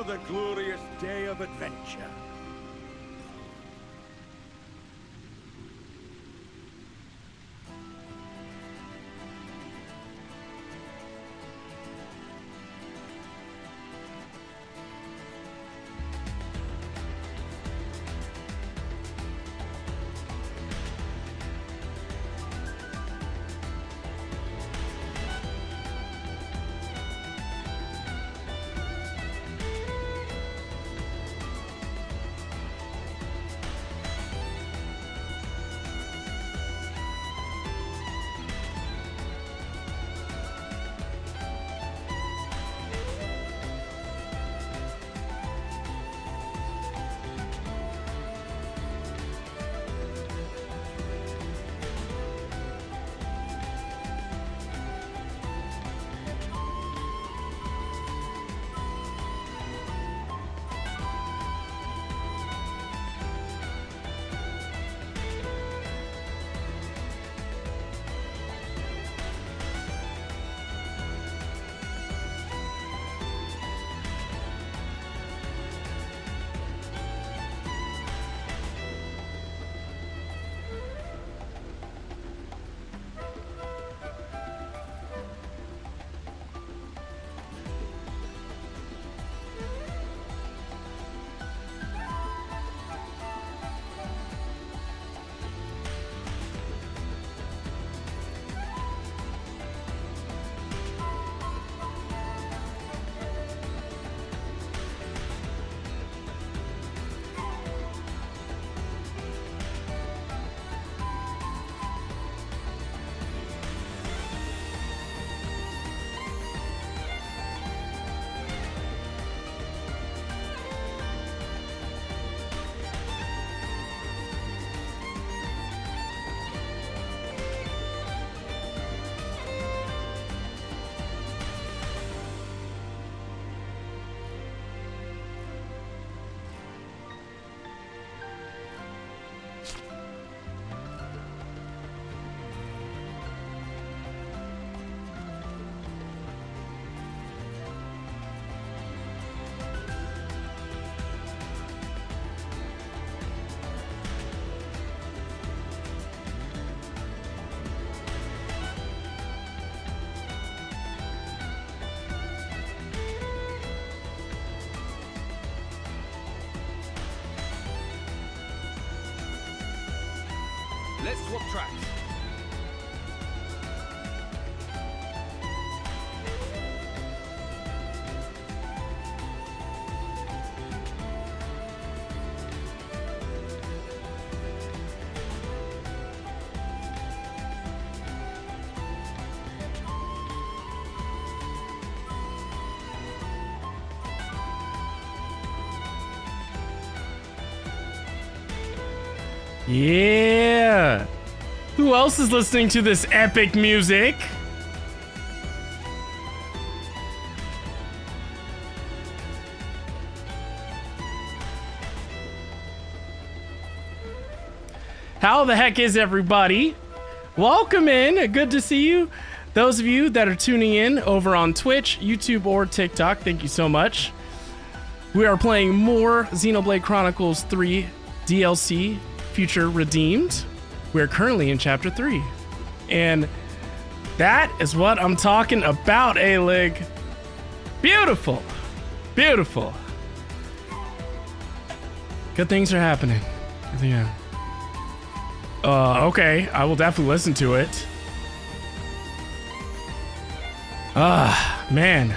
another glorious day of adventure. Let's swap tracks. Yeah! Who else is listening to this epic music? How the heck is everybody? Welcome in. Good to see you. Those of you that are tuning in over on Twitch, YouTube, or TikTok, thank you so much. We are playing more Xenoblade Chronicles 3 DLC, Future Redeemed. We're currently in Chapter 3. And that is what I'm talking about, A-Lig. Beautiful. Beautiful. Good things are happening. Yeah. Okay. I will definitely listen to it. Man.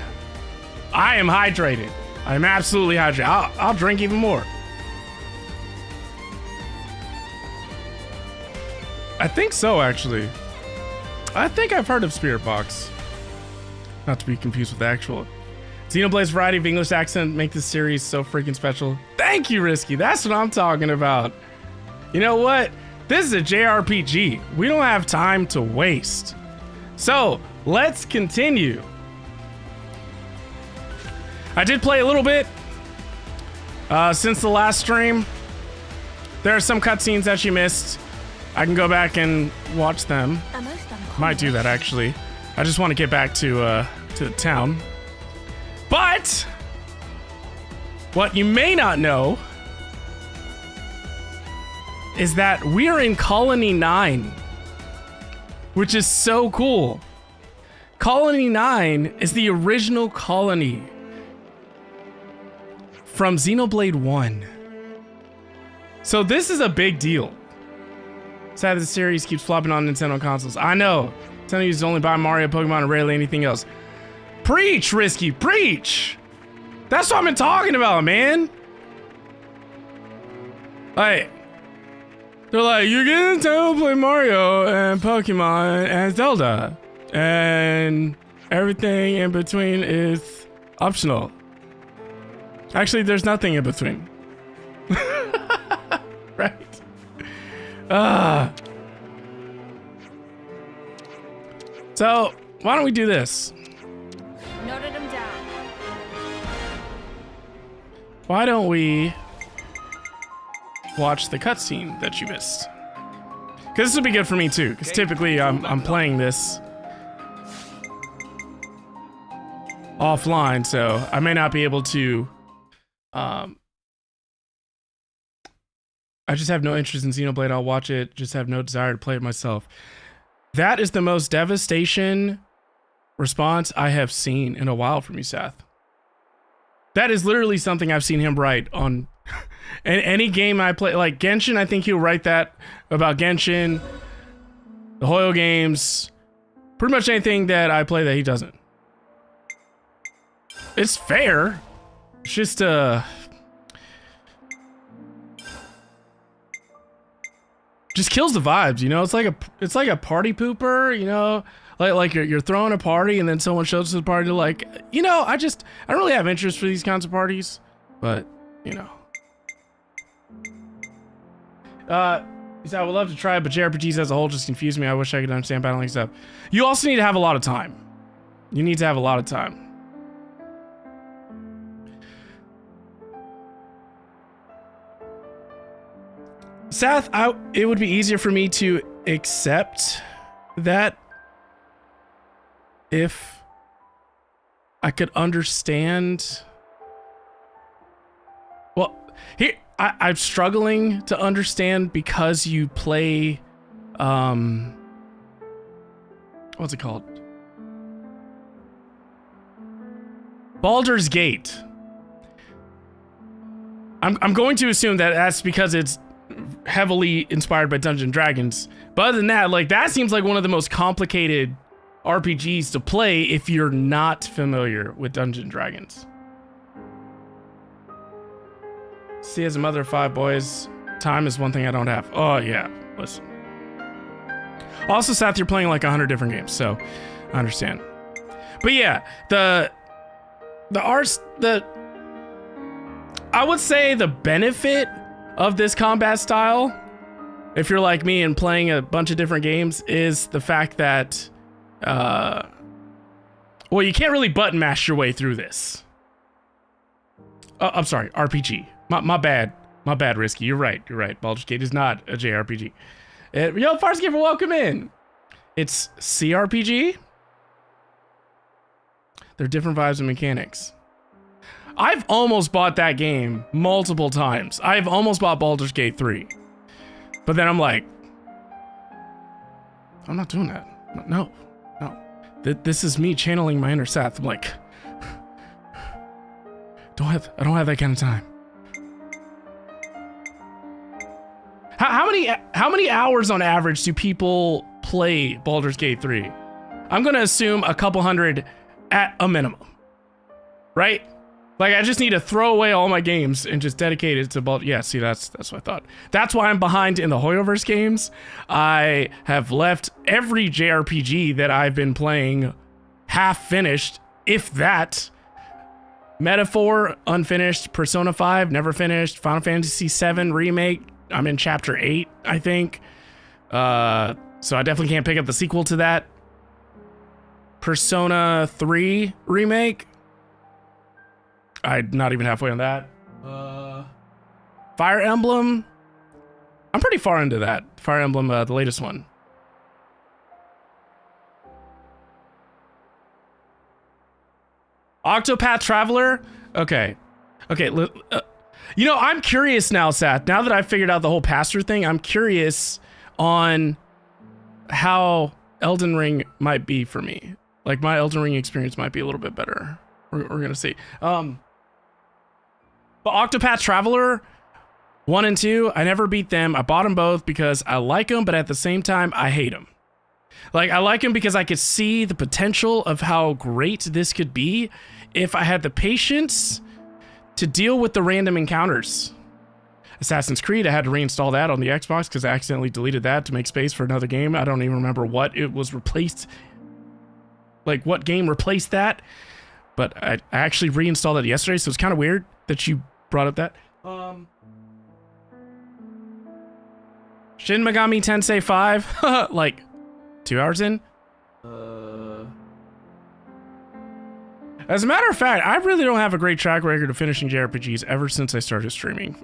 I am hydrated. I'm absolutely hydrated. I'll drink even more. I think so, actually. I think I've heard of Spirit Box. Not to be confused with the actual. Xenoblade's variety of English accent make this series so freaking special. Thank you, Risky. That's what I'm talking about. You know what? This is a JRPG. We don't have time to waste. So, let's continue. I did play a little bit since the last stream. There are some cutscenes that you missed. I can go back and watch them. Might do that, actually. I just want to get back to the town. But What you may not know is that we're in Colony 9, which is so cool. Colony 9 is the original colony from Xenoblade 1. So this is a big deal. Sad that the series keeps flopping on Nintendo consoles. I know. Nintendo used to only buy Mario, Pokemon, and rarely anything else. Preach, Risky, preach! That's what I've been talking about, man. Like, they're like, you get Nintendo play Mario and Pokemon and Zelda, and everything in between is optional. Actually, there's nothing in between. Right? So, why don't we do this? Noted him down. Why don't we watch the cutscene that you missed? Because this would be good for me too. Because typically I'm playing this offline, so I may not be able to. I just have no interest in Xenoblade. I'll watch it. Just have no desire to play it myself. That is the most devastation response I have seen in a while from you, Seth. That is literally something I've seen him write on any game I play. Like Genshin, I think he'll write that about Genshin, the Hoyo games, pretty much anything that I play that he doesn't. It's fair. It's just just kills the vibes, you know. It's like a party pooper, you know. Like you're throwing a party and then someone shows up to the party like, you know, I don't really have interest for these kinds of parties, but you know. He said, I would love to try it, but JRPGs as a whole just confuse me. I wish I could understand battling stuff. You also need to have a lot of time. You need to have a lot of time. Seth, it would be easier for me to accept that if I could understand. Well, here I'm struggling to understand because you play, what's it called? Baldur's Gate. I'm going to assume that that's because it's heavily inspired by Dungeons and Dragons. But other than that, like, that seems like one of the most complicated RPGs to play if you're not familiar with Dungeons and Dragons. See, as a mother of 5 boys, time is one thing I don't have. Oh yeah, listen. Also, Seth, you're playing like 100 different games, so I understand. But yeah, I would say the benefit of this combat style, if you're like me and playing a bunch of different games, is the fact that, well, you can't really button mash your way through this. I'm sorry, RPG. My bad, Risky. You're right. Baldur's Gate is not a JRPG. Yo, Farscaper, welcome in. It's CRPG. They're different vibes and mechanics. I've almost bought that game multiple times. I've almost bought Baldur's Gate 3. But then I'm like, I'm not doing that. No. This is me channeling my inner Seth. I'm like, I don't have that kind of time. How many hours on average do people play Baldur's Gate 3? I'm gonna assume a couple hundred at a minimum, right? Like, I just need to throw away all my games and just dedicate it to Baldur's. Yeah, see, that's what I thought. That's why I'm behind in the Hoyoverse games. I have left every JRPG that I've been playing half finished, if that. Metaphor, unfinished. Persona 5, never finished. Final Fantasy 7 Remake, I'm in chapter 8, I think. So I definitely can't pick up the sequel to that. Persona 3 Remake, I'm not even halfway on that. Fire Emblem, I'm pretty far into that. Fire Emblem, the latest one. Octopath Traveler, okay. Okay, you know, I'm curious now, Seth. Now that I've figured out the whole pastor thing, I'm curious on how Elden Ring might be for me. Like, my Elden Ring experience might be a little bit better. We're gonna see. But Octopath Traveler 1 and 2, I never beat them. I bought them both because I like them, but at the same time, I hate them. Like, I like them because I could see the potential of how great this could be if I had the patience to deal with the random encounters. Assassin's Creed, I had to reinstall that on the Xbox because I accidentally deleted that to make space for another game. I don't even remember what it was replaced. Like, what game replaced that. But I actually reinstalled it yesterday, so it's kind of weird that you brought up that. Shin Megami Tensei 5, like 2 hours in. As a matter of fact, I really don't have a great track record of finishing JRPGs ever since I started streaming.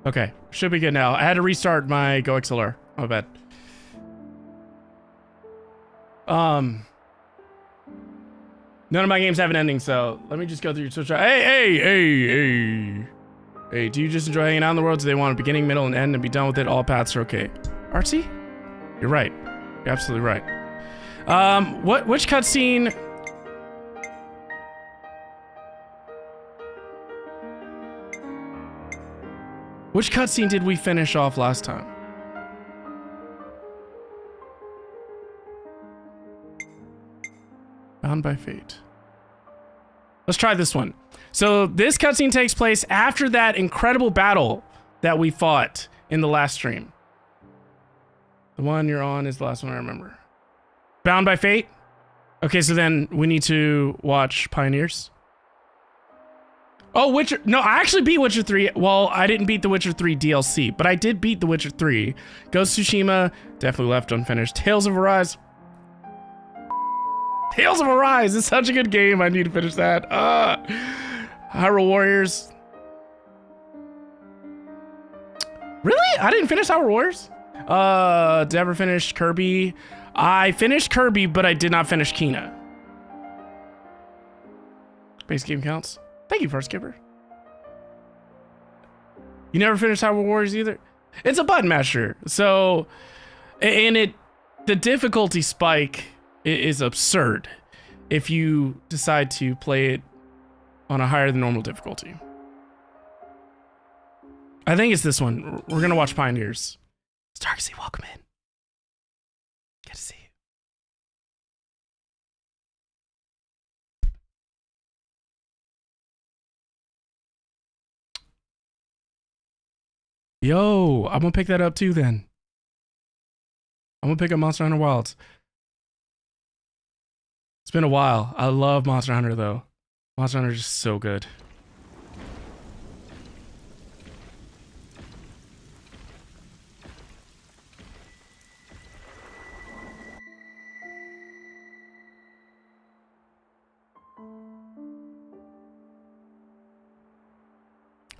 Okay, should be good now. I had to restart my Go XLR. My bad. None of my games have an ending, so let me just go through your Twitch. Hey, do you just enjoy hanging out in the world? Do they want a beginning, middle, and end and be done with it? All paths are okay. Artsy? You're right. You're absolutely right. Which cutscene? Which cutscene did we finish off last time? Bound by Fate. Let's try this one. So this cutscene takes place after that incredible battle that we fought in the last stream. The one you're on is the last one I remember. Bound by Fate? Okay, so then we need to watch Pioneers. Oh, Witcher. No, I actually beat Witcher 3. Well, I didn't beat the Witcher 3 DLC, but I did beat the Witcher 3. Ghost of Tsushima, definitely left unfinished. Tales of Arise. Tales of Arise is such a good game. I need to finish that. Hyrule Warriors. Really? I didn't finish Hyrule Warriors? Did I ever finish Kirby? I finished Kirby, but I did not finish Kena. Base game counts. Thank you, First Skipper. You never finished Hyrule Warriors either? It's a button masher. So, and the difficulty spike is absurd if you decide to play it on a higher than normal difficulty. I think it's this one. We're gonna watch Pioneers. Starksy, welcome in. Good to see you. Yo, I'm gonna pick that up too then. I'm gonna pick up Monster Hunter Wilds. It's been a while. I love Monster Hunter though. Monster Hunter is just so good.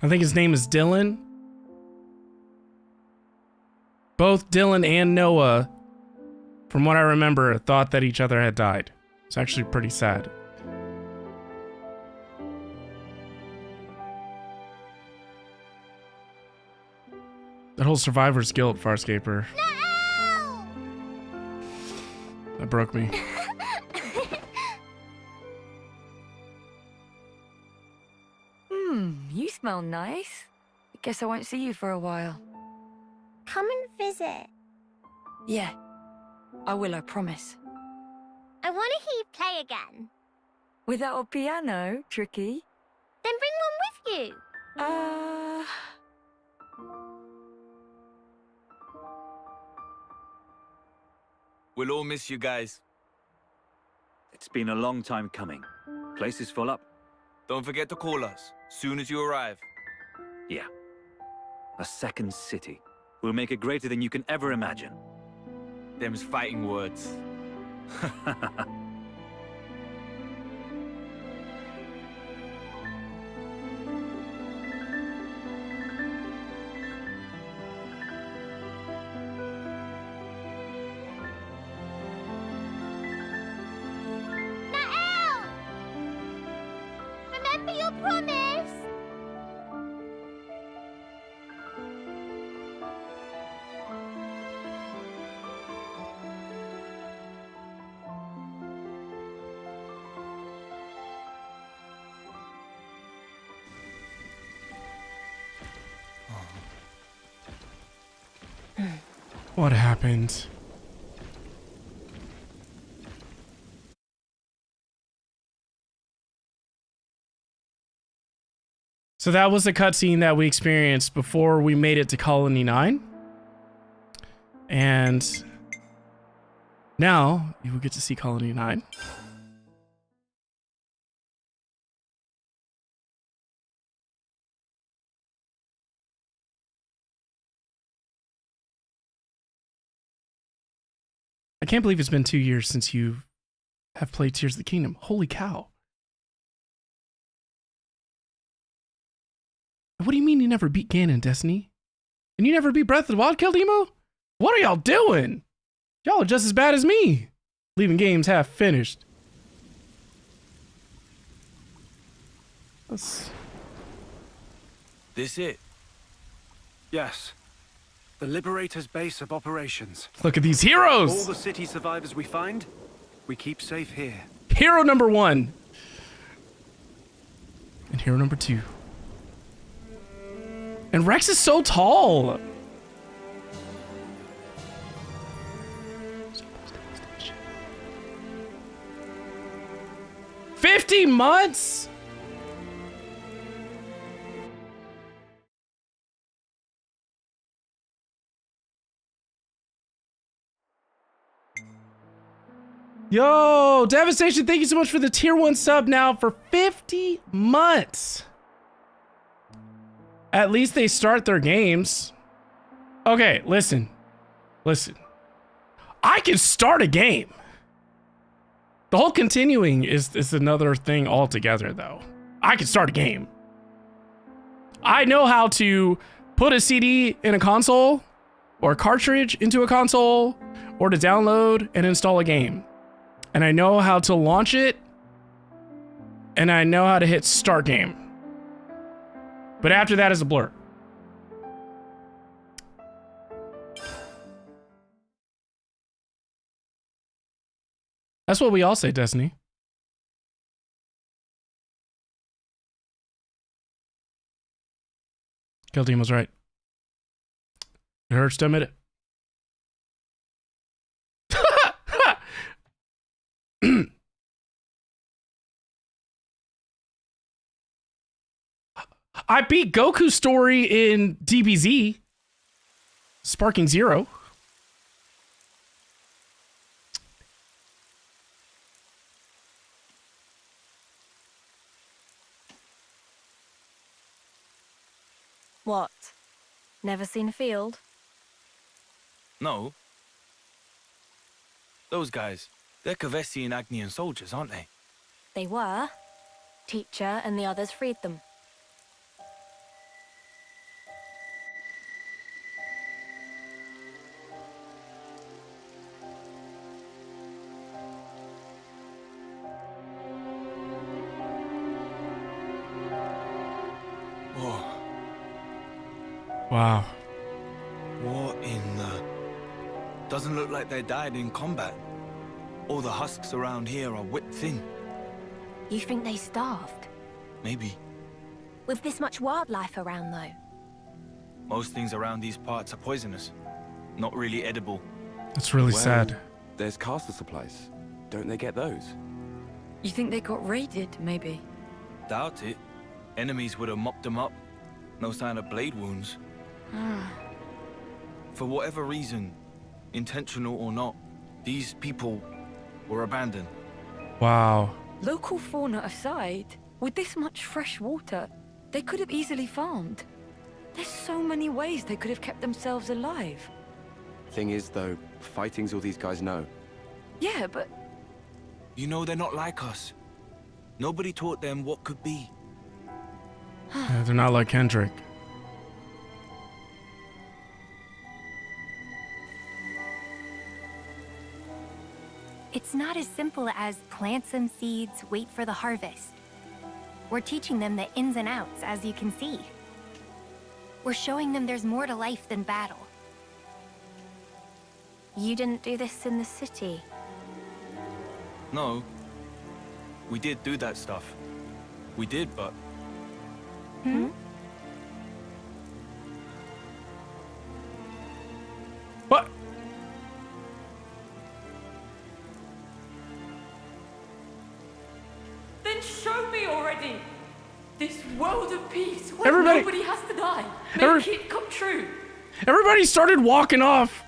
I think his name is Dylan. Both Dylan and Noah, from what I remember, thought that each other had died. It's actually pretty sad. That whole survivor's guilt, Farscaper. No! That broke me. You smell nice. I guess I won't see you for a while. Come and visit. Yeah, I will, I promise. I want to hear you play again. Without a piano, Tricky? Then bring one with you. We'll all miss you guys. It's been a long time coming. Place is full up. Don't forget to call us, soon as you arrive. Yeah. A second city. We'll make it greater than you can ever imagine. Them's fighting words. Nael! Remember your promise! What happened? So that was the cutscene that we experienced before we made it to Colony 9. And now you will get to see Colony 9. I can't believe it's been 2 years since you have played Tears of the Kingdom. Holy cow. What do you mean you never beat Ganon, Destiny? And you never beat Breath of the Wild, Kildemo? What are y'all doing? Y'all are just as bad as me. Leaving games half finished. This it? Yes. The Liberator's base of operations. Look at these All heroes. the city survivors we find, we keep safe here. Hero number 1. And hero number 2. And Rex is so tall. $50 months? Yo, Devastation, thank you so much for the tier 1 sub now for 50 months. At least they start their games. Okay, listen. I can start a game. The whole continuing is another thing altogether, though. I can start a game. I know how to put a CD in a console, or a cartridge into a console, or to download and install a game. And I know how to launch it, and I know how to hit start game. But after that is a blur. That's what we all say, Destiny. Kildeme was right. It hurts to admit it. I beat Goku's story in DBZ. Sparking Zero. What? Never seen a field? No. Those guys, they're Kavesi and Agnian soldiers, aren't they? They were. Teacher and the others freed them. Whoa. Wow. What in the... Doesn't look like they died in combat. All the husks around here are whipped thin. You think they starved? Maybe. With this much wildlife around, though. Most things around these parts are poisonous. Not really edible. That's really sad. There's castle supplies. Don't they get those? You think they got raided, maybe? Doubt it. Enemies would have mopped them up. No sign of blade wounds. For whatever reason, intentional or not, these people were abandoned. Wow. Local fauna aside, with this much fresh water, they could have easily farmed. There's so many ways they could have kept themselves alive. Thing is, though, fighting's all these guys know. Yeah, but You know they're not like us. Nobody taught them what could be. Yeah, they're not like Kendrick. It's not as simple as plant some seeds, wait for the harvest. We're teaching them the ins and outs, as you can see. We're showing them there's more to life than battle. You didn't do this in the city. No. We did do that stuff. We did, but What? then show me already. This world of peace where Everybody- nobody has to die. Every- Make it come true. Everybody started walking off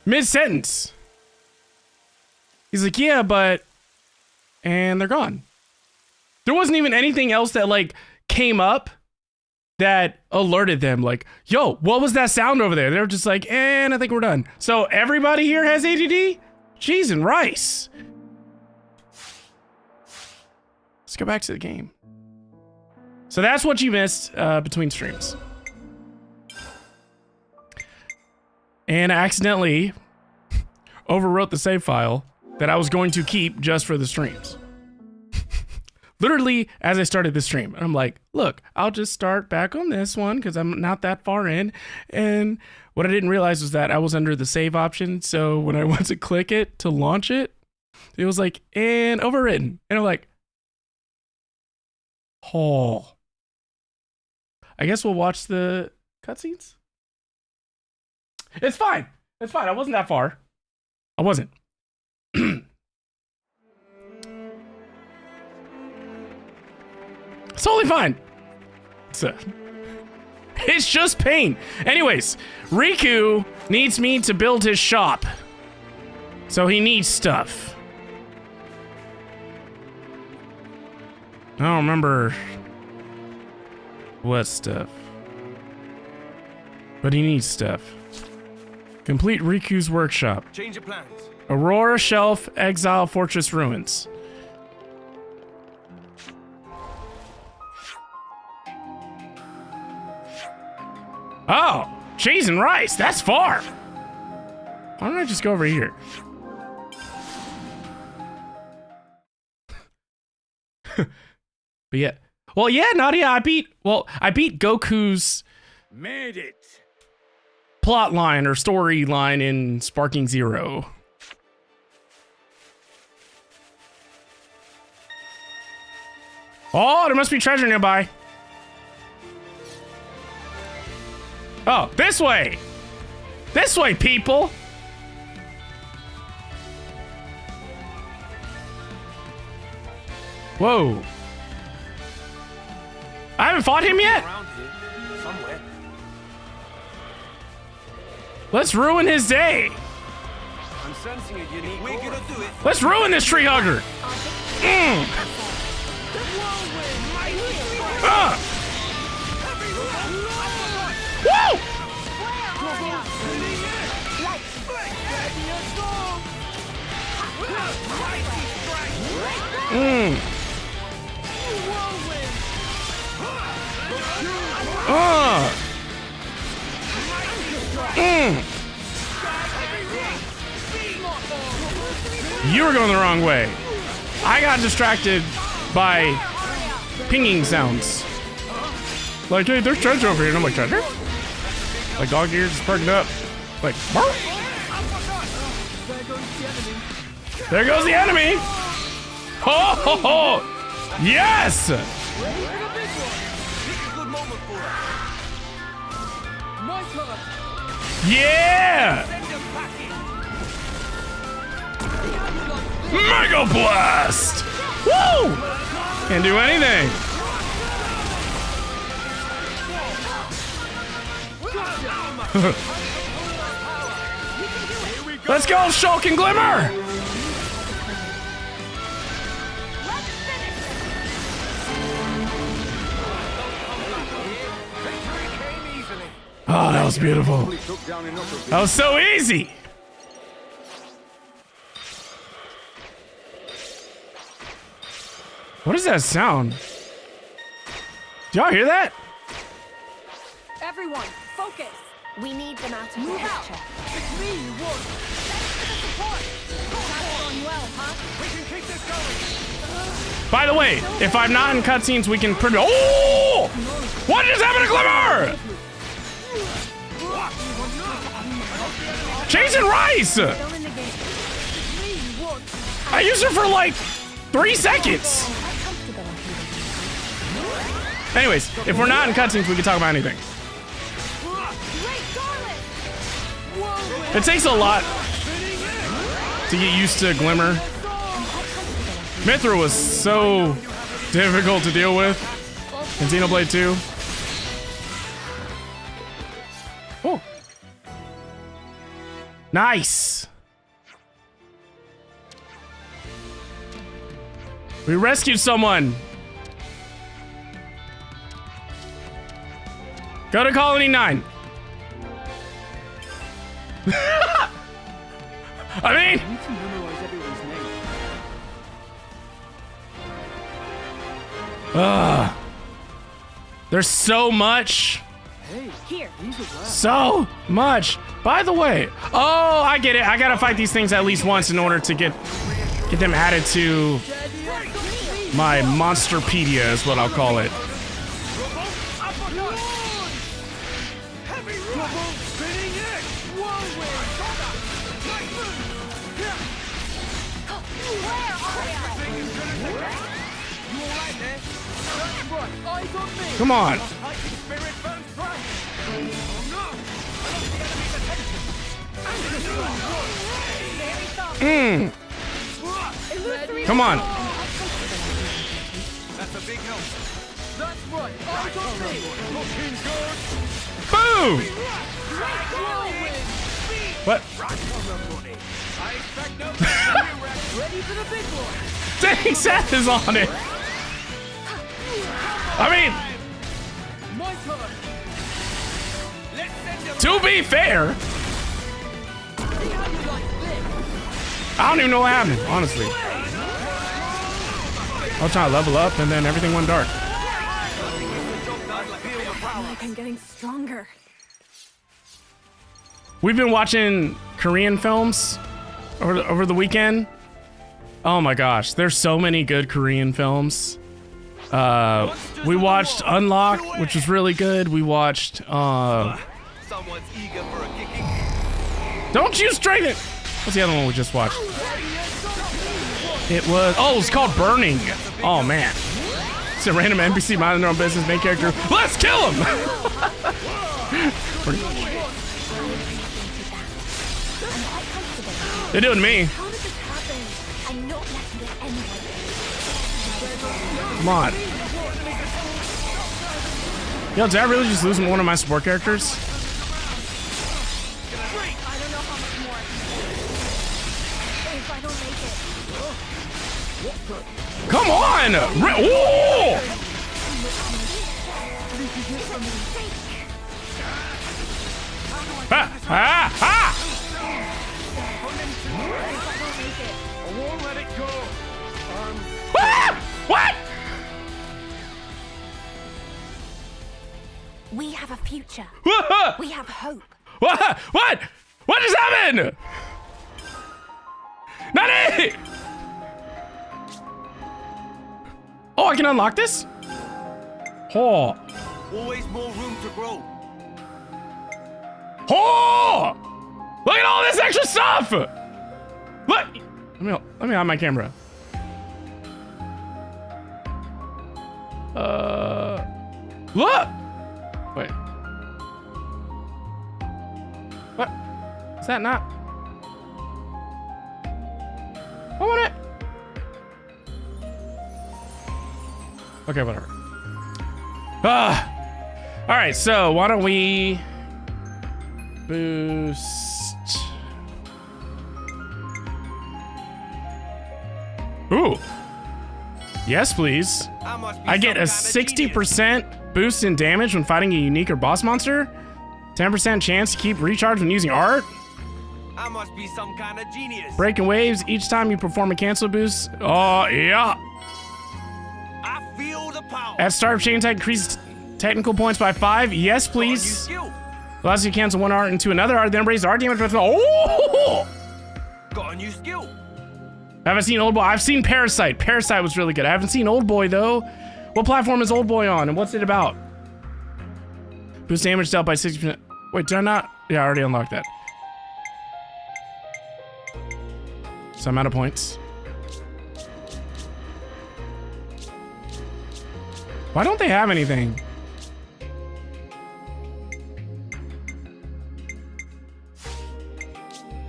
mid-sentence. He's like, yeah, but... And they're gone. There wasn't even anything else that, like, came up that alerted them. Like, yo, what was that sound over there? They're just like, and I think we're done. So everybody here has ADD? Cheese and rice. Let's go back to the game. So that's what you missed between streams. And I accidentally overwrote the save file that I was going to keep just for the streams. Literally, as I started the stream, I'm like, look, I'll just start back on this one because I'm not that far in. And what I didn't realize was that I was under the save option. So when I went to click it to launch it, it was like, and overwritten. And I'm like, oh. I guess we'll watch the cutscenes. It's fine. It's fine. I wasn't that far. I wasn't. It's totally fine. It's just pain. Anyways, Riku needs me to build his shop. So he needs stuff. I don't remember what stuff. But he needs stuff. Complete Riku's workshop. change your plans. Aurora Shelf, Exile Fortress Ruins. Oh, cheese and rice. That's far. Why don't I just go over here? But yeah. Well, yeah, Nadia, I beat Goku's Made it. plot line or storyline in Sparking Zero. Oh, there must be treasure nearby. Oh, this way! This way, people! Whoa. I haven't fought him yet? Around here, somewhere. Let's ruin his day. I'm sensing a unique We're aura. gonna do it. Let's ruin this tree hugger. Woo! You were going the wrong way. I got distracted by pinging sounds. Like, hey, there's treasure over here. And I'm like, treasure? Like, dog ears just perking up. Like, bark. There goes the enemy. Ho, ho, ho. Yes! Yeah! Mega Blast! Woo! Can't do anything. Let's go, Shulk and Glimmer! That was beautiful. That was so easy. What is that sound? Do y'all hear that? Everyone, focus! We need them out of the Move out! picture. It's me, you would! Thanks for the support! That's going well, huh? We can keep this going. By the way, if I'm not in cutscenes, we can pretty. Oh! What just happened to Glimmer? Jason Rice! I used her for like 3 seconds. Anyways, if we're not in cutscenes, we can talk about anything. It takes a lot to get used to Glimmer. Mithra was so difficult to deal with in Xenoblade 2. Oh. Nice. We rescued someone. Go to Colony 9. I mean, there's so much. Here. So much. By the way, oh, I get it. I gotta fight these things at least once in order to get them added to my Monsterpedia, is what I'll call it. Come on. Come on. That's a big help. Boom. What? Dang, Seth is on it. I mean, to be fair, I don't even know what happened, honestly. I was trying to level up and then everything went dark. I'm getting stronger. We've been watching Korean films over the weekend. Oh my gosh, there's so many good Korean films. We watched Unlock, which was really good. We watched Someone's eager for a kicking. Don't You Straighten. What's the other one we just watched? It was it's called Burning. Oh man. It's a random NPC minding their own business, main character. Let's kill him! They're doing me. Come on. Yo, did I really just lose one of my support characters? Come on! Ooh! Ah! Ah! Ah! Ah! What? We have a future. We have hope. What? What? What just happened? Nani? Oh, I can unlock this? Oh. Always more room to grow. Oh! Look at all this extra stuff! Look! Let me hide my camera. Look! Wait. What? Is that not? I want it. Okay, whatever. All right, so why don't we boost? Ooh. Yes, please. I get a 60% boost in damage when fighting a unique or boss monster. 10% chance to keep recharged when using art. I must be some kind of genius. Breaking waves each time you perform a cancel boost. Oh, yeah. I feel the power. At start of chain attack, increase technical points by 5. Yes, please. Allows you to cancel one art into another art, then raise art damage by 12. Oh! Got a new skill. Have I seen Old Boy? I've seen Parasite. Parasite was really good. I haven't seen Old Boy, though. What platform is Old Boy on, and what's it about? Boost damage dealt by 60%. Wait, did I not? Yeah, I already unlocked that. So I'm out of points. Why don't they have anything?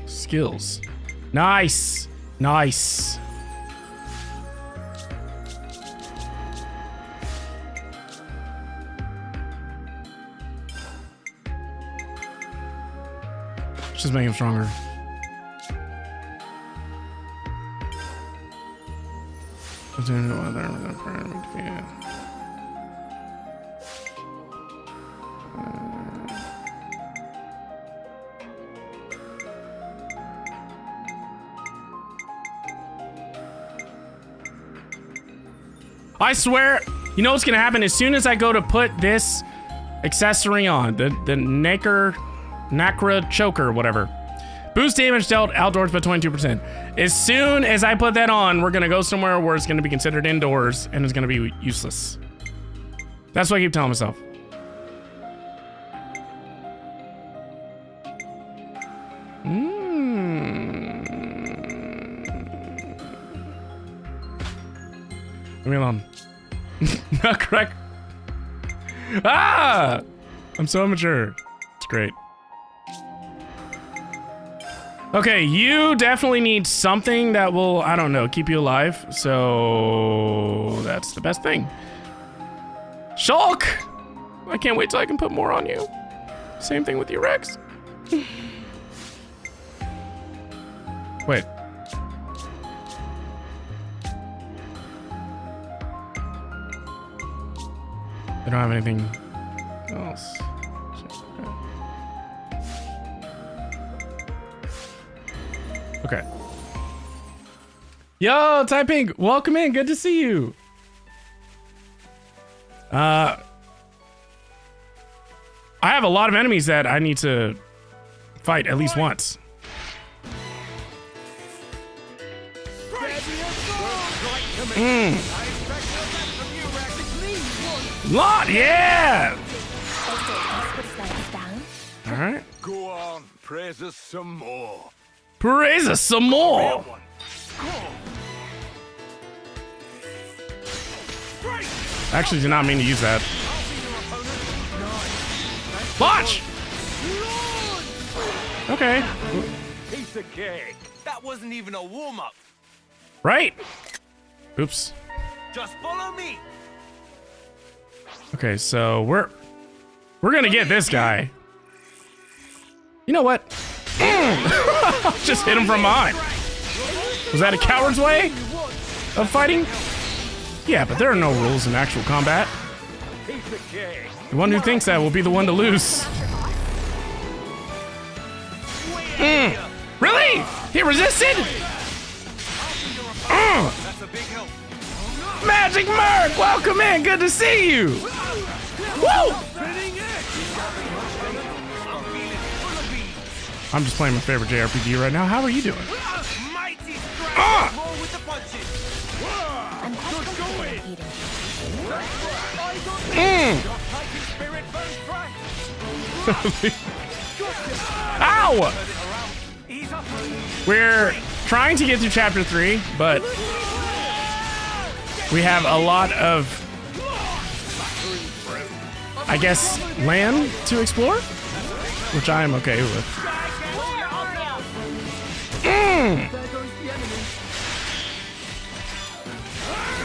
Skills. Nice. Nice. Just make him stronger. I swear, you know what's gonna happen as soon as I go to put this accessory on, the Nacra choker, whatever. Boost damage dealt outdoors by 22%. As soon as I put that on, we're gonna go somewhere where it's gonna be considered indoors and it's gonna be useless. That's what I keep telling myself. Leave me alone. Not correct. Ah! I'm so immature. It's great. Okay, you definitely need something that will, I don't know, keep you alive. So that's the best thing. Shulk! I can't wait till I can put more on you. Same thing with you, Rex. Wait. I don't have anything else. Okay. Yo, Typing, welcome in. Good to see you. I have a lot of enemies that I need to fight at least once. Lot, yeah! All right. Go on, praise us some more. Praise us some more. Actually, did not mean to use that. Watch. Okay. Piece of cake. That wasn't even a warm-up. Right. Oops. Just follow me. Okay, so we're gonna get this guy. You know what? Just hit him from behind. Was that a coward's way of fighting? Yeah, but there are no rules in actual combat. The one who thinks that will be the one to lose. Really? He resisted? Magic Merc, welcome in. Good to see you. Woo! I'm just playing my favorite JRPG right now. How are you doing? Ow! We're trying to get through chapter 3, but we have a lot of, I guess, land to explore, which I am okay with.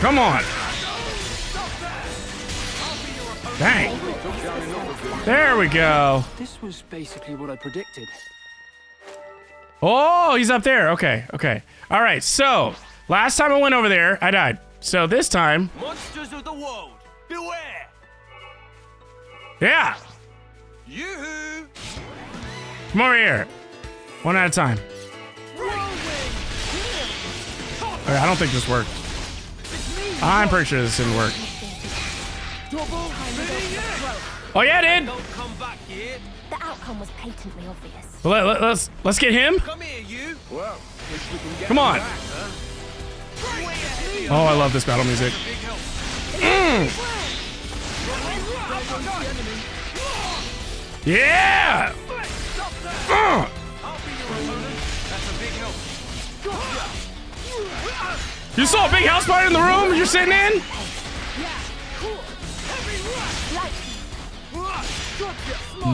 Come on. Dang. There we go. This was basically what I predicted. Oh, he's up there. Okay, okay. All right, so last time I went over there, I died. So this time... Monsters of the world, beware! Yeah. Yoo-hoo! Come over here. One at a time. Okay, I don't think this worked. I'm pretty sure this didn't work. Oh yeah, it did. Don't come back here. The outcome was patently obvious. Well, let's get him. Come here, you. Well, Come on. Oh, I love this battle music. Yeah. You saw a big house fire in the room you're sitting in?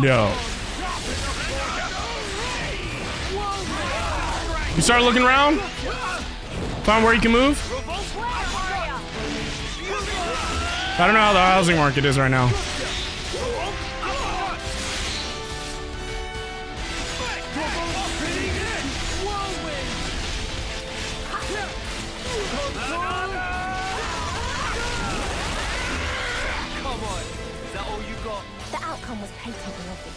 No. You start looking around? Find where you can move? I don't know how the housing market is right now. The outcome was patently obvious.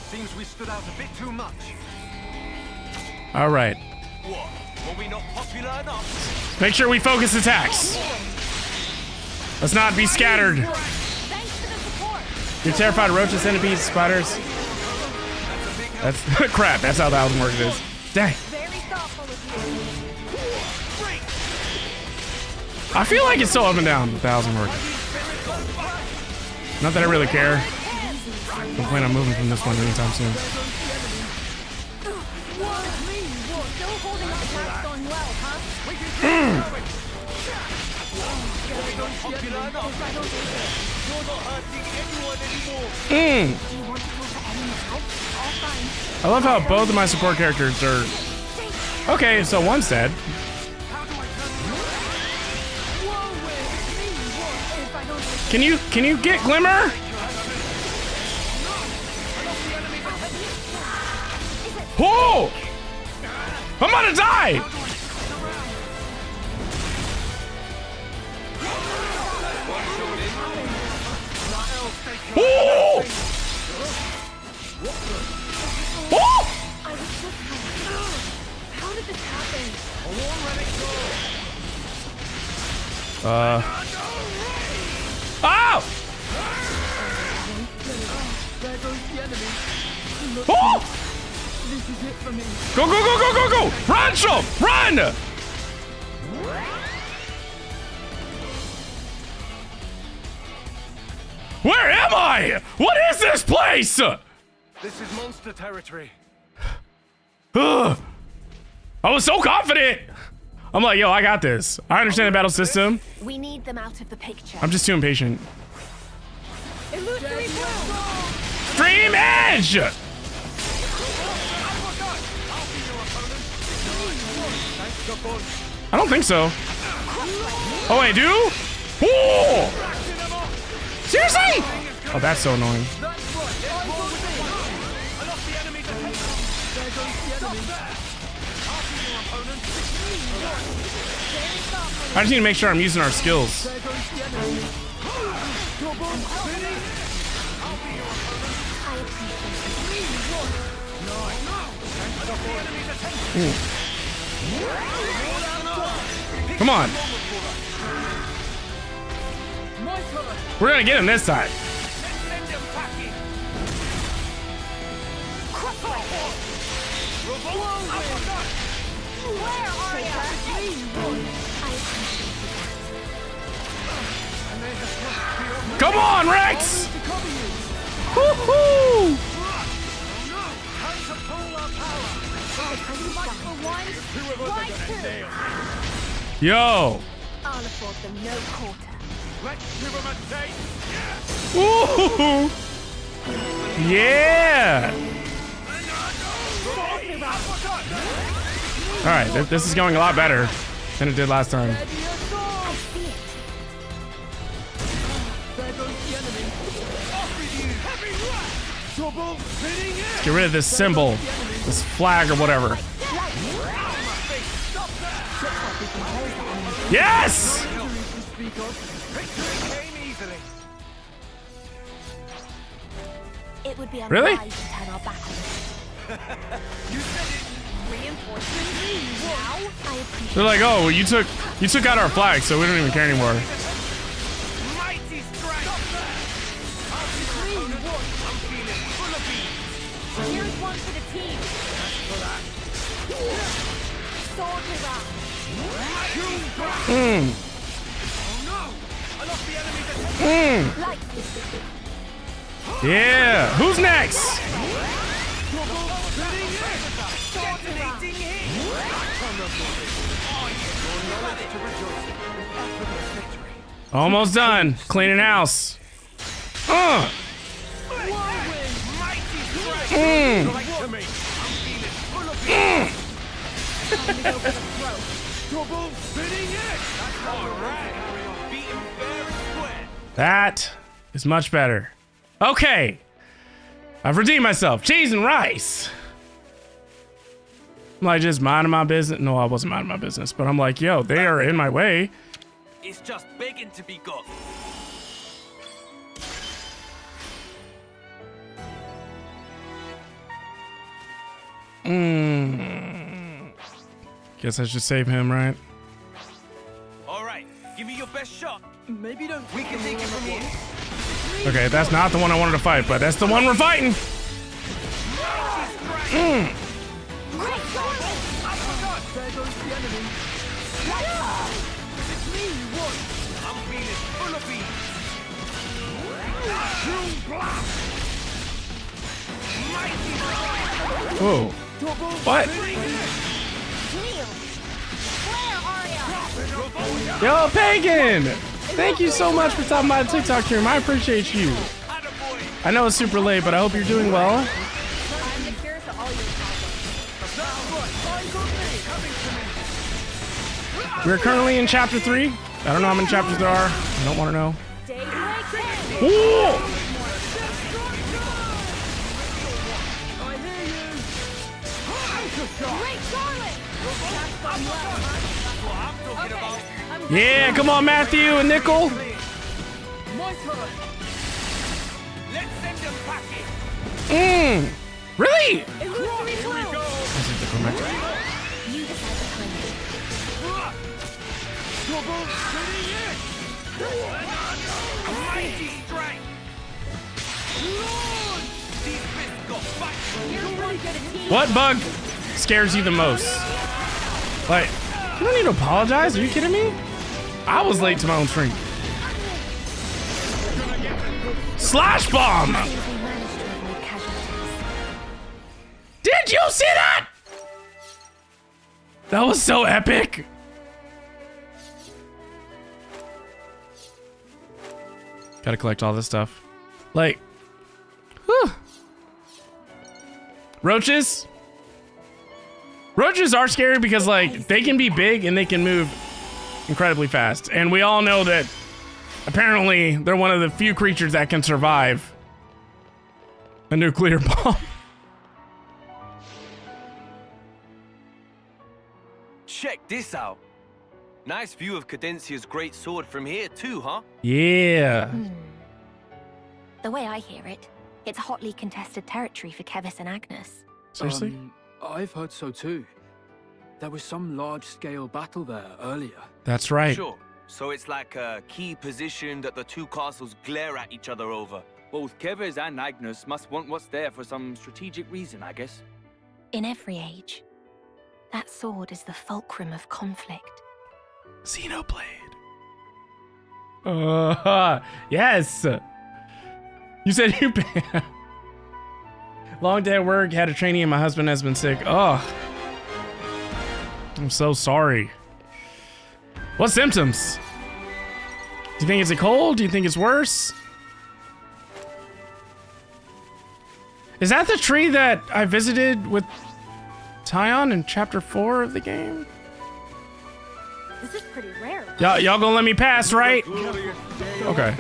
Seems we stood out a bit too much. All right. What? Were we not popular enough? Make sure we focus attacks. Let's not be scattered. Thanks for the support. You're terrified of roaches, centipedes, spiders. That's crap. That's how the housing market is. Dang. Very thoughtful of you. I feel like it's so up and down with the housing market. Not that I really care. I don't plan on moving from this one anytime soon. Still holding on past going well, huh? Popular enough. You're not hurting anyone anymore. Do you want to call for enemy's help? All fine. I love how both of my support characters are... Okay, so one's dead. Can you get Glimmer? Oh! I'm about to die! Oh! Oh! How did this happen? Oh! Oh! Go, go, go, go, go, go! Run, Shulk! Run! Where am I? What is this place? This is monster territory. Ugh. I was so confident. I'm like, yo, I got this. I understand the battle system. We need them out of the picture. I'm just too impatient. Illusory blow! Stream Edge! I don't think so. Oh, I do? Ooh! Seriously? Oh, that's so annoying. I just need to make sure I'm using our skills. Ooh. Come on. We're gonna get him this time. Come on, Rex! Woohoo! Yo! I'll afford them no quarter. Woohoo! Yeah! All right, this is going a lot better than it did last time. I see it. Let's get rid of this symbol, this flag or whatever. Yes! It would be unwise Really? to turn our back on it. Reinforcements? Now? I appreciate They're like, oh, well, you took out our flag, so we don't even care anymore. Mighty strike! Here's one for the team. Sorcerer! Like this. Yeah. Who's next? Almost done. Cleaning house. That is much better. Okay. I've redeemed myself. Cheese and rice. I'm like just minding my business. No, I wasn't minding my business, but I'm like, yo, they are in my way. It's just begging to be got. Guess I should save him, right? All right, give me your best shot. Maybe don't. We can take it from here. Okay, that's not the one I wanted to fight, but that's the one we're fighting. Whoa. What? Yo, Pagan! Thank you so much for stopping by the TikTok stream. I appreciate you. I know it's super late, but I hope you're doing well. I'm the cure to all your problems. We're currently in chapter 3. I don't know how many chapters there are. I don't want to know. Ooh! Yeah, come on, Matthew and Nickel. Let's send them packing. Really? You decide the timing. Mighty strike. These fists got fight. What bug scares you the most? Like, you don't need to apologize. Are you kidding me? I was late to my own stream. Slash bomb! We managed to avoid casualties. Did you see that? That was so epic. Gotta collect all this stuff. Like, whew. Roaches? Roaches are scary because, like, they can be big and they can move incredibly fast. And we all know that apparently they're one of the few creatures that can survive a nuclear bomb. Check this out. Nice view of Cadencia's great sword from here too, huh? Yeah. The way I hear it, it's hotly contested territory for Kevis and Agnes. Seriously? I've heard so too. There was some large-scale battle there earlier. That's right. Sure. So it's like a key position that the two castles glare at each other over. Both Kevis and Agnes must want what's there for some strategic reason, I guess. In every age, that sword is the fulcrum of conflict. Xenoblade. Yes. You said you. Long day at work, had a training, and my husband has been sick. Oh, I'm so sorry. What symptoms? Do you think it's a cold? Do you think it's worse? Is that the tree that I visited with Tyon in chapter 4 of the game? This is pretty rare. Y'all gonna let me pass, right? Okay.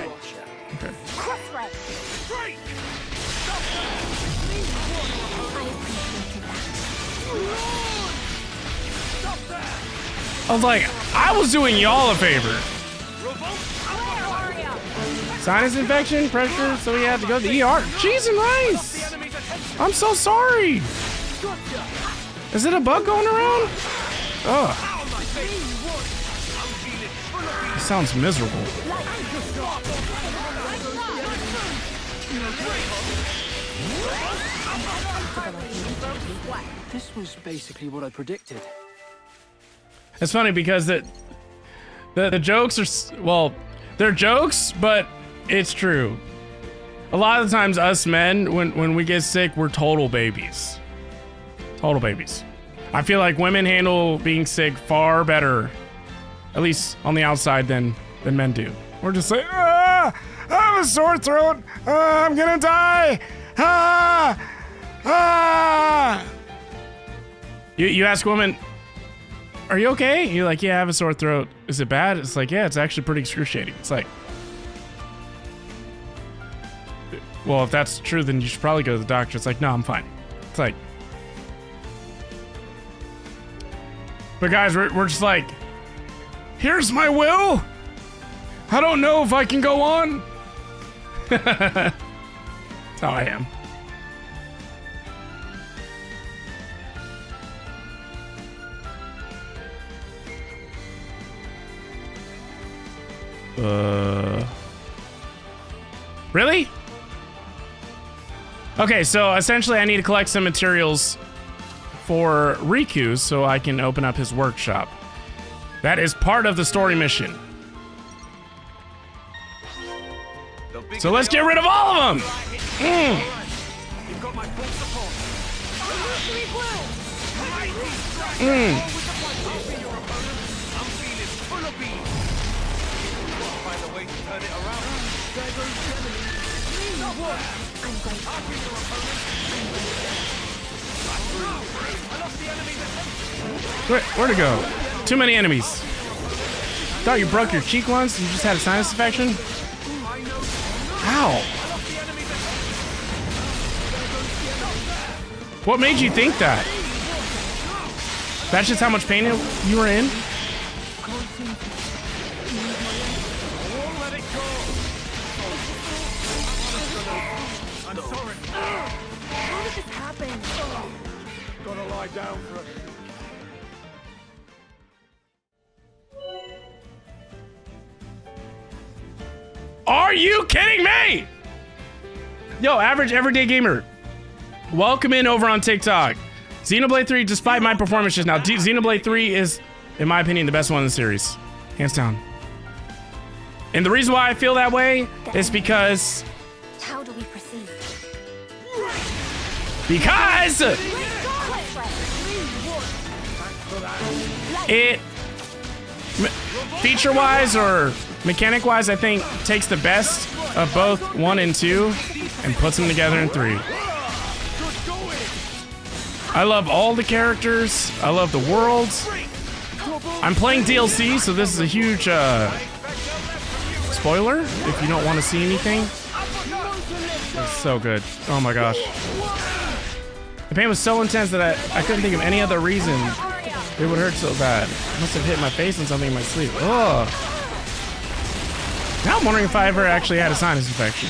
I was like, I was doing y'all a favor. Sinus infection, pressure, so he had to go to the ER. Cheese and rice! I'm so sorry! Is it a bug going around? Ugh. This sounds miserable. This was basically what I predicted. It's funny because the jokes are, well, they're jokes, but it's true. A lot of the times us men, when we get sick, we're total babies. Total babies. I feel like women handle being sick far better, at least on the outside, than men do. We're just like, I have a sore throat. I'm gonna die. You ask a woman, are you okay? You're like, yeah, I have a sore throat. Is it bad? It's like, yeah, it's actually pretty excruciating. It's like, well, if that's true, then you should probably go to the doctor. It's like, no, I'm fine. It's like, but guys, we're just like, here's my will. I don't know if I can go on. That's how I am. Really? Okay, so essentially I need to collect some materials for Riku so I can open up his workshop. That is part of the story mission. So let's get rid of all of them! Where'd it go? Too many enemies. Thought you broke your cheek once and you just had a sinus infection? Ow. What made you think that? That's just how much pain you were in? How did this happen? Gotta lie down for a... Are you kidding me? Yo, average everyday gamer. Welcome in over on TikTok. Xenoblade 3, despite my performance just now, Xenoblade 3 is, in my opinion, the best one in the series. Hands down. And the reason why I feel that way is because... How do we proceed? Because... it... feature-wise or mechanic-wise, I think, takes the best of both 1 and 2 and puts them together in 3. I love all the characters. I love the worlds. I'm playing DLC, so this is a huge spoiler if you don't want to see anything. It's so good. Oh my gosh. The pain was so intense that I couldn't think of any other reason it would hurt so bad. I must have hit my face on something in my sleep. Ugh. Now I'm wondering if I ever actually had a sinus infection.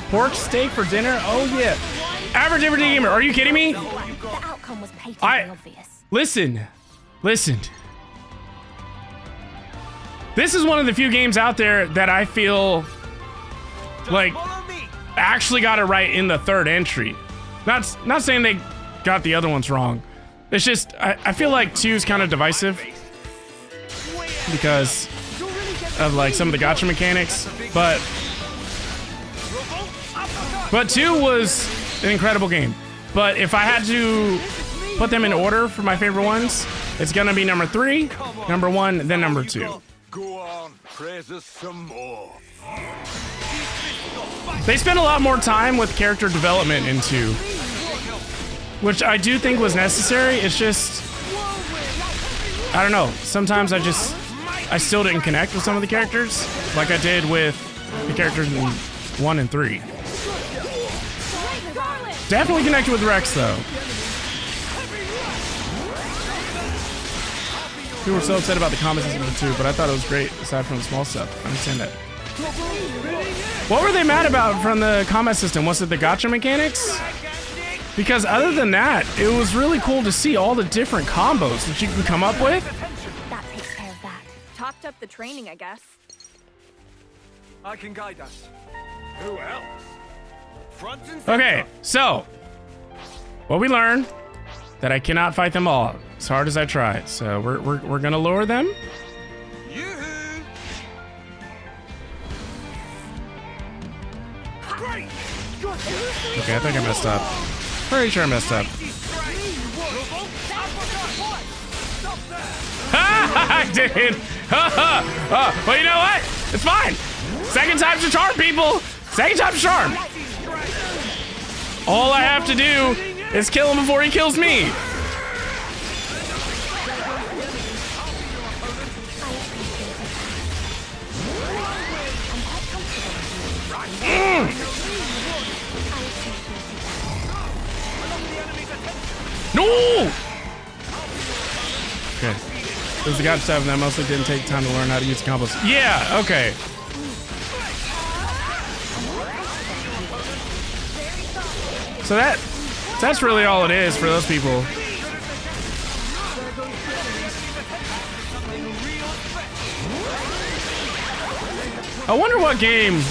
Pork steak for dinner? Oh yeah. Average everyday gamer, are you kidding me? The outcome was patently obvious. Listen. This is one of the few games out there that I feel like actually got it right in the 3rd entry. Not saying they got the other ones wrong. It's just I feel like 2 is kind of divisive because of like some of the gacha mechanics, but 2 was an incredible game. But if I had to put them in order for my favorite ones, it's gonna be number 3, number 1, then number 2. Go on, praise us some more. They spent a lot more time with character development in 2, which I do think was necessary. It's just, I don't know. Sometimes I still didn't connect with some of the characters like I did with the characters in 1 and 3. Definitely connected with Rex, though. People were so upset about the combat system too, but I thought it was great, aside from the small stuff. I understand that. What were they mad about from the combat system? Was it the gacha mechanics? Because other than that, it was really cool to see all the different combos that you can come up with. That takes care of that. Topped up the training, I guess. I can guide us. Who else? Front and Okay, so what we learned that I cannot fight them all as hard as I try. So we're gonna lower them. Yoo-hoo! Okay, I think I messed up. Pretty sure I messed up. I did. Well, you know what? It's fine. Second time's a charm, people. Second time's a charm. All I have to do is kill him before he kills me. No! Okay. It was the God 7 that mostly didn't take time to learn how to use the combos. Yeah, okay. So that's really all it is for those people. I wonder what game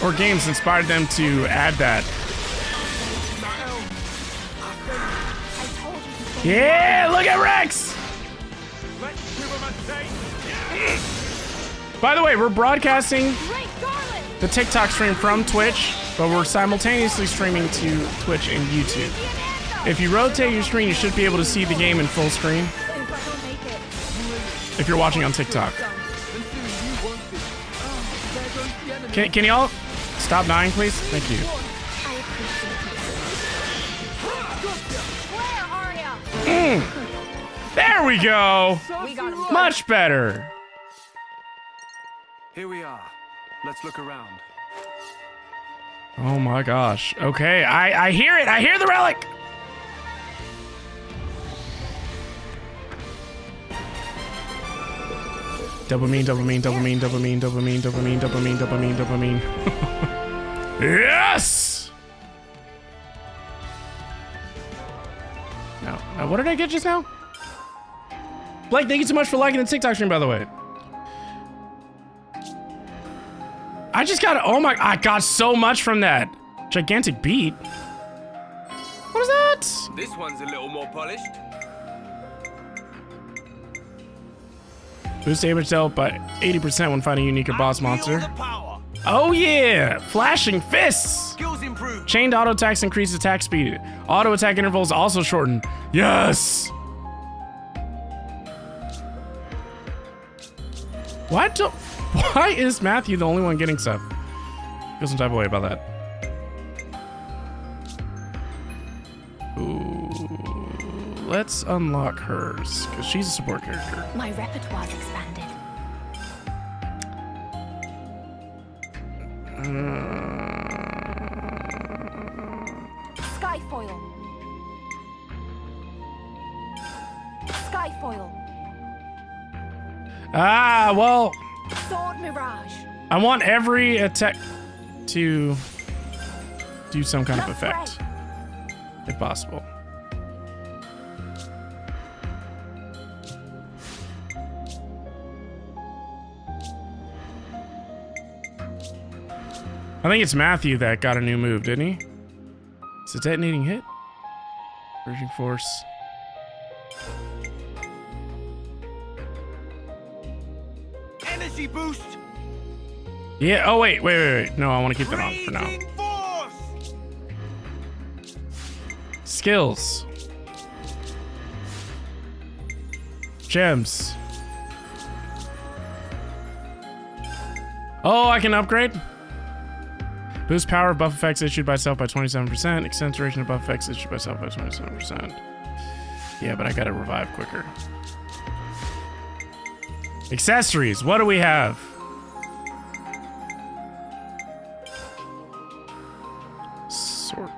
or games inspired them to add that. Yeah, look at Rex! By the way, we're broadcasting the TikTok stream from Twitch, but we're simultaneously streaming to Twitch and YouTube. If you rotate your screen, you should be able to see the game in full screen. If you're watching on TikTok. Can y'all stop dying, please? Thank you. There we go. Much better. Here we are. Let's look around. Oh my gosh. Okay, I hear it. I hear the relic. Dopamine, dopamine, dopamine, dopamine, dopamine, dopamine, dopamine, dopamine, dopamine. Yes! Now, what did I get just now? Blake, thank you so much for liking the TikTok stream, by the way. I just got, oh my, I got so much from that. Gigantic beat. What is that? This one's a little more polished. Boost damage dealt by 80% when fighting a unique or boss monster. Oh yeah! Flashing fists! Skills improved. Chained auto attacks increase attack speed. Auto attack intervals also shorten. Yes! Why is Matthew the only one getting stuff? Feel some type of way about that. Ooh, let's unlock hers, because she's a support character. My repertoire's expanded. Skyfoil. Skyfoil. Ah, well, Sword Mirage. I want every attack to do some kind of Left effect, if possible. I think it's Matthew that got a new move, didn't he? It's a detonating hit. Urging force. Energy boost. Yeah, oh wait. No, I want to keep that on for now. Freezing force. Skills. Gems. Oh, I can upgrade? Boost power of buff effects issued by self by 27%. Extend duration of buff effects issued by self by 27%. Yeah, but I gotta revive quicker. Accessories, what do we have? Sort.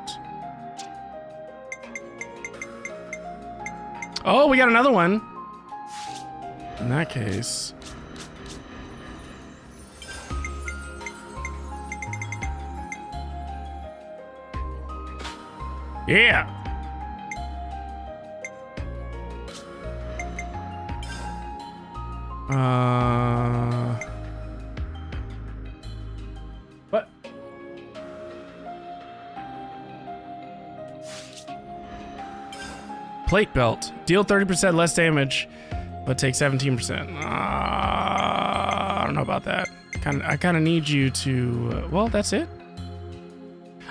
Oh, we got another one. In that case. Yeah. What? Plate belt. Deal 30% less damage, but take 17%. I don't know about that. I kind of need you to. Well, that's it.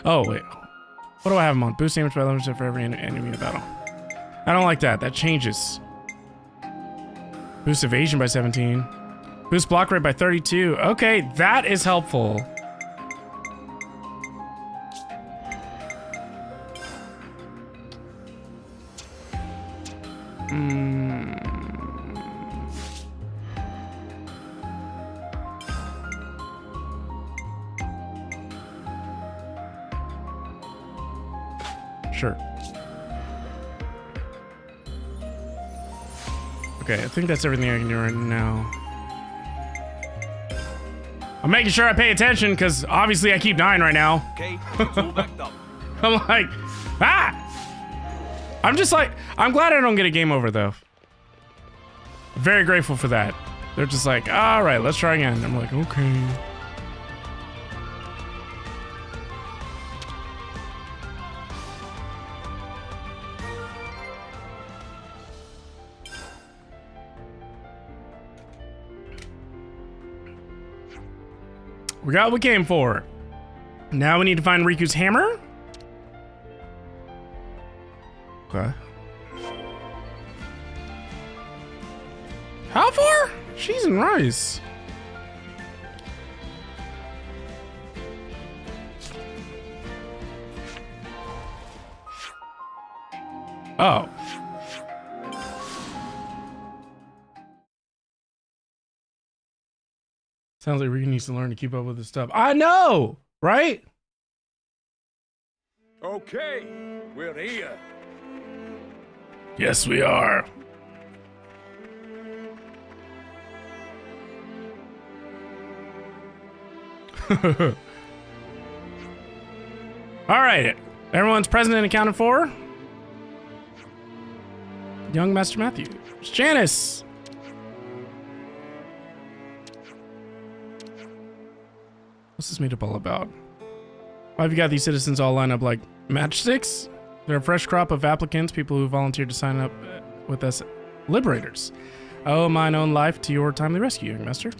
Oh wait. What do I have him on? Boost damage by 11% for every enemy in a battle. I don't like that. That changes. Boost evasion by 17. Boost block rate by 32. Okay, that is helpful. Sure. Okay, I think that's everything I can do right now. I'm making sure I pay attention because obviously I keep dying right now. Okay, it's all backed up. I'm like, ah! I'm just like, I'm glad I don't get a game over though. Very grateful for that. They're just like, all right, let's try again. I'm like, okay. We got what we came for. Now we need to find Riku's hammer. Okay. How far? Cheese and rice. Oh. Sounds like Riku needs to learn to keep up with his stuff. I know, right? Okay, we're here. Yes, we are. All right, everyone's present and accounted for. Young Master Matthew. Janice. What's this meetup all about? Why have you got these citizens all lined up like matchsticks? They're a fresh crop of applicants, people who volunteered to sign up with us liberators. I owe mine own life to your timely rescue, young master.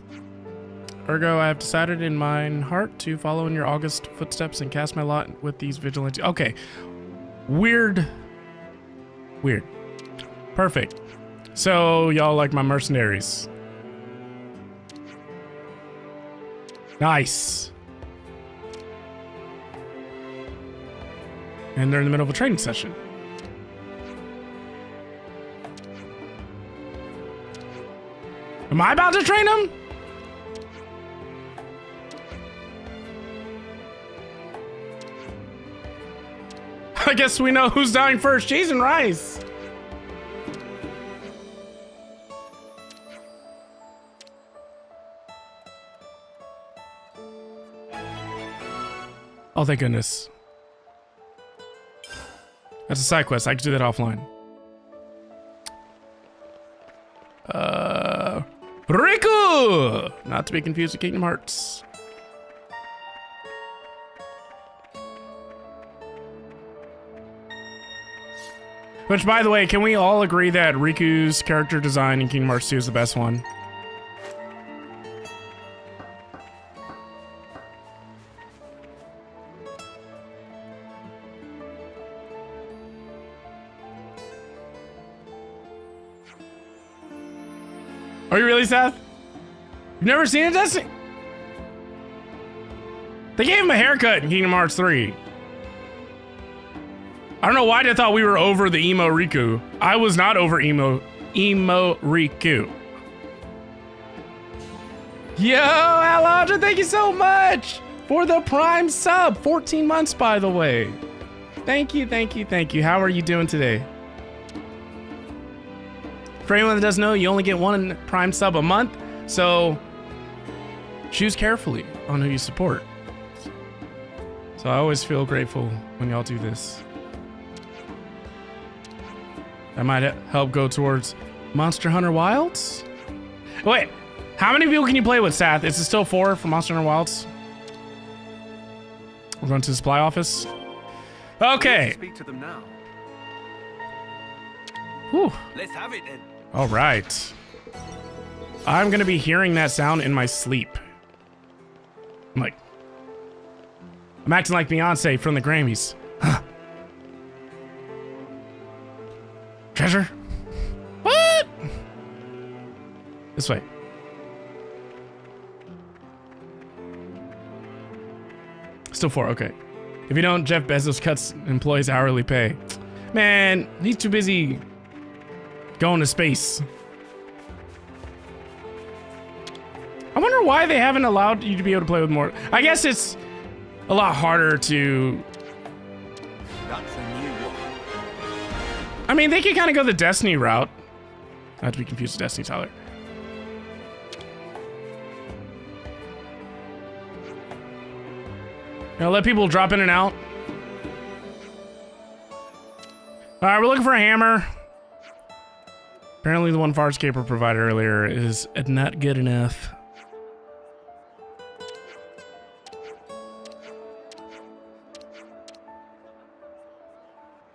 Ergo, I have decided in mine heart to follow in your august footsteps and cast my lot with these vigilantes. Okay. Weird. Weird. Perfect. So, y'all like my mercenaries. Nice. And they're in the middle of a training session. Am I about to train them? I guess we know who's dying first. Cheese and rice. Oh, thank goodness. That's a side quest. I can do that offline. Riku! Not to be confused with Kingdom Hearts. Which, by the way, can we all agree that Riku's character design in Kingdom Hearts 2 is the best one? Are you really, Seth? You've never seen it, Destiny? They gave him a haircut in Kingdom Hearts 3. I don't know why they thought we were over the emo Riku. I was not over emo Riku. Yo, Alondra, thank you so much for the Prime sub. 14 months, by the way. Thank you, thank you, thank you. How are you doing today? For anyone that doesn't know, you only get one Prime sub a month, so choose carefully on who you support. So I always feel grateful when y'all do this. That might help go towards Monster Hunter Wilds. Wait, how many people can you play with, Sath? Is it still 4 for Monster Hunter Wilds? We're going to the supply office. Okay. Speak to them now. Whew. Let's have it then. All right. I'm going to be hearing that sound in my sleep. I'm acting like Beyonce from the Grammys. Huh. Treasure? What? This way. Still 4, okay. If you don't, Jeff Bezos cuts employees' hourly pay. Man, he's too busy going to space. I wonder why they haven't allowed you to be able to play with more. I guess it's a lot harder to... That's a new one. I mean, they could kind of go the Destiny route. Not to be confused with Destiny, Tyler. Let people drop in and out. All right, we're looking for a hammer. Apparently the one Farscaper provided earlier is not good enough.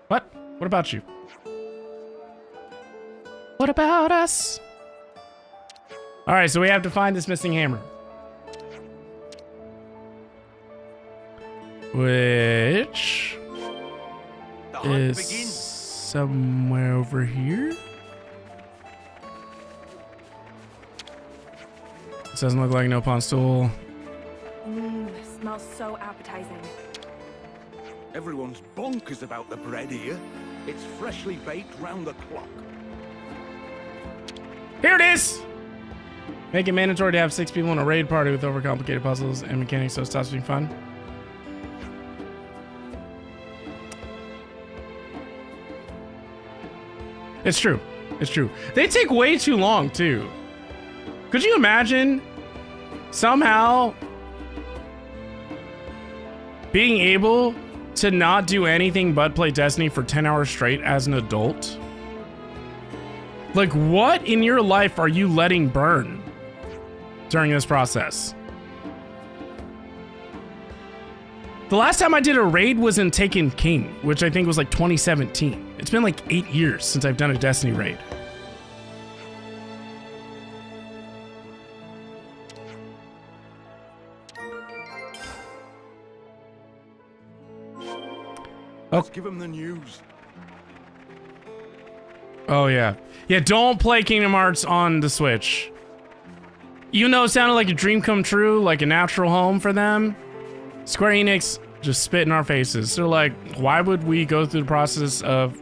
What? What about you? What about us? All right, so we have to find this missing hammer. Which The hunt is begins. somewhere over here. This doesn't look like no pawn stool. Smells so appetizing. Everyone's bonkers about the bread here. It's freshly baked round the clock. Here it is! Make it mandatory to have 6 people in a raid party with overcomplicated puzzles and mechanics so it stops being fun. It's true. It's true. They take way too long, too. Could you imagine somehow being able to not do anything but play Destiny for 10 hours straight as an adult? Like, what in your life are you letting burn during this process? The last time I did a raid was in Taken King, which I think was like 2017. It's been like 8 years since I've done a Destiny raid. Let's give them the news. Oh, yeah. Yeah, don't play Kingdom Hearts on the Switch. Even though it sounded like a dream come true, like a natural home for them, Square Enix just spit in our faces. They're like, why would we go through the process of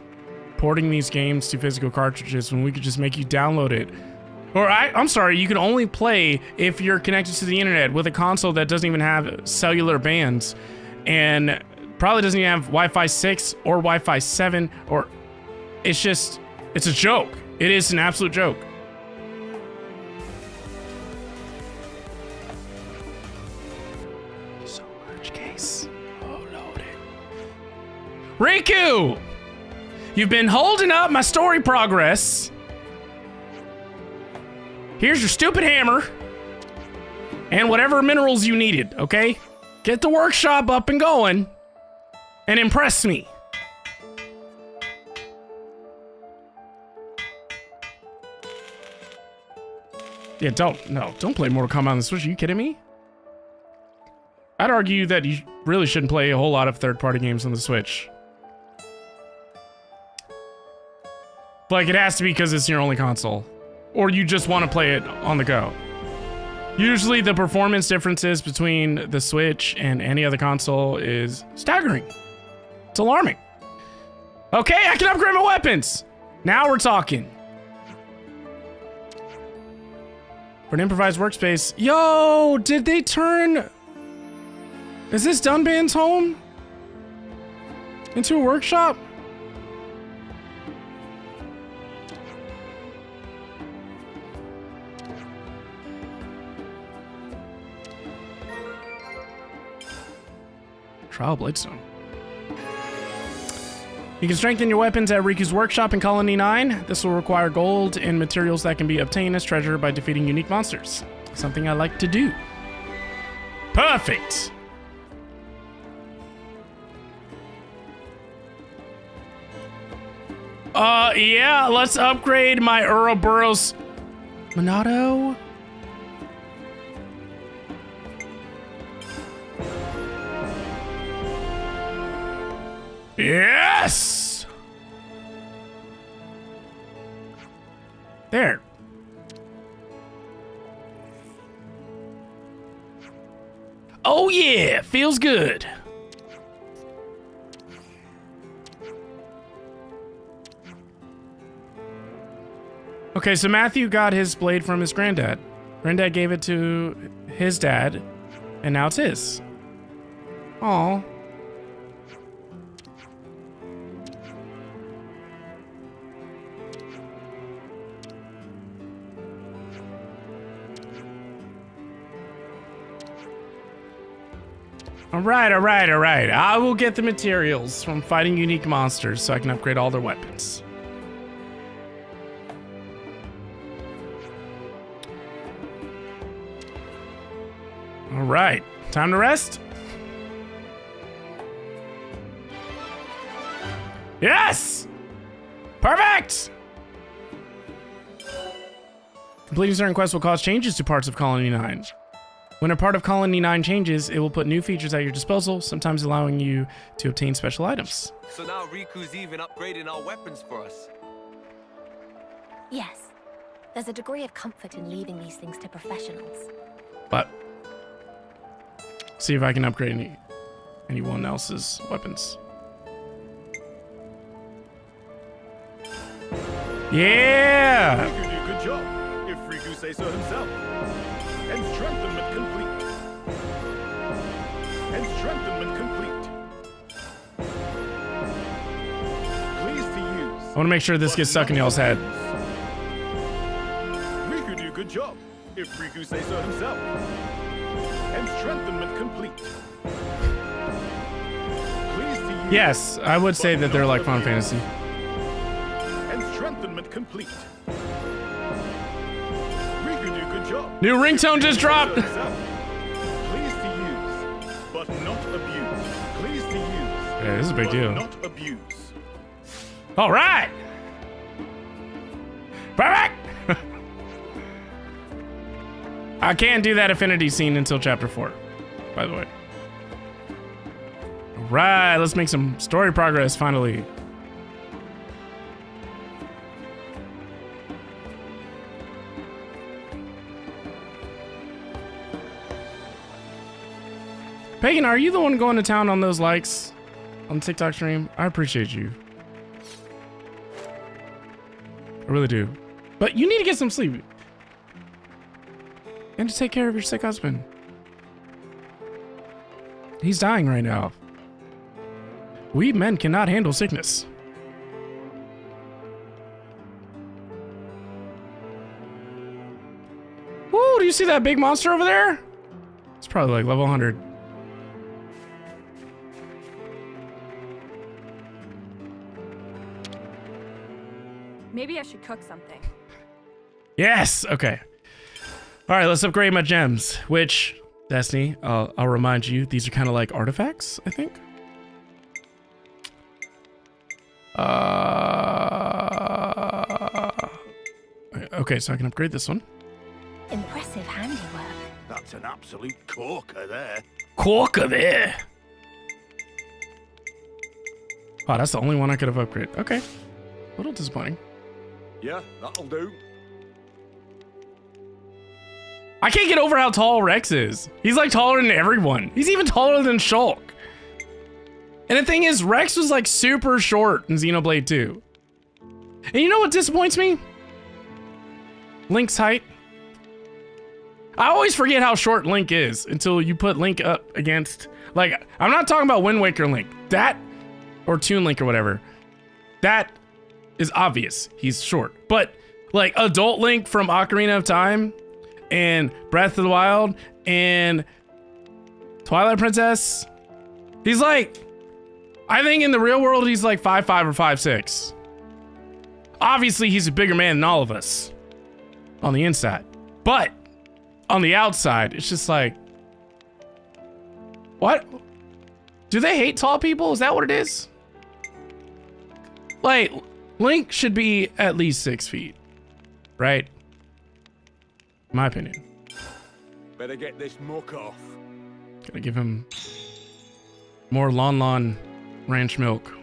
porting these games to physical cartridges when we could just make you download it? Or I'm sorry, you can only play if you're connected to the internet with a console that doesn't even have cellular bands and probably doesn't even have Wi-Fi 6 or Wi-Fi 7, or it's just, it's a joke. It is an absolute joke. So much case. Oh, Lord. Riku! You've been holding up my story progress. Here's your stupid hammer. And whatever minerals you needed, okay? Get the workshop up and going. And impress me. Yeah, don't play Mortal Kombat on the Switch. Are you kidding me? I'd argue that you really shouldn't play a whole lot of third-party games on the Switch. Like, it has to be because it's your only console. Or you just want to play it on the go. Usually the performance differences between the Switch and any other console is staggering. It's alarming. Okay, I can upgrade my weapons. Now we're talking. For an improvised workspace. Yo, did they turn... Is this Dunban's home? Into a workshop? Trial Bladestone. You can strengthen your weapons at Riku's workshop in Colony 9. This will require gold and materials that can be obtained as treasure by defeating unique monsters. Something I like to do. Perfect! Yeah, let's upgrade my Ouroboros Monado. Yes! There. Oh yeah, feels good. Okay, so Matthew got his blade from his granddad. Granddad gave it to his dad, and now it's his. Aw. All right. I will get the materials from fighting unique monsters so I can upgrade all their weapons. All right, time to rest. Yes! Perfect! Completing certain quests will cause changes to parts of Colony 9. When a part of Colony 9 changes, it will put new features at your disposal, sometimes allowing you to obtain special items. So now Riku's even upgrading our weapons for us. Yes. There's a degree of comfort in leaving these things to professionals. But see if I can upgrade anyone else's weapons. Yeah! Riku did a good job, if Riku say so himself. Enstrengthenment complete. Enstrengthenment complete. Pleased to use. I want to make sure this gets stuck in y'all's head. Riku did a good job, if Riku say so himself. Enstrengthenment complete. Pleased to use. Yes, I would say that they're like Final Fantasy. Enstrengthenment complete. Riku did a good job. New ringtone just dropped. Pleased to use, but not abuse. Pleased to use. Yeah, this is a big but deal. Not abuse. All right. Perfect. I can't do that affinity scene until chapter 4, by the way. All right, let's make some story progress finally. Pagan, are you the one going to town on those likes on the TikTok stream? I appreciate you. I really do. But you need to get some sleep. And to take care of your sick husband. He's dying right now. We men cannot handle sickness. Woo, do you see that big monster over there? It's probably like level 100. Maybe I should cook something. Yes, okay. All right, let's upgrade my gems, which, Destiny, I'll remind you, these are kind of like artifacts, I think. Okay, so I can upgrade this one. Impressive handiwork. That's an absolute corker there. Corker there. Wow, that's the only one I could have upgraded. Okay, a little disappointing. Yeah, that'll do. I can't get over how tall Rex is. He's like taller than everyone. He's even taller than Shulk. And the thing is, Rex was like super short in Xenoblade 2. And you know what disappoints me? Link's height. I always forget how short Link is until you put Link up against, like, I'm not talking about Wind Waker Link. That, or Toon Link or whatever. That is obvious. He's short. But like adult Link from Ocarina of Time and Breath of the Wild and Twilight Princess He's like, I think in the real world, he's like 5'5" or 5'6". Obviously, he's a bigger man than all of us on the inside. But on the outside, it's just like, what? Do they hate tall people? Is that what it is? Like, Link should be at least 6 feet, right? In my opinion. Better get this muck off. Gotta give him more Lon ranch milk.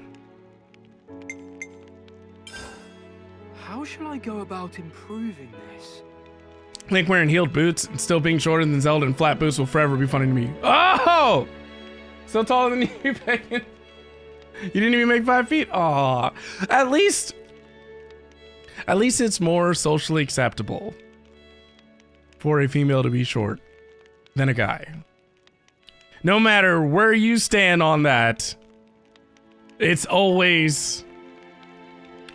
How shall I go about improving this? Link wearing heeled boots and still being shorter than Zelda and flat boots will forever be funny to me. Oh! Still taller than you, Megan. You didn't even make 5 feet? Aw. At least it's more socially acceptable for a female to be short than a guy. No matter where you stand on that, it's always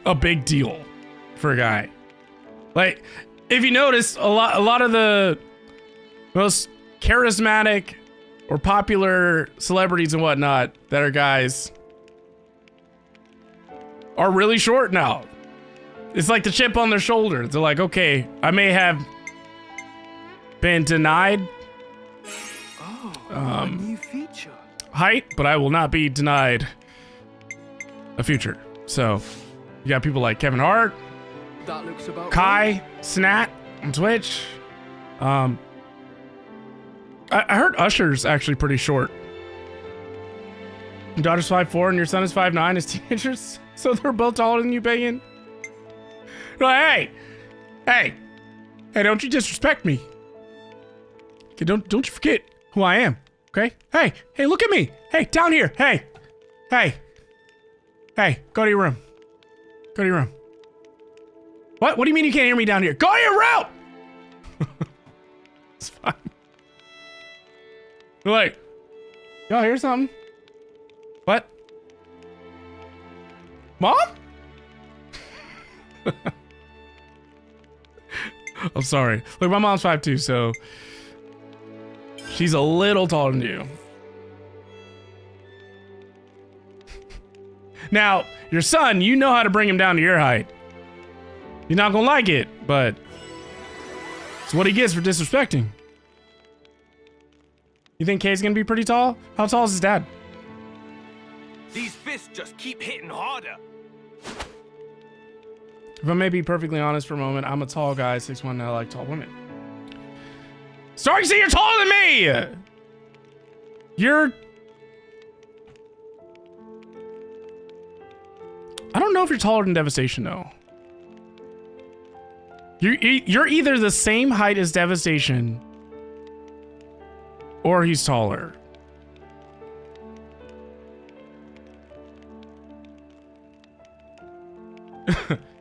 a big deal for a guy. Like, if you notice, a lot of the most charismatic or popular celebrities and whatnot that are guys are really short now. It's like the chip on their shoulder. They're like, okay, I may have been denied a new feature. height, but I will not be denied a future. So you got people like Kevin Hart, That looks about Kai, Snat on Twitch. I heard Usher's actually pretty short. Your daughter's 5'4" and your son is 5'9" as teenagers, so they're both taller than you, Pagan. Like, hey, don't you disrespect me. Okay, don't you forget who I am, okay? Hey, look at me. Hey, down here. Hey, go to your room. Go to your room. What do you mean you can't hear me down here? Go to your room! It's fine. They're like, y'all hear something? What? Mom? I'm sorry. Look, my mom's 5'2", so she's a little taller than you. Now, your son, you know how to bring him down to your height. You're not gonna like it, but it's what he gets for disrespecting. You think Kay's gonna be pretty tall? How tall is his dad? These fists just keep hitting harder. If I may be perfectly honest for a moment, I'm a tall guy, 6'1", and I like tall women. Starting to say you're taller than me! I don't know if you're taller than Devastation, though. You're either the same height as Devastation, or he's taller.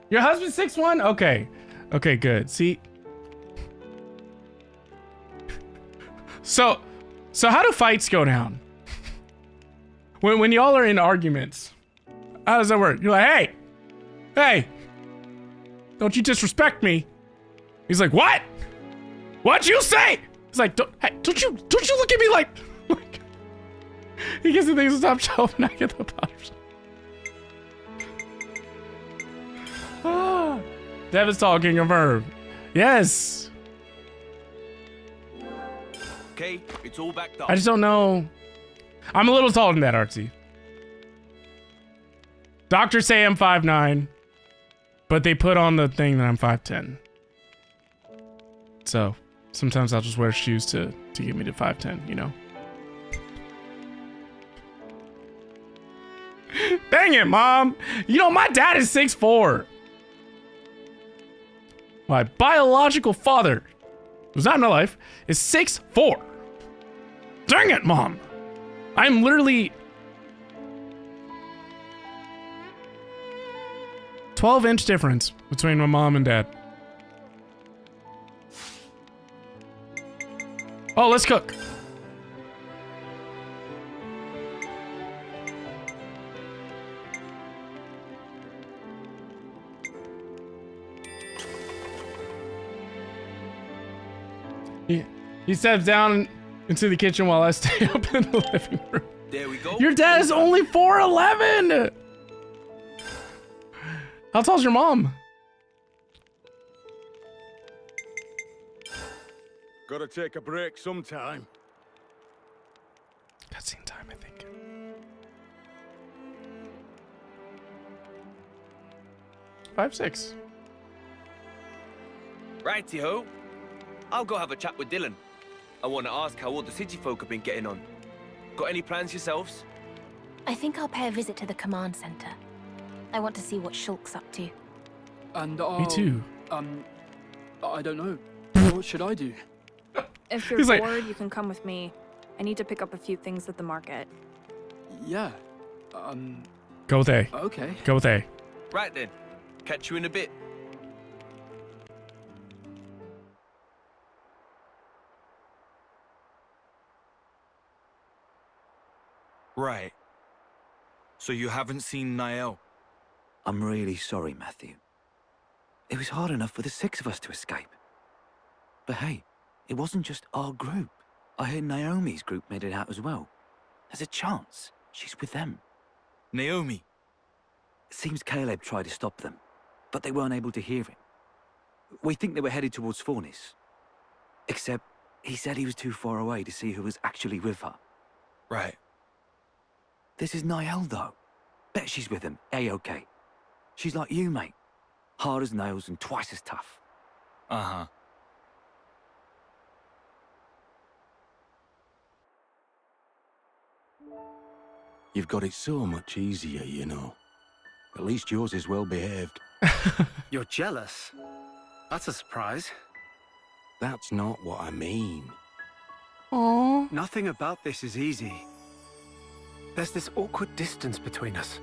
Your husband's 6'1"? Okay, good. See? So how do fights go down? When y'all are in arguments, how does that work? You're like, hey, don't you disrespect me. He's like, what? What'd you say? He's like, don't you look at me like he gets the things to stop shelf and I get the powders. Dev is talking confirmed. Yes. Okay, it's all backed up. I just don't know. I'm a little taller than that, Artsy. Doctors say I'm 5'9", but they put on the thing that I'm 5'10". So sometimes I'll just wear shoes to get me to 5'10", you know? Dang it, Mom. You know, my dad is 6'4". My biological father, who's not in my life, is 6'4". Dang it, Mom. I'm literally 12-inch difference between my mom and dad. Oh, let's cook. He steps down into the kitchen while I stay up in the living room. There we go. Your dad is only 4'11". How tall's your mom? Gotta take a break sometime. Cutscene time, I think. Five, 6. Righty-ho. I'll go have a chat with Dylan. I want to ask how all the city folk have been getting on. Got any plans yourselves? I think I'll pay a visit to the command center. I want to see what Shulk's up to. And Me too. I don't know. What should I do? If you're He's like- bored, you can come with me. I need to pick up a few things at the market. Yeah. Go with A. Okay. Go with A. Right then. Catch you in a bit. Right. So you haven't seen Niall? I'm really sorry, Matthew. It was hard enough for the 6 of us to escape. But hey, it wasn't just our group. I heard Naomi's group made it out as well. There's a chance she's with them. Naomi? It seems Caleb tried to stop them, but they weren't able to hear him. We think they were headed towards Fornis. Except, he said he was too far away to see who was actually with her. Right. This is Niall, though. Bet she's with him, A-OK. She's like you, mate. Hard as nails and twice as tough. Uh-huh. You've got it so much easier, you know. At least yours is well behaved. You're jealous? That's a surprise. That's not what I mean. Aww. Nothing about this is easy. There's this awkward distance between us.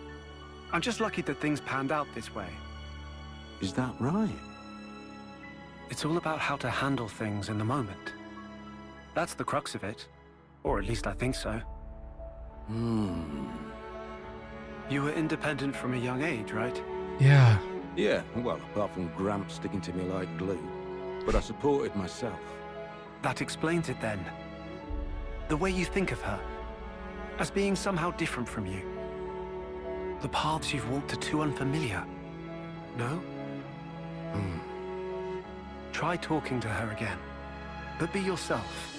I'm just lucky that things panned out this way. Is that right? It's all about how to handle things in the moment. That's the crux of it. Or at least I think so. You were independent from a young age, right? Yeah. Yeah, well, apart from Gramps sticking to me like glue. But I supported myself. That explains it then. The way you think of her. As being somehow different from you. The paths you've walked are too unfamiliar. No? Try talking to her again. But be yourself.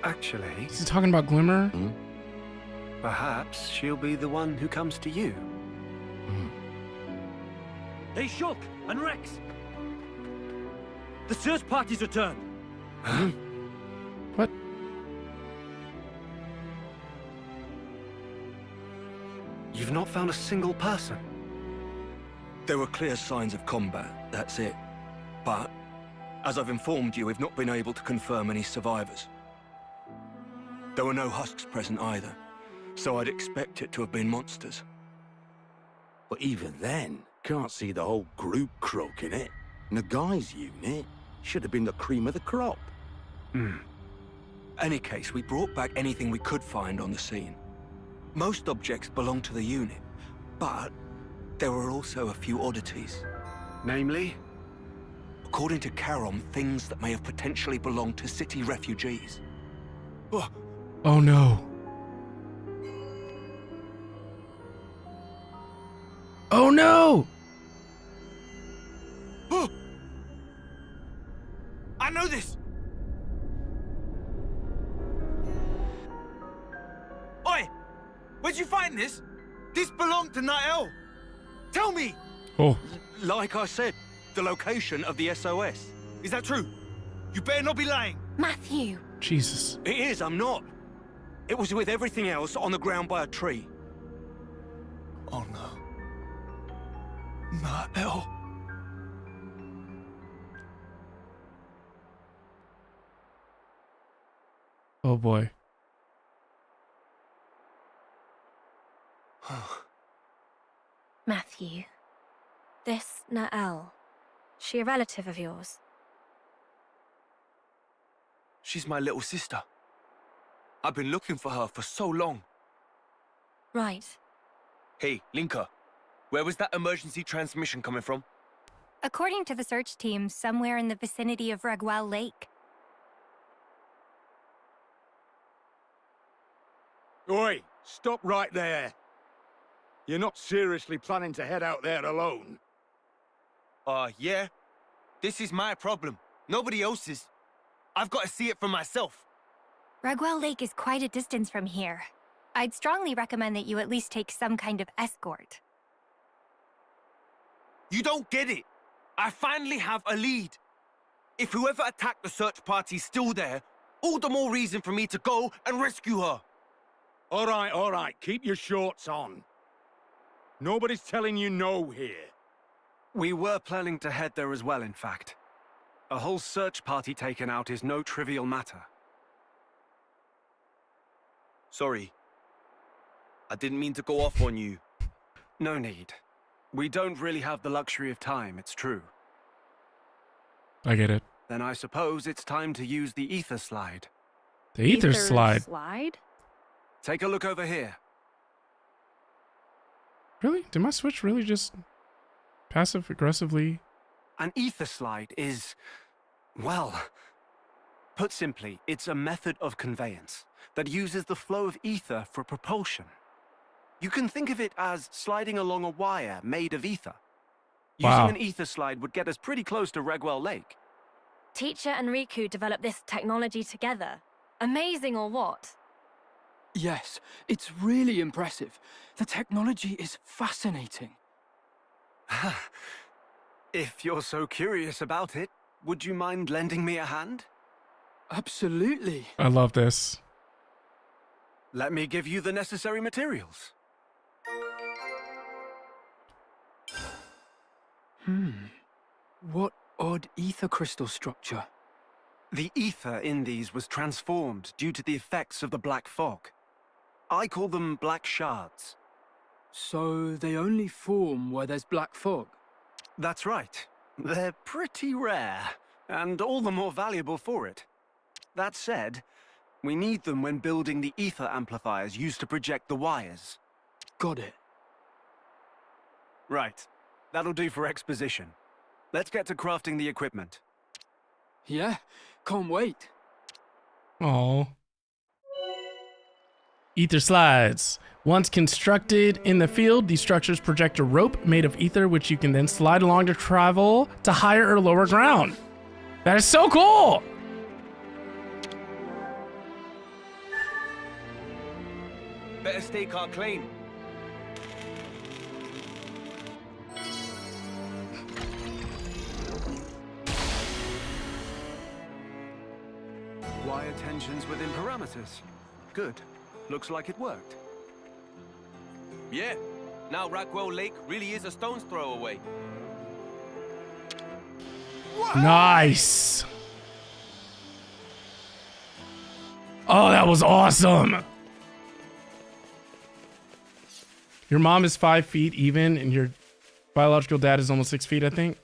Actually... Is he talking about Glimmer? Perhaps she'll be the one who comes to you. Hey, Shulk and Rex! The search party's returned! What? You've not found a single person? There were clear signs of combat, that's it. But, as I've informed you, we've not been able to confirm any survivors. There were no husks present either, so I'd expect it to have been monsters. But even then, can't see the whole group croaking it. Nagai's unit should have been the cream of the crop. Any case, we brought back anything we could find on the scene. Most objects belonged to the unit, but there were also a few oddities. Namely? According to Charon, things that may have potentially belonged to city refugees. Oh no. Oh no! I know this! Oi! Where'd you find this? This belonged to Niall! Tell me! Oh. Like I said, the location of the SOS. Is that true? You better not be lying! Matthew! Jesus. It is, I'm not. It was with everything else on the ground by a tree. Oh no. Niall. Oh boy. Matthew. This Nael, she a relative of yours? She's my little sister. I've been looking for her for so long. Right. Hey, Linka. Where was that emergency transmission coming from? According to the search team, somewhere in the vicinity of Regwell Lake. Oi, stop right there. You're not seriously planning to head out there alone? Yeah. This is my problem. Nobody else's. I've got to see it for myself. Ragwell Lake is quite a distance from here. I'd strongly recommend that you at least take some kind of escort. You don't get it. I finally have a lead. If whoever attacked the search party's still there, all the more reason for me to go and rescue her. All right. Keep your shorts on. Nobody's telling you no here. We were planning to head there as well, in fact. A whole search party taken out is no trivial matter. Sorry. I didn't mean to go off on you. No need. We don't really have the luxury of time, it's true. I get it. Then I suppose it's time to use the ether slide. The ether slide? Take a look over here. Really? Did my Switch really just passive-aggressively? An ether slide is, well, put simply, it's a method of conveyance that uses the flow of ether for propulsion. You can think of it as sliding along a wire made of ether. Wow. Using an ether slide would get us pretty close to Ragwell Lake. Teacher and Riku developed this technology together. Amazing or what? Yes, it's really impressive. The technology is fascinating. If you're so curious about it, would you mind lending me a hand? Absolutely. I love this. Let me give you the necessary materials. What odd ether crystal structure. The ether in these was transformed due to the effects of the black fog. I call them black shards. So they only form where there's black fog? That's right. They're pretty rare, and all the more valuable for it. That said, we need them when building the ether amplifiers used to project the wires. Got it. Right. That'll do for exposition. Let's get to crafting the equipment. Yeah, can't wait. Oh. Ether slides. Once constructed in the field, these structures project a rope made of ether, which you can then slide along to travel to higher or lower ground. That is so cool! Better stake our claim. Wire tensions within parameters. Good. Looks like it worked. Yeah. Now Ragwell Lake really is a stone's throw away. Nice! Oh, that was awesome! Your mom is 5 feet even, and your biological dad is almost 6 feet, I think.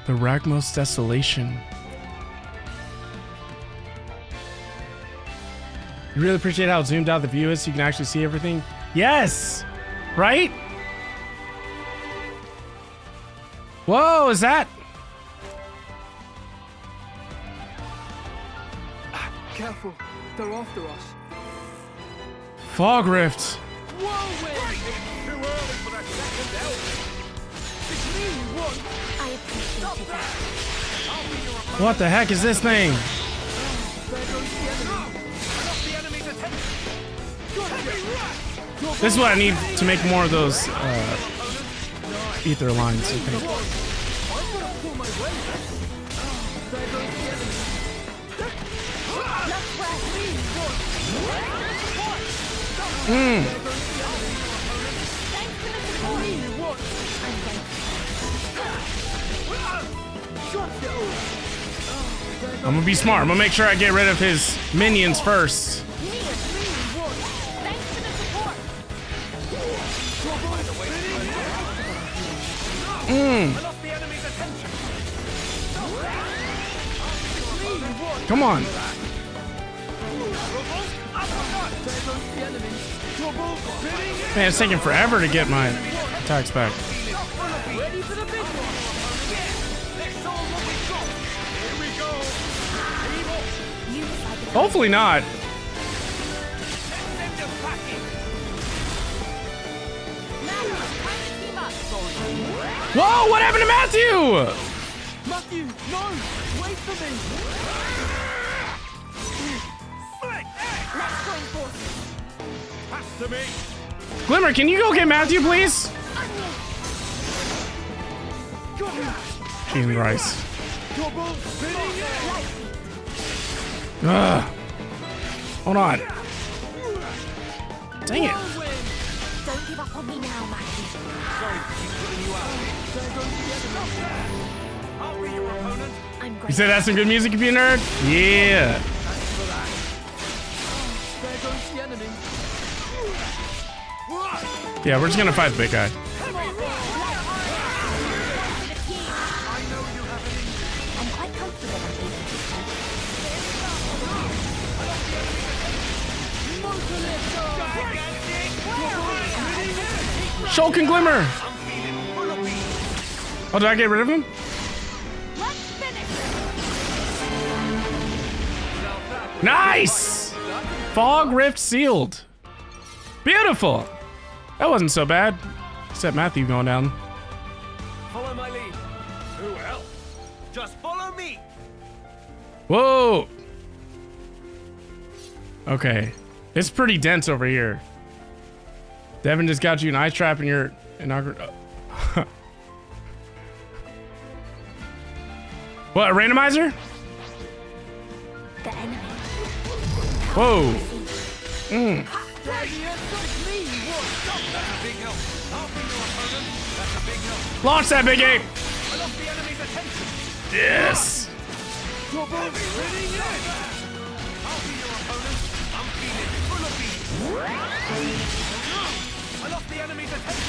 The Ragmos Desolation. You really appreciate how zoomed out the view is so you can actually see everything? Yes! Right? Whoa, is that? Careful, they're after us. Fog Rift. Too early for that second element. It's me you want. I appreciate that. What the heck is this thing? This is what I need to make more of those ether lines, I think. I'm gonna be smart. I'm gonna make sure I get rid of his minions first. Come on. Man, it's taking forever to get my attacks back. Ready for the big one. Let's show what we've got. Here we go. Hopefully not. Whoa, what happened to Matthew? Matthew, no! Wait for me! Let's join forces. Pass to me. Glimmer, can you go get Matthew, please? Jesus Christ. Double spinning it. Ugh. Hold on. Dang it. Don't give up on me now, Matthew. Sorry to keep putting you out. I'll be your opponent. I'm You great. said that's some good music, if you nerd? Yeah. Thanks for that. There goes the enemy. Yeah, we're just gonna fight the big guy. I'm quite comfortable at least. Shulk and Glimmer. Oh, did I get rid of him? Nice! Fog Rift sealed. Beautiful. That wasn't so bad. Except Matthew going down. Follow my lead. Who else? Just follow me. Whoa. Okay. It's pretty dense over here. Devin just got you an ice trap in your inaugural. What, a randomizer? The enemy. Whoa. Mm. Launch that big ape. Yes. I lost the enemy's attention.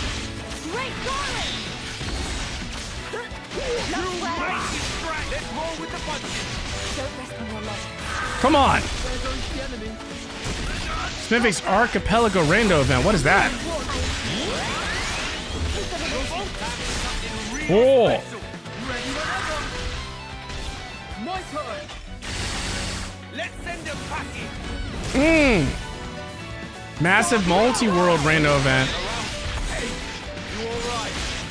Great Garland! Let's roll with the punches. Don't rest on your legs. Come on. Smithwick's Archipelago Rando event. What is that? Oh. My turn! Let's send them packing! Mmm. Massive multi-world rando event.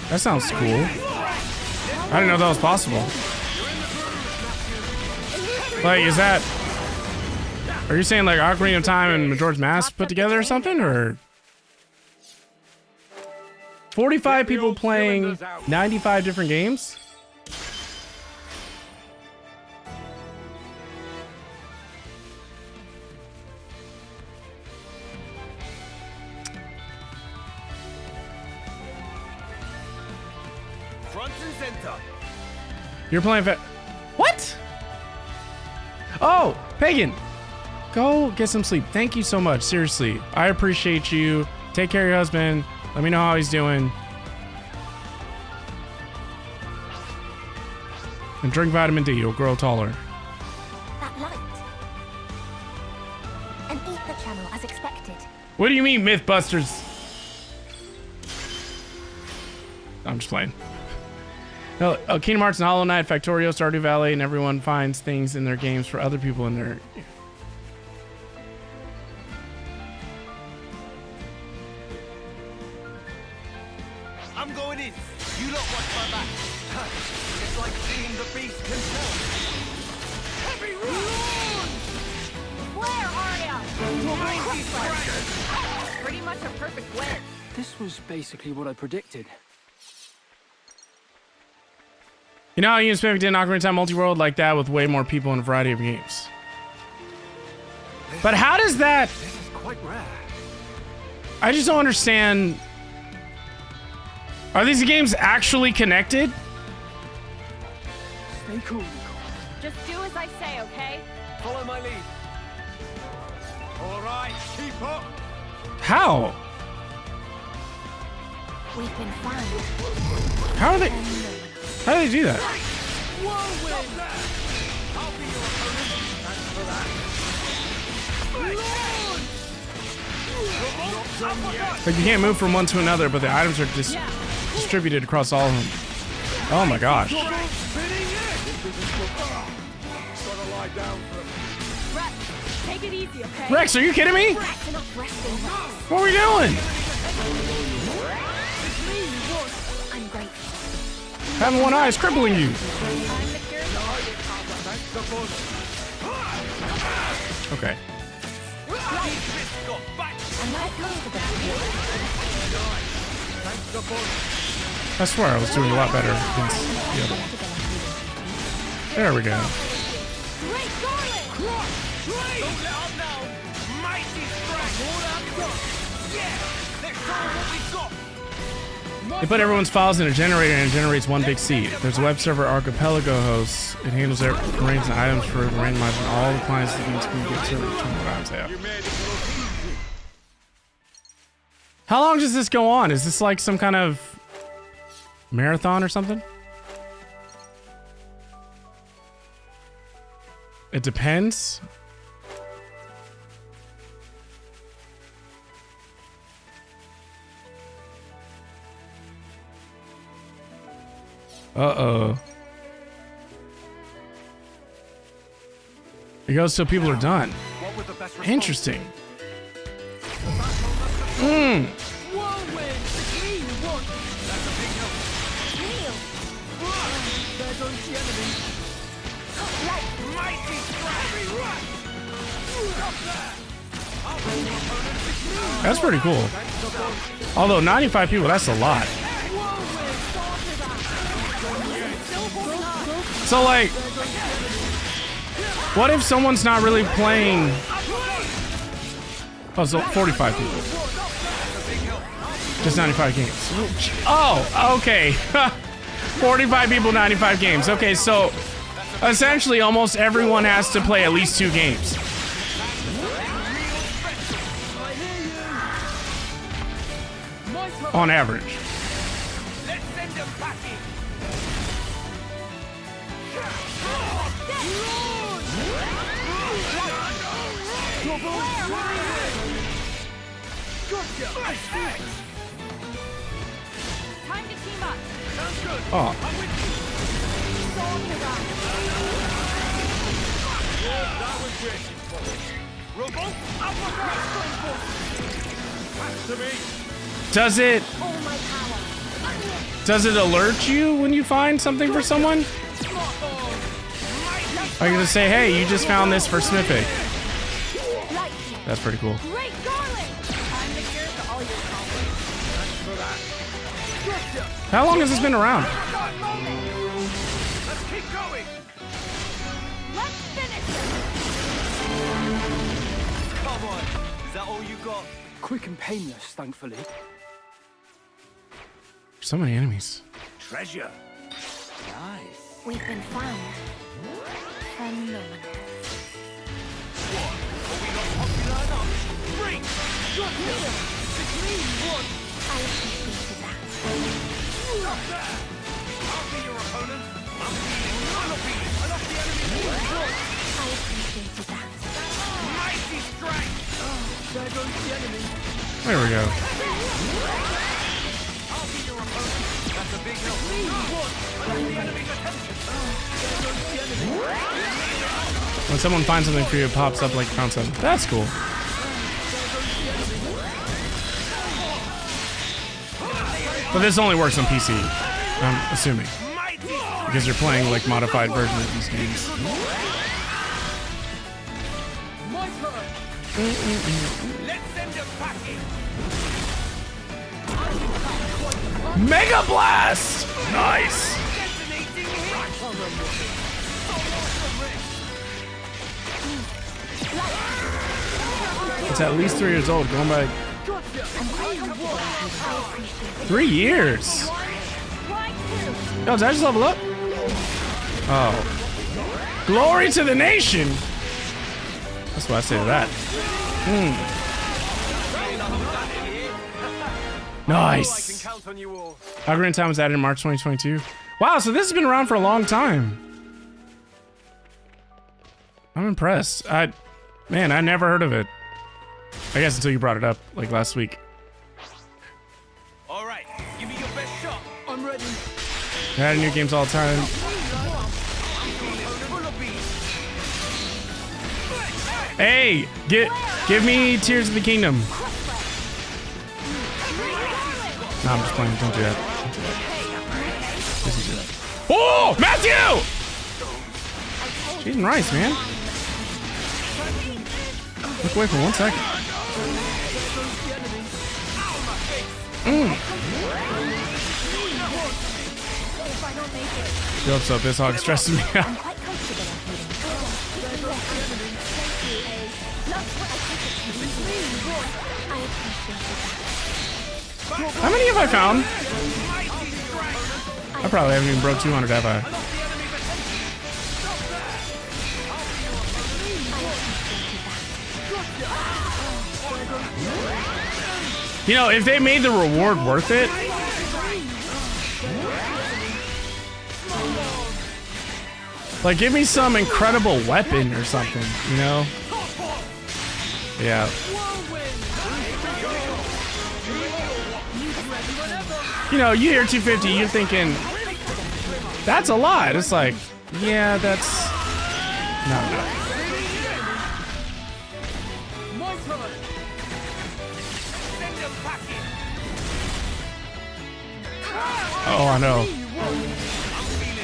That sounds cool. I didn't know that was possible. Like, is that... Are you saying like Ocarina of Time and Majora's Mask put together or something, or... 45 people playing 95 different games? Front and center. You're playing What? Oh, Pagan. Go get some sleep. Thank you so much. Seriously. I appreciate you. Take care of your husband. Let me know how he's doing. And drink vitamin D. You'll grow taller. That light. An ether channel as expected. What do you mean, Mythbusters? I'm just playing. No, Kingdom Hearts and Hollow Knight, Factorio, Stardew Valley, and everyone finds things in their games for other people in their... I'm going in. You lot watch my back. It's like seeing the beast himself. Heavy run! Where are you? Pretty much a perfect win. This was basically what I predicted. You know how you and Smithwick did Ocarina of Time multi-world like that with way more people in a variety of games? But how does that... This is quite rare. I just don't understand... Are these games actually connected? Stay cool, Nicole. Just do as I say, okay? Follow my lead. All right, keep up. How? We've been found. How are they... How do they do that? Whirlwind! I'll be your opponent. Thanks for that. Like you can't move from one to another, but the items are just distributed across all of them. Oh my gosh. Take it easy, okay? Rex, are you kidding me? What are we doing? I'm grateful. Having one eye is crippling you. Okay. I swear I was doing a lot better against the other one. There we go. They put everyone's files in a generator and it generates one big seed. There's a web server Archipelago hosts. It handles arranging items for randomizing all the clients that need to get server times out. How long does this go on? Is this like some kind of marathon or something? It depends. Uh-oh. It goes till people are done. Interesting. That's pretty cool. Although 95 people, that's a lot. So like, what if someone's not really playing? Oh, so 45 people. Just 95 games. Oh, okay. 45 people, 95 games. Okay, so essentially almost everyone has to play at least 2 games. On average. Time to team up. Oh. Does it alert you when you find something for someone? Are you gonna say, hey, you just found this for Smithic? That's pretty cool. How long has this been around? Let's keep going. Let's finish it. Come on. Is that all you got? Quick and painless, thankfully. So many enemies. Treasure. Nice. We've been found. Phenomenal. What? Are we not popular enough? Great! Good deal! It's me you want! I appreciated that. Stop there! I'll be your opponent. I'm beating. I lost the enemy. I appreciated that. Mighty strike! Oh, there goes the enemy. There we go. I'll be your opponent. That's a big help. I lost the enemy's attention. There goes the enemy. When someone finds something for you, it pops up like found something. That's cool. But this only works on PC, I'm assuming. Because you're playing like modified versions of these games. Let's send him packing. Mega Blast! Nice! It's at least 3 years old, going by 3 years. Yo, did I just level up? Oh. Glory to the nation! That's what I say to that. Nice. Ocarina of Time was added in March 2022. Wow, so this has been around for a long time. I'm impressed. Man, I never heard of it. I guess until you brought it up, like last week. All right, give me your best shot. I'm ready. I had new games all the time. Hey, give me Tears of the Kingdom. No, I'm just playing. Don't do that. This is it. Oh, Matthew! She's nice, man. Look away for 1 second. What's up? This hog stresses me out. How many have I found? I probably haven't even broke 200, have I? You know, if they made the reward worth it, like give me some incredible weapon or something, you know? Yeah. You know, you hear 250, you're thinking, that's a lot. It's like, yeah, that's not enough. Oh, I know.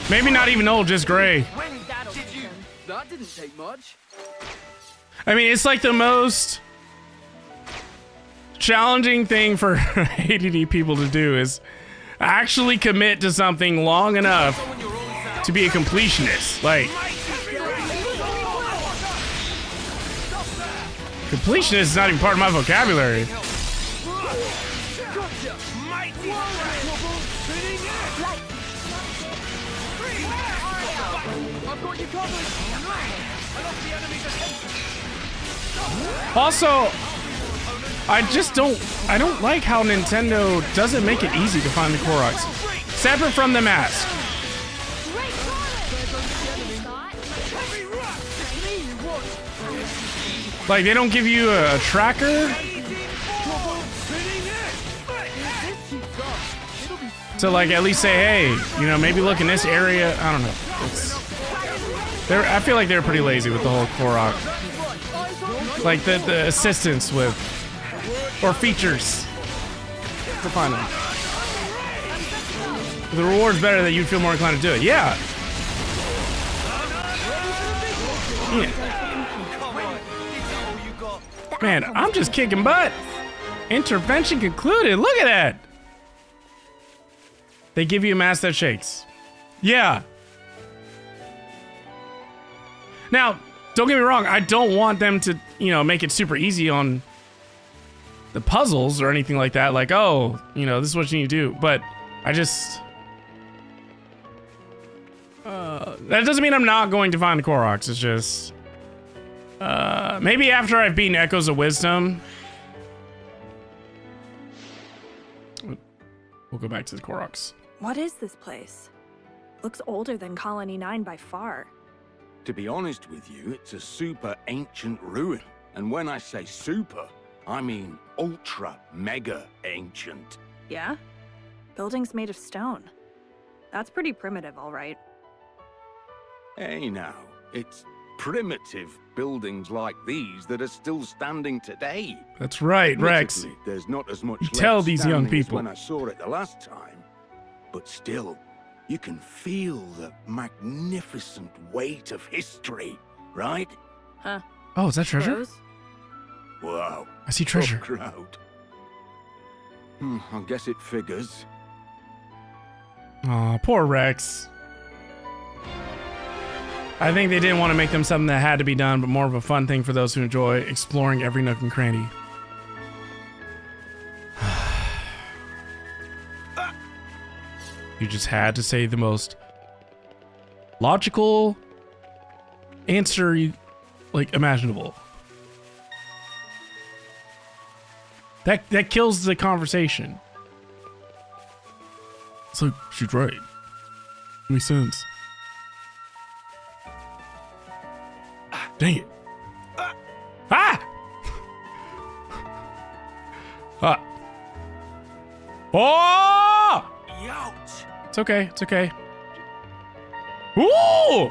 Maybe not even old, just gray. That didn't take much. I mean, it's like the most challenging thing for ADD people to do is actually commit to something long enough to be a completionist. Like, completionist is not even part of my vocabulary. Also, I don't like how Nintendo doesn't make it easy to find the Koroks. Separate from the mask. Like, they don't give you a tracker to, like, at least say, hey, you know, maybe look in this area. I don't know. I feel like they're pretty lazy with the whole Korok. Like, the assistance with, or features to find them. If the reward's better, that you'd feel more inclined to do it. Yeah. Man, I'm just kicking butt. Intervention concluded. Look at that. They give you a mask that shakes. Yeah. Now, don't get me wrong. I don't want them to, you know, make it super easy on the puzzles or anything like that. Like, oh, you know, this is what you need to do. But I just... that doesn't mean I'm not going to find the Koroks. It's just... maybe after I've beaten Echoes of Wisdom, we'll go back to the Koroks. What is this place? Looks older than Colony 9 by far. To be honest with you, it's a super ancient ruin. And when I say super, I mean ultra mega ancient. Yeah? Buildings made of stone. That's pretty primitive, all right. Hey now, it's primitive buildings like these that are still standing today. That's right, Rex. Admittedly, there's not as much tell left these young standing as people when I saw it the last time. But still, you can feel the magnificent weight of history, right? Huh. Oh, is that treasure? Wow. I see treasure. Tough crowd. I guess it figures. Aw, poor Rex. I think they didn't want to make them something that had to be done, but more of a fun thing for those who enjoy exploring every nook and cranny. You just had to say the most logical answer imaginable. That kills the conversation. It's like, she's right. Makes sense. Dang it. Oh! Youch! It's okay. It's okay. Ooh!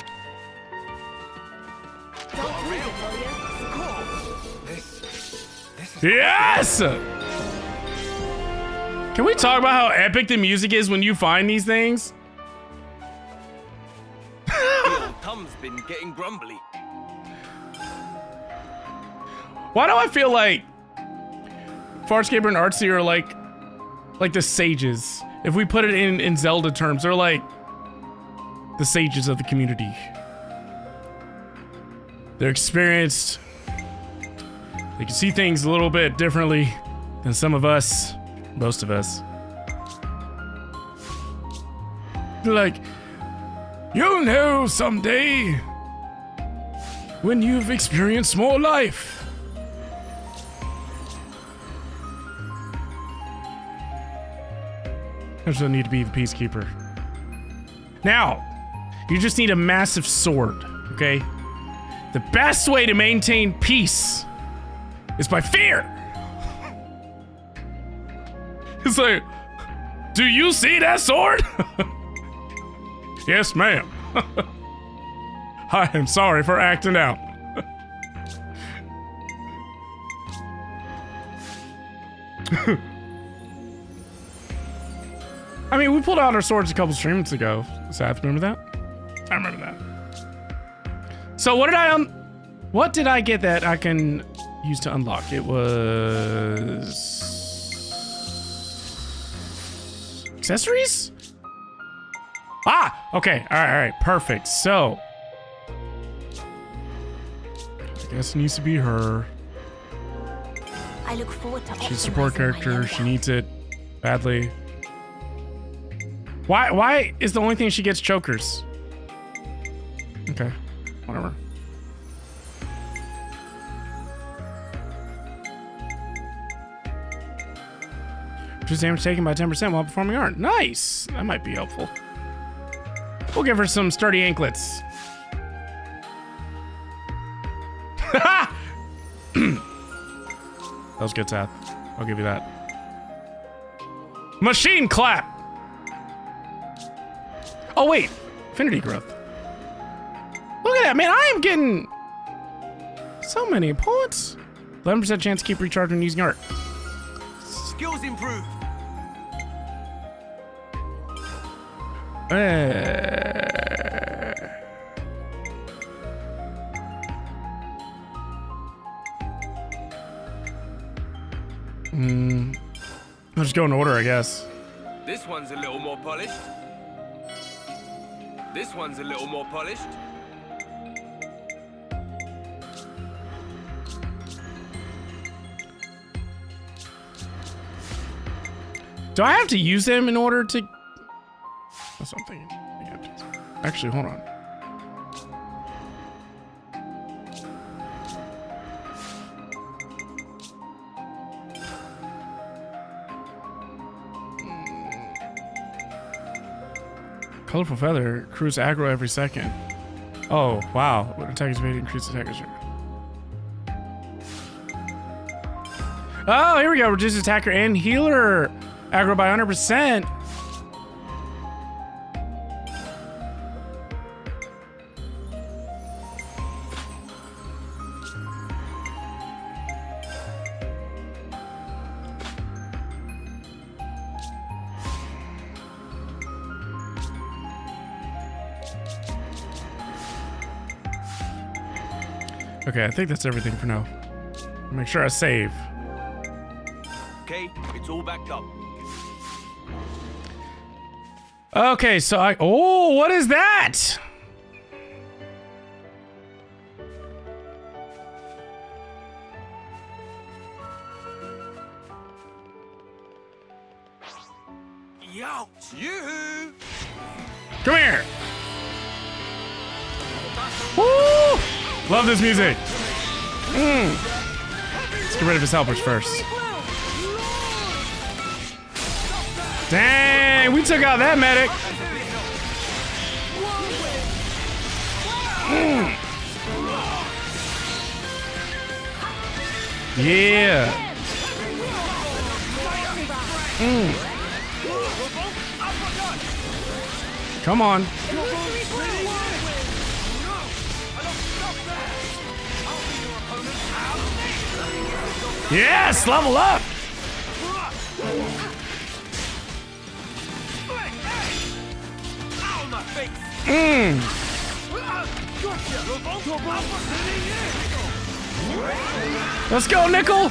Yes! Can we talk about how epic the music is when you find these things? Tom's been getting grumbly. Why do I feel like Farscape and Artsy are like the sages? If we put it in Zelda terms, they're like the sages of the community. They're experienced. They can see things a little bit differently than some of us, most of us. They're like, you'll know someday when you've experienced more life. I just need to be the peacekeeper. Now, you just need a massive sword, okay? The best way to maintain peace is by fear. It's like, do you see that sword? Yes, ma'am. I am sorry for acting out. I mean, we pulled out our swords a couple streams ago. Seth, remember that? I remember that. So what did I get that I can use to unlock? It was accessories? Ah, okay. All right, perfect. So I guess it needs to be her. I look forward to She's a support character. She needs it badly. Why is the only thing she gets chokers? Okay, whatever. Reduce damage taken by 10% while performing art. Nice! That might be helpful. We'll give her some sturdy anklets. That was good, Seth. I'll give you that. Machine clap! Oh, wait. Affinity growth. Look at that, man. I am getting so many points. 11% chance to keep recharging using art. Skills improved. I'll just go in order, I guess. This one's a little more polished. This one's a little more polished. Do I have to use them in order to... That's something. Actually, hold on. Colorful feather. Cruise aggro every second. Oh, wow. When attack is evaded, increase attack. Oh, here we go. Reduce attacker and healer aggro by 100%. Okay, I think that's everything for now. Make sure I save. Okay, it's all backed up. Okay, so oh, what is that? Youch! Yoo-hoo! Come here. Woo! Love this music. Let's get rid of his helpers first. Dang, we took out that medic. Yeah. Come on. Yes, level up. Let's go, Nickel.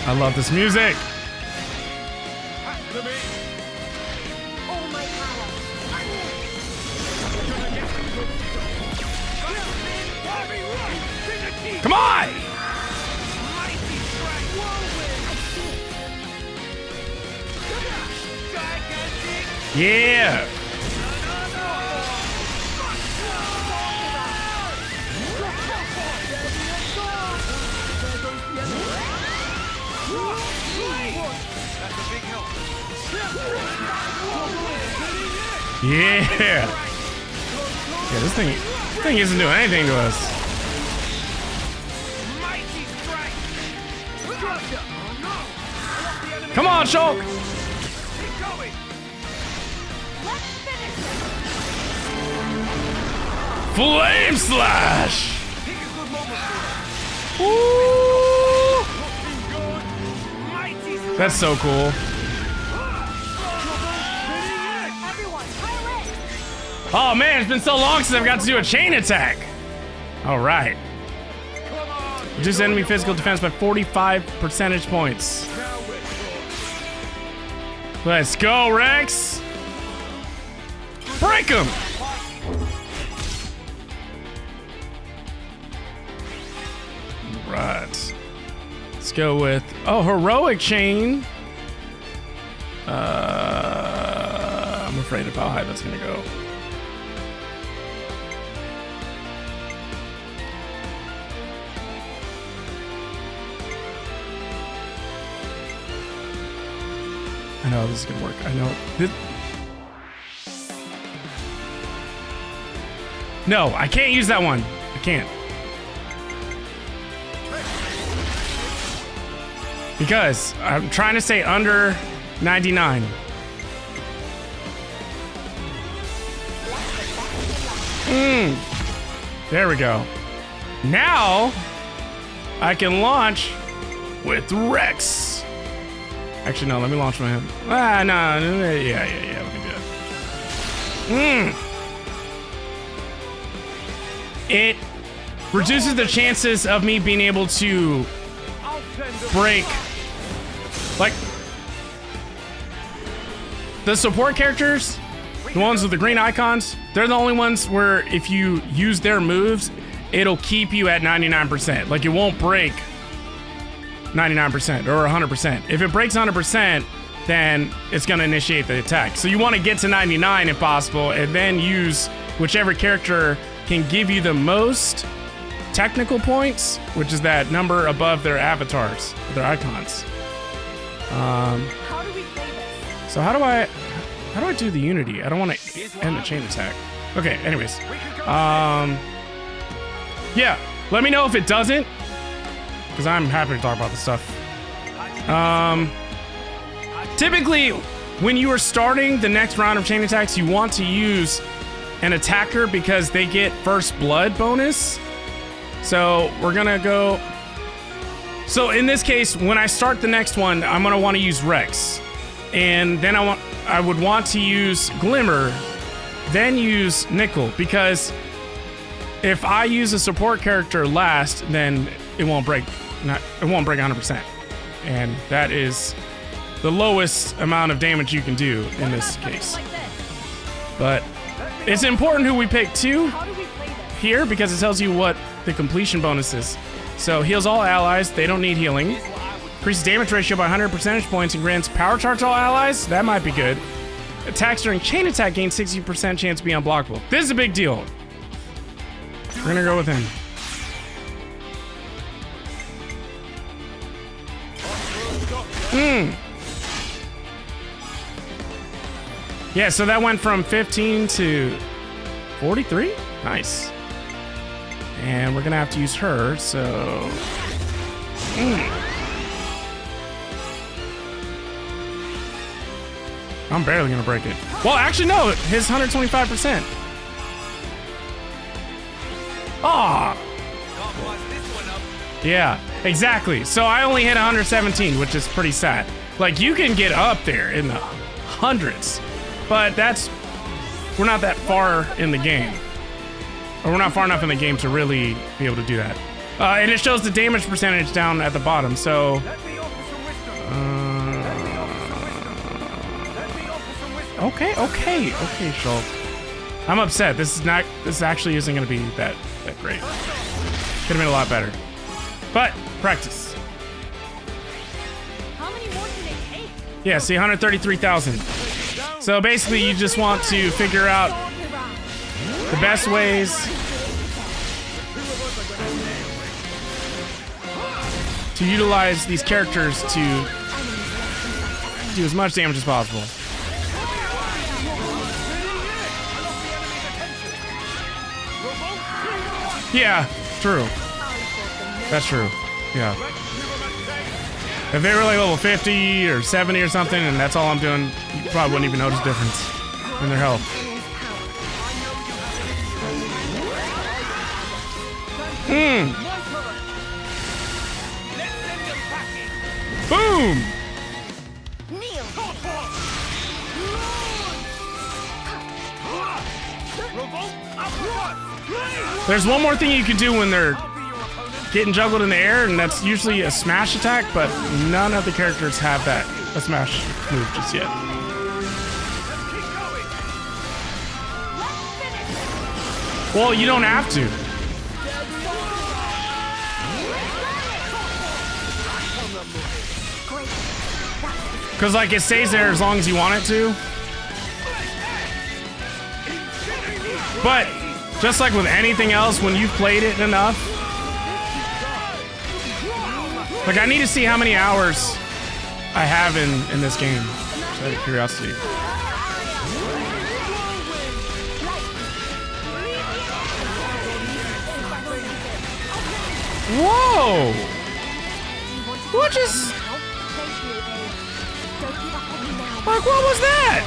I love this music. Come on! Yeah! Yeah! Yeah, this thing isn't doing anything to us. Come on, Shulk! Flame Slash! Ooh. That's so cool. Oh man, it's been so long since I've got to do a chain attack. All right. Reduce enemy physical defense by 45 percentage points. Let's go, Rex. Break him. Right. Let's go with, oh, heroic chain. I'm afraid of how high that's gonna go. I know this is gonna work. I know. No, I can't use that one. I can't. Because I'm trying to stay under 99. There we go. Now I can launch with Rex. Actually, no, let me launch with him. No, yeah, we can do it. It reduces the chances of me being able to break, like, the support characters, the ones with the green icons, they're the only ones where if you use their moves, it'll keep you at 99%. Like, it won't break 99% or 100%. If it breaks 100%, then it's going to initiate the attack. So you want to get to 99 if possible, and then use whichever character can give you the most technical points, which is that number above their avatars, their icons. How do we play this? So how do I do the unity? I don't want to end the chain attack. Okay, anyways. Yeah, let me know if it doesn't, because I'm happy to talk about this stuff. Typically, when you are starting the next round of chain attacks, you want to use an attacker because they get first blood bonus. So we're gonna go. So in this case, when I start the next one, I'm gonna want to use Rex, and then I would want to use Glimmer, then use Nickel, because if I use a support character last, then it won't break 100%, and that is the lowest amount of damage you can do in this case. But it's important who we pick too here, because it tells you what the completion bonus is. So heals all allies, they don't need healing. Increases damage ratio by 100 percentage points and grants power charge to all allies. That might be good. Attacks during chain attack gain 60% chance to be unblockable. This is a big deal. We're gonna go with him. Yeah, so that went from 15 to 43. Nice. And we're gonna have to use her, so... I'm barely gonna break it. Well, actually, no, his 125%. Ah. Yeah, exactly. So I only hit 117, which is pretty sad. Like, you can get up there in the hundreds, but we're not that far in the game. Or we're not far enough in the game to really be able to do that. And it shows the damage percentage down at the bottom, so... Okay, Shulk. I'm upset. This actually isn't gonna be that great. Could've been a lot better. But, practice. How many more can it take? Yeah, see, 133,000. So basically, you just want to figure out the best ways to utilize these characters to do as much damage as possible. Yeah, true. That's true. Yeah. If they were like level 50 or 70 or something, and that's all I'm doing, you probably wouldn't even notice a difference in their health. Boom! There's one more thing you can do when they're getting juggled in the air, and that's usually a smash attack, but none of the characters have a smash move just yet. Well, you don't have to. Because, like, it stays there as long as you want it to. But, just like with anything else, when you've played it enough, like, I need to see how many hours I have in this game, just out of curiosity. Whoa! What just... Like, what was that?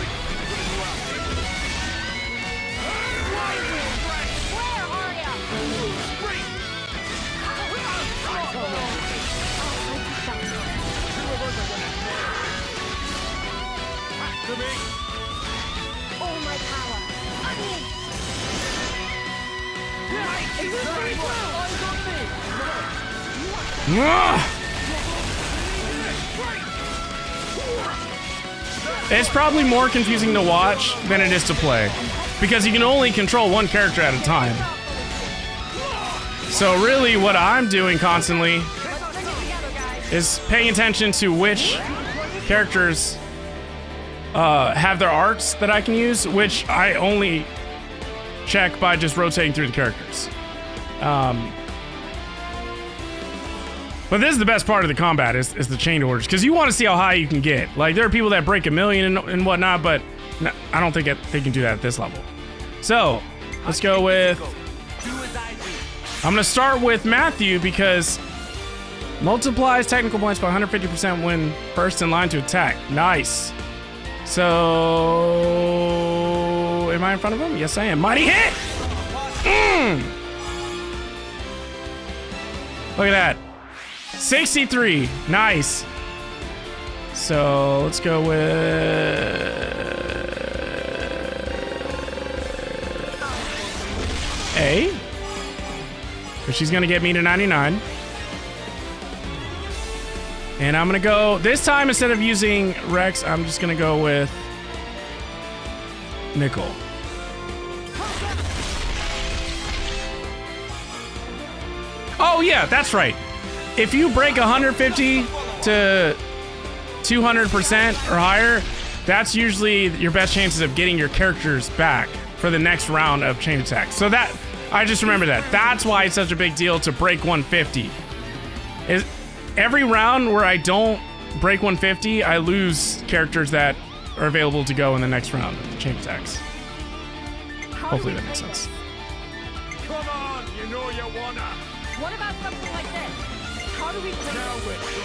It's probably more confusing to watch than it is to play, because you can only control one character at a time. So really what I'm doing constantly is paying attention to which characters have their arts that I can use, which I only check by just rotating through the characters. But this is the best part of the combat is the chain orders, because you want to see how high you can get. Like, there are people that break 1 million and whatnot, but no, I don't think they can do that at this level. So, let's go with... I'm going to start with Matthew, because multiplies technical points by 150% when first in line to attack. Nice. So... Am I in front of him? Yes, I am. Mighty hit! Look at that. 63. Nice. So let's go with A. But she's gonna get me to 99. And I'm gonna go this time, instead of using Rex, I'm just gonna go with Nickel. Oh yeah, that's right. If you break 150 to 200% or higher, that's usually your best chances of getting your characters back for the next round of chain attacks. So that, I just remember that. That's why it's such a big deal to break 150. Every round where I don't break 150, I lose characters that are available to go in the next round of the chain attacks. Hopefully that makes sense. Come on, you know you wanna. What about something like this? How do we play Now we're talking.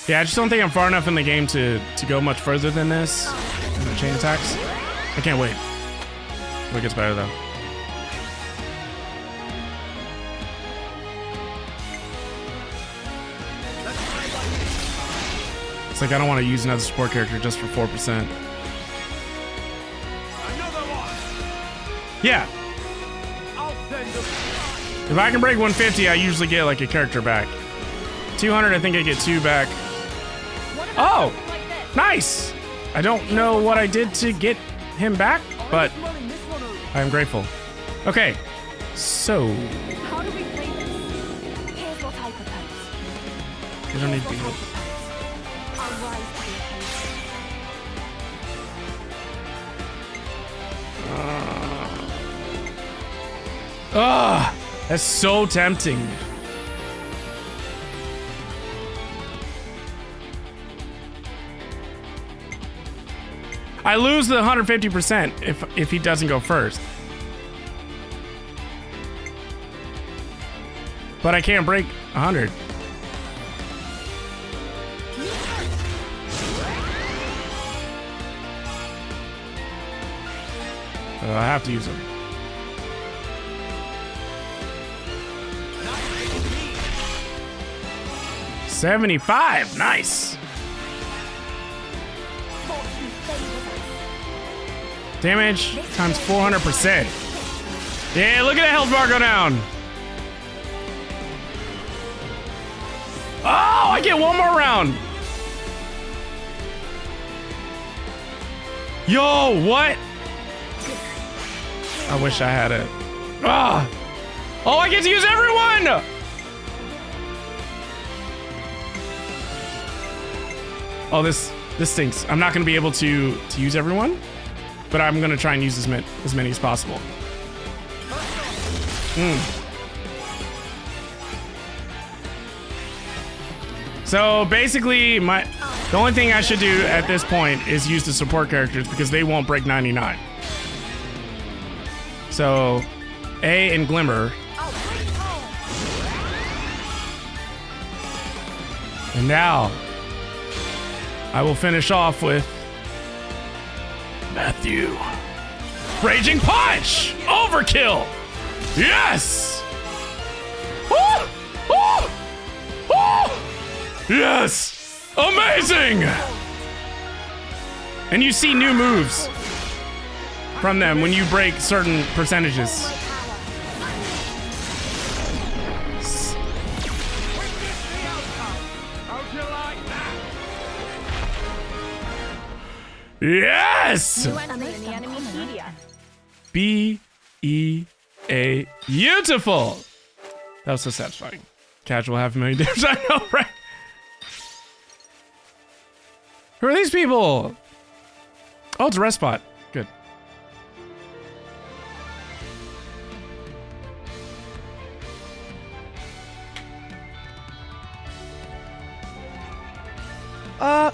Yeah, I just don't think I'm far enough in the game to go much further than this in the chain attacks. I can't wait. It gets better though. It's like I don't want to use another support character just for 4%. Yeah. If I can break 150, I usually get like a character back. 200, I think I get 2 back. Oh, nice. I don't know what I did to get him back, but I am grateful. Okay, so How do we play this? Here's what I propose. you don't need to be. I'll rise to the Ah, that's so tempting. I lose the 150% if he doesn't go first. But I can't break 100. I have to use him. $75, nice. Damage times 400%. Yeah, look at that health bar go down. Oh, I get one more round. Yo, what? I wish I had it. Ah. Oh, I get to use everyone. Oh, this stinks. I'm not going to be able to use everyone, but I'm going to try and use as many as possible. So basically, the only thing I should do at this point is use the support characters because they won't break 99. So, A and Glimmer. And now, I will finish off with Matthew. Raging Punch! Overkill! Yes! Oh! Oh! Oh! Yes! Amazing! And you see new moves from them when you break certain percentages. Yes! B-E-A. Beautiful! That was so satisfying. Casual $500,000 damage. I know, right? Who are these people? Oh, it's a rest spot. Good.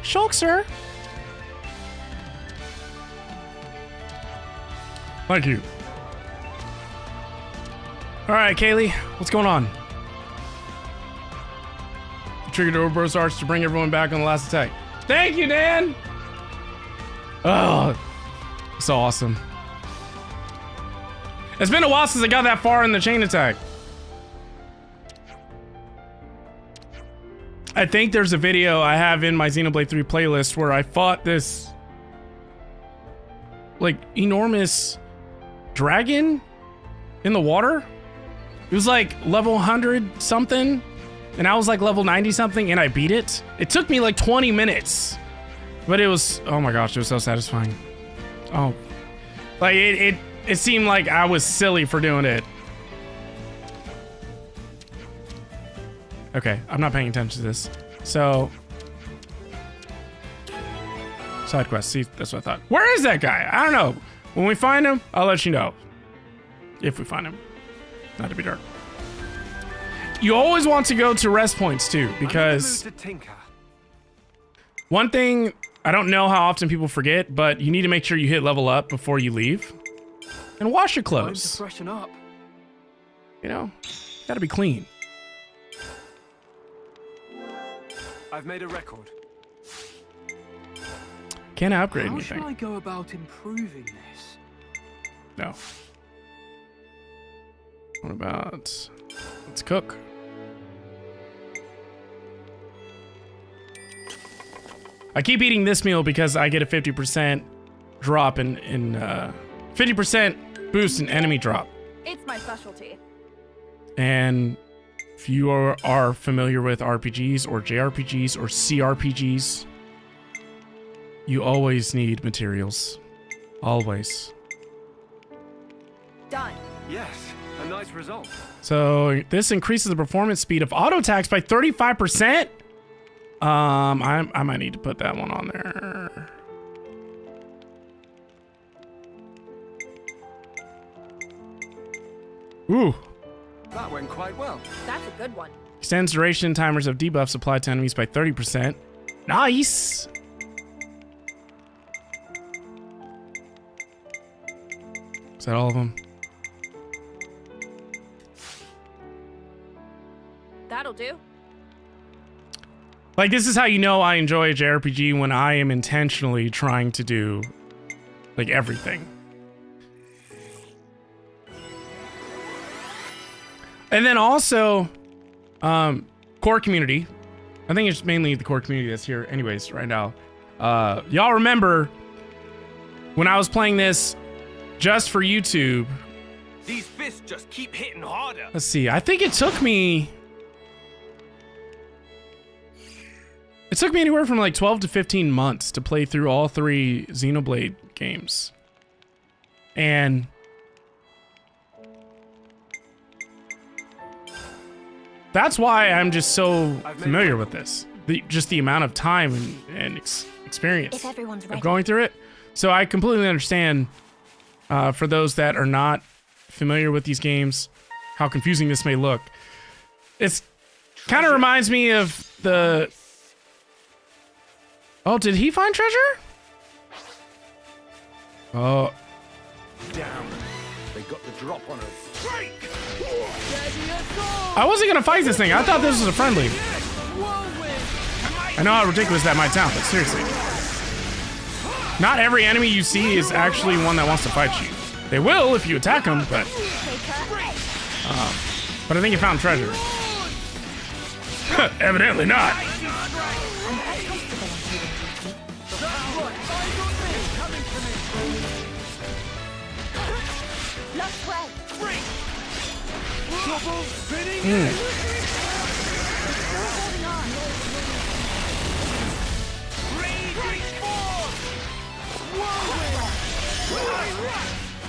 Shulk, sir. Thank you. All right, Kaylee, what's going on? Triggered overburst arch to bring everyone back on the last attack. Thank you, Dan. Oh, so awesome. It's been a while since I got that far in the chain attack. I think there's a video I have in my Xenoblade 3 playlist where I fought this like enormous dragon in the water. It was like level 100 something and I was like level 90 something and I beat it. It took me like 20 minutes, but it was, oh my gosh, it was so satisfying. Oh, like it seemed like I was silly for doing it. Okay, I'm not paying attention to this. So Side quest. See, that's what I thought. Where is that guy? I don't know. When we find him, I'll let you know. If we find him. Not to be dark. You always want to go to rest points too, because one thing I don't know how often people forget, but you need to make sure you hit level up before you leave. And wash your clothes. Time to freshen up. You know, gotta be clean. I've made a record. Can't upgrade How anything. should I go about improving this? No. What about... Let's cook. I keep eating this meal because I get a 50% drop in 50% boost in enemy drop. It's my specialty. And if you are familiar with RPGs or JRPGs or CRPGs, you always need materials. Always. Done. Yes, a nice result. So this increases the performance speed of auto attacks by 35%. I might need to put that one on there. Ooh. That went quite well. That's a good one. Extends duration timers of debuffs applied to enemies by 30%. Nice. Is that all of them? That'll do. Like, this is how you know I enjoy a JRPG, when I am intentionally trying to do, like, everything. And then also, core community. I think it's mainly the core community that's here anyways right now. Y'all remember when I was playing this just for YouTube. These fists just keep hitting harder. Let's see. I think it took me anywhere from like 12 to 15 months to play through all 3 Xenoblade games. And that's why I'm just so familiar with this. Just the amount of time and experience If everyone's ready. of going through it. So I completely understand for those that are not familiar with these games, how confusing this may look. It's kind of reminds me of the... Oh, did he find treasure? Oh. Damn. They got the drop on us. I wasn't gonna fight this thing. I thought this was a friendly. I know how ridiculous that might sound, but seriously. Not every enemy you see is actually one that wants to fight you. They will if you attack them, but I think you found treasure. Evidently not.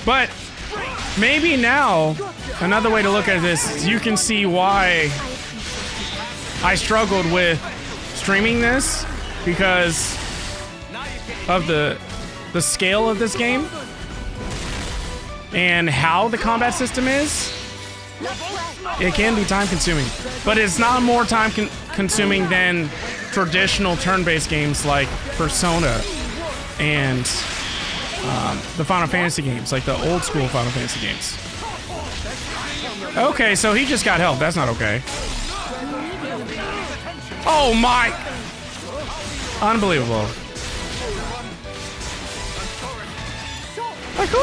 But maybe now, another way to look at this is you can see why I struggled with streaming this, because of the scale of this game and how the combat system is. It can be time consuming, but it's not more time consuming than traditional turn-based games like Persona and the Final Fantasy games, like the old school Final Fantasy games. Okay, so he just got help. That's not okay. Oh my! Unbelievable. Like, who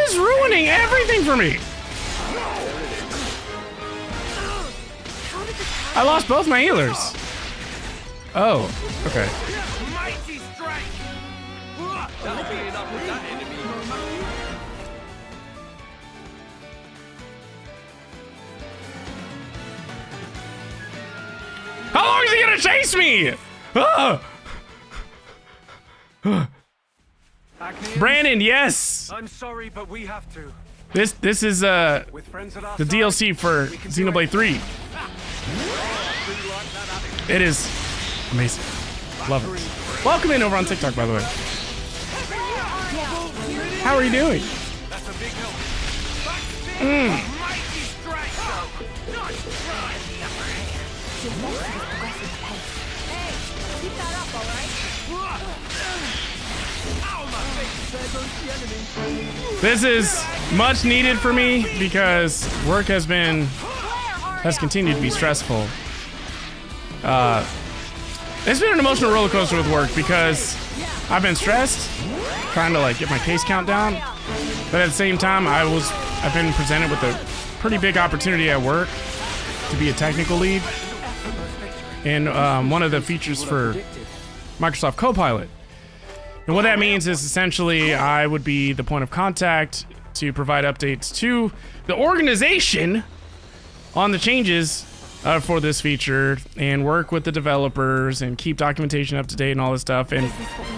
is ruining everything for me? I lost both my healers. Oh, okay. Mighty strike. That'll be enough with that enemy. How long is he gonna chase me? Ah! Brandon, yes. I'm sorry, but we have to. This is the DLC for Xenoblade 3. It is amazing. Love it. Welcome in over on TikTok, by the way. How are you doing? This is much needed for me because work has continued to be stressful. It's been an emotional roller coaster with work because I've been stressed, trying to like get my case count down, but at the same time, I've been presented with a pretty big opportunity at work to be a technical lead in one of the features for Microsoft Copilot. And what that means is essentially I would be the point of contact to provide updates to the organization on the changes for this feature and work with the developers and keep documentation up to date and all this stuff. And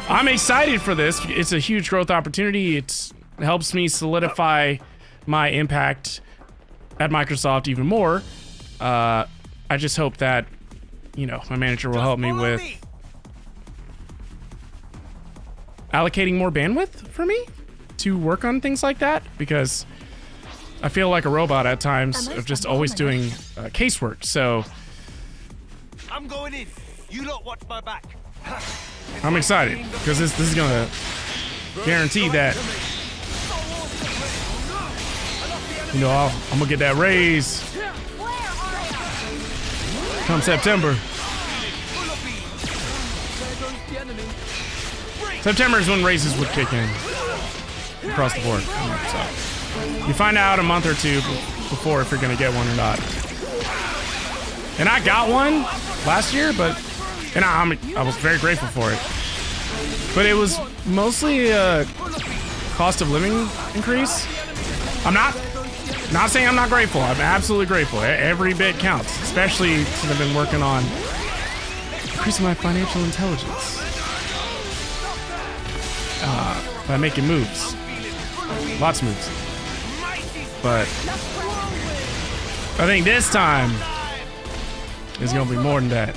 I'm excited for this. It's a huge growth opportunity. It helps me solidify my impact at Microsoft even more. I just hope that, my manager will help me with allocating more bandwidth for me to work on things like that, because I feel like a robot at times of just always doing casework. So I'm going in. You lot watch my back. I'm excited because this is gonna guarantee that I'm gonna get that raise come September. September is when raises would kick in across the board. So you find out a month or two before if you're gonna get one or not. And I got one last year, and I was very grateful for it. But it was mostly a cost of living increase. I'm not saying I'm not grateful. I'm absolutely grateful. Every bit counts, especially since I've been working on increasing my financial intelligence. By making moves. Lots of moves. But I think this time is gonna be more than that.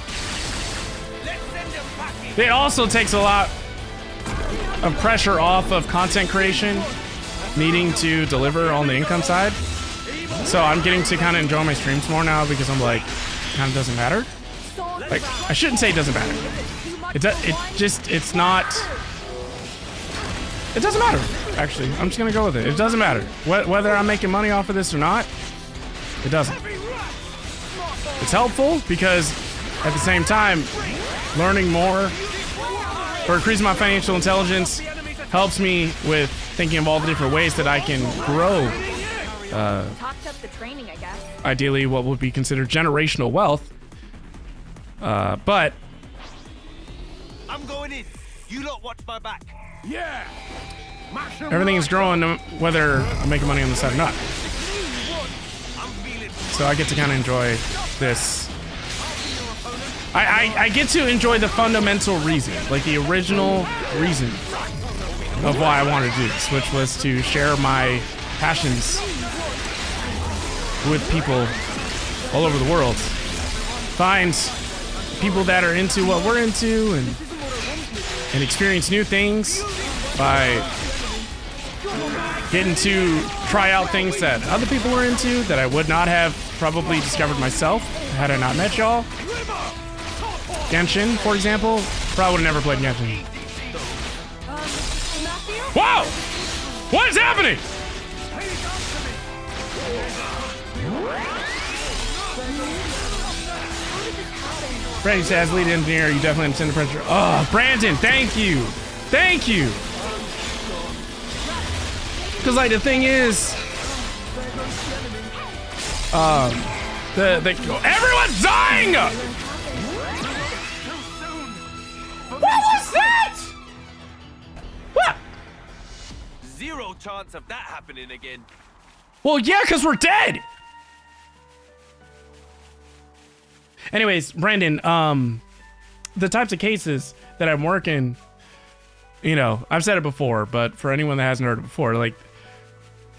It also takes a lot of pressure off of content creation, needing to deliver on the income side. So I'm getting to kind of enjoy my streams more now because I'm like, it kind of doesn't matter. Like, I shouldn't say it doesn't matter. It doesn't matter, actually. I'm just gonna go with it. It doesn't matter. Whether I'm making money off of this or not, it doesn't. It's helpful because at the same time, learning more or increasing my financial intelligence helps me with thinking of all the different ways that I can grow. Ideally, what would be considered generational wealth. But I'm going in. You lot watch my back. Yeah. Everything is growing whether I'm making money on the side or not. So I get to kind of enjoy this. I get to enjoy the fundamental reason, like the original reason of why I wanted to do this, which was to share my passions with people all over the world. Find people that are into what we're into and experience new things by getting to try out things that other people are into that I would not have probably discovered myself had I not met y'all. Genshin, for example, probably would have never played Genshin. Wow! What is happening? Brandon says, lead engineer, you definitely understand the pressure. Oh, Brandon, thank you. Thank you. Because, like, the thing is, everyone's dying! What was that? What? Zero chance of that happening again. Well, yeah, because we're dead. Anyways, Brandon, the types of cases that I'm working, I've said it before, but for anyone that hasn't heard it before, like,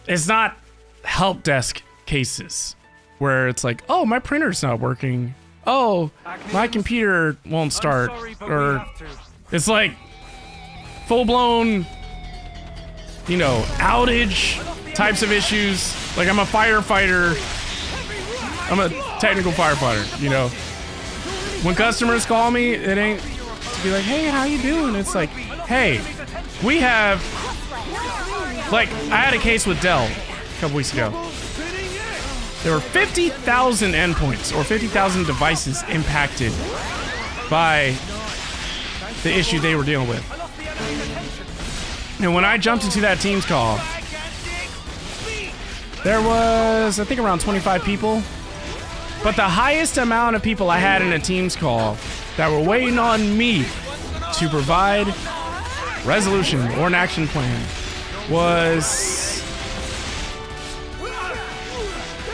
it's not help desk cases where it's like, oh, my printer's not working oh, my computer won't start, or it's like full-blown, you know, outage types of issues. Like, I'm a firefighter. I'm a technical firefighter, you know. When customers call me, it ain't to be like, hey, how you doing? It's like, hey, we have, like, I had a case with Dell a couple weeks ago. There were 50,000 endpoints or 50,000 devices impacted by the issue they were dealing with. And when I jumped into that Teams call, there was, I think, around 25 people. But the highest amount of people I had in a Teams call that were waiting on me to provide resolution or an action plan was,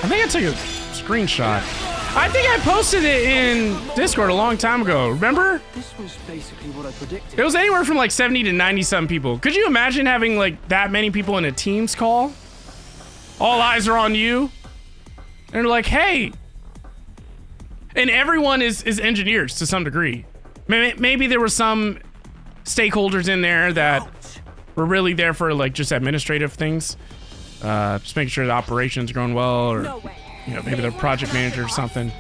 I think I took a screenshot. I think I posted it in Discord a long time ago. Remember? This was basically what I predicted. It was anywhere from like 70 to 90 some people. Could you imagine having like that many people in a Teams call? All eyes are on you. And they're like, hey. And everyone is engineers to some degree. Maybe there were some stakeholders in there that were really there for like just administrative things. Just making sure the operations are going well, or you know, maybe they're project manager or something.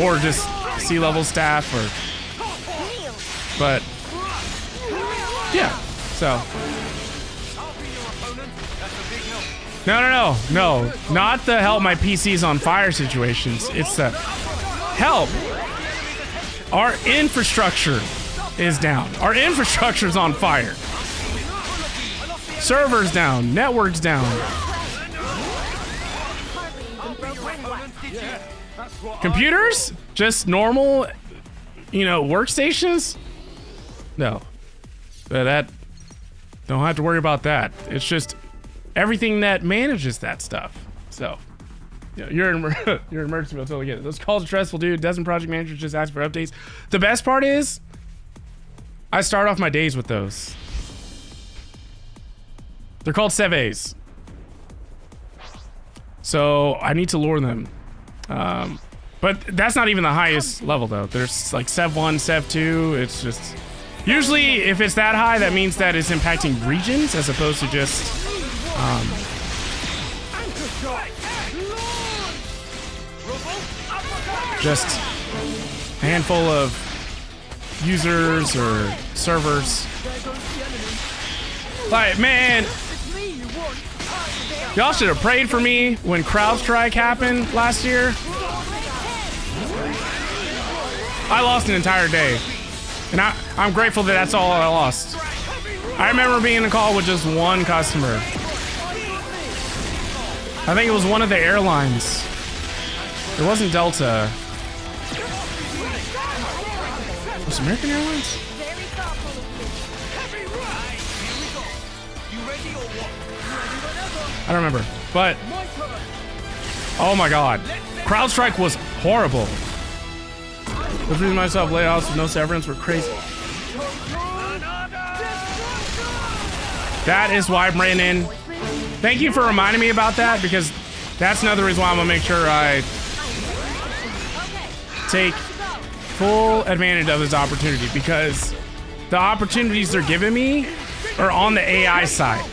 Or just C-level staff, or but yeah, so no, not the help my PC's on fire situations. It's the help our infrastructure is down. Our infrastructure's on fire. Servers down, networks down. Computers? Just normal, you know, workstations? No. But that, don't have to worry about that. It's just everything that manages that stuff. So, you know, you're in emergency mode, totally get it. Those calls are stressful, dude. Dozen project managers just ask for updates. The best part is, I start off my days with those. They're called Seves. So I need to lure them. But that's not even the highest level though. There's like Sev 1, Sev 2. It's just, usually if it's that high, that means that it's impacting regions as opposed to just, just a handful of users or servers. Like, man, y'all should have prayed for me when CrowdStrike happened last year. I lost an entire day, and I'm grateful that that's all I lost. I remember being in a call with just one customer. I think it was one of the airlines. It wasn't Delta. Was it American Airlines? I don't remember, but oh my god, CrowdStrike was horrible. Lifting myself layoffs with no severance were crazy. That is why, Brandon, thank you for reminding me about that, because that's another reason why I'm gonna make sure I take full advantage of this opportunity, because the opportunities they're giving me are on the AI side.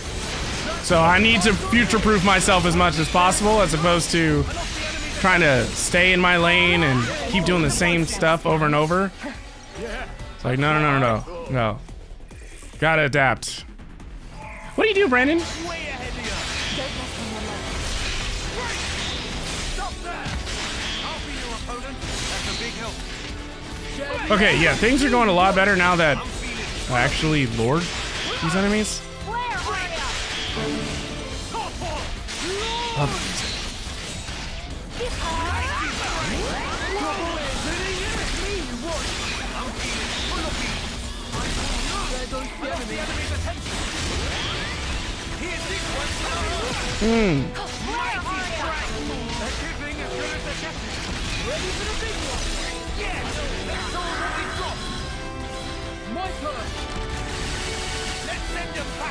So I need to future-proof myself as much as possible, as opposed to trying to stay in my lane and keep doing the same stuff over and over. It's like, no. Gotta adapt. What do you do, Brandon? Okay, yeah, things are going a lot better now that I actually lured these enemies.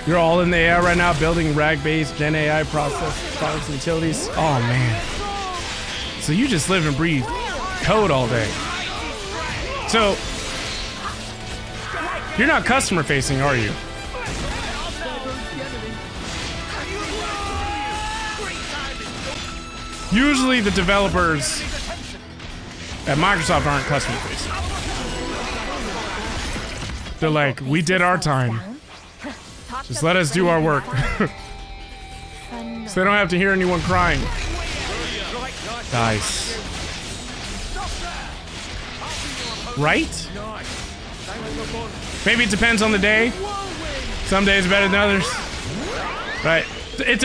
You're all in the AI right now, building RAG-based Gen AI products and utilities. Oh man, So you just live and breathe code all day. So you're not customer facing, are you? Usually the developers at Microsoft aren't customer facing. They're like, we did our time. Just let us do our work. So they don't have to hear anyone crying. Nice. Right? Maybe it depends on the day. Some days better than others. Right. It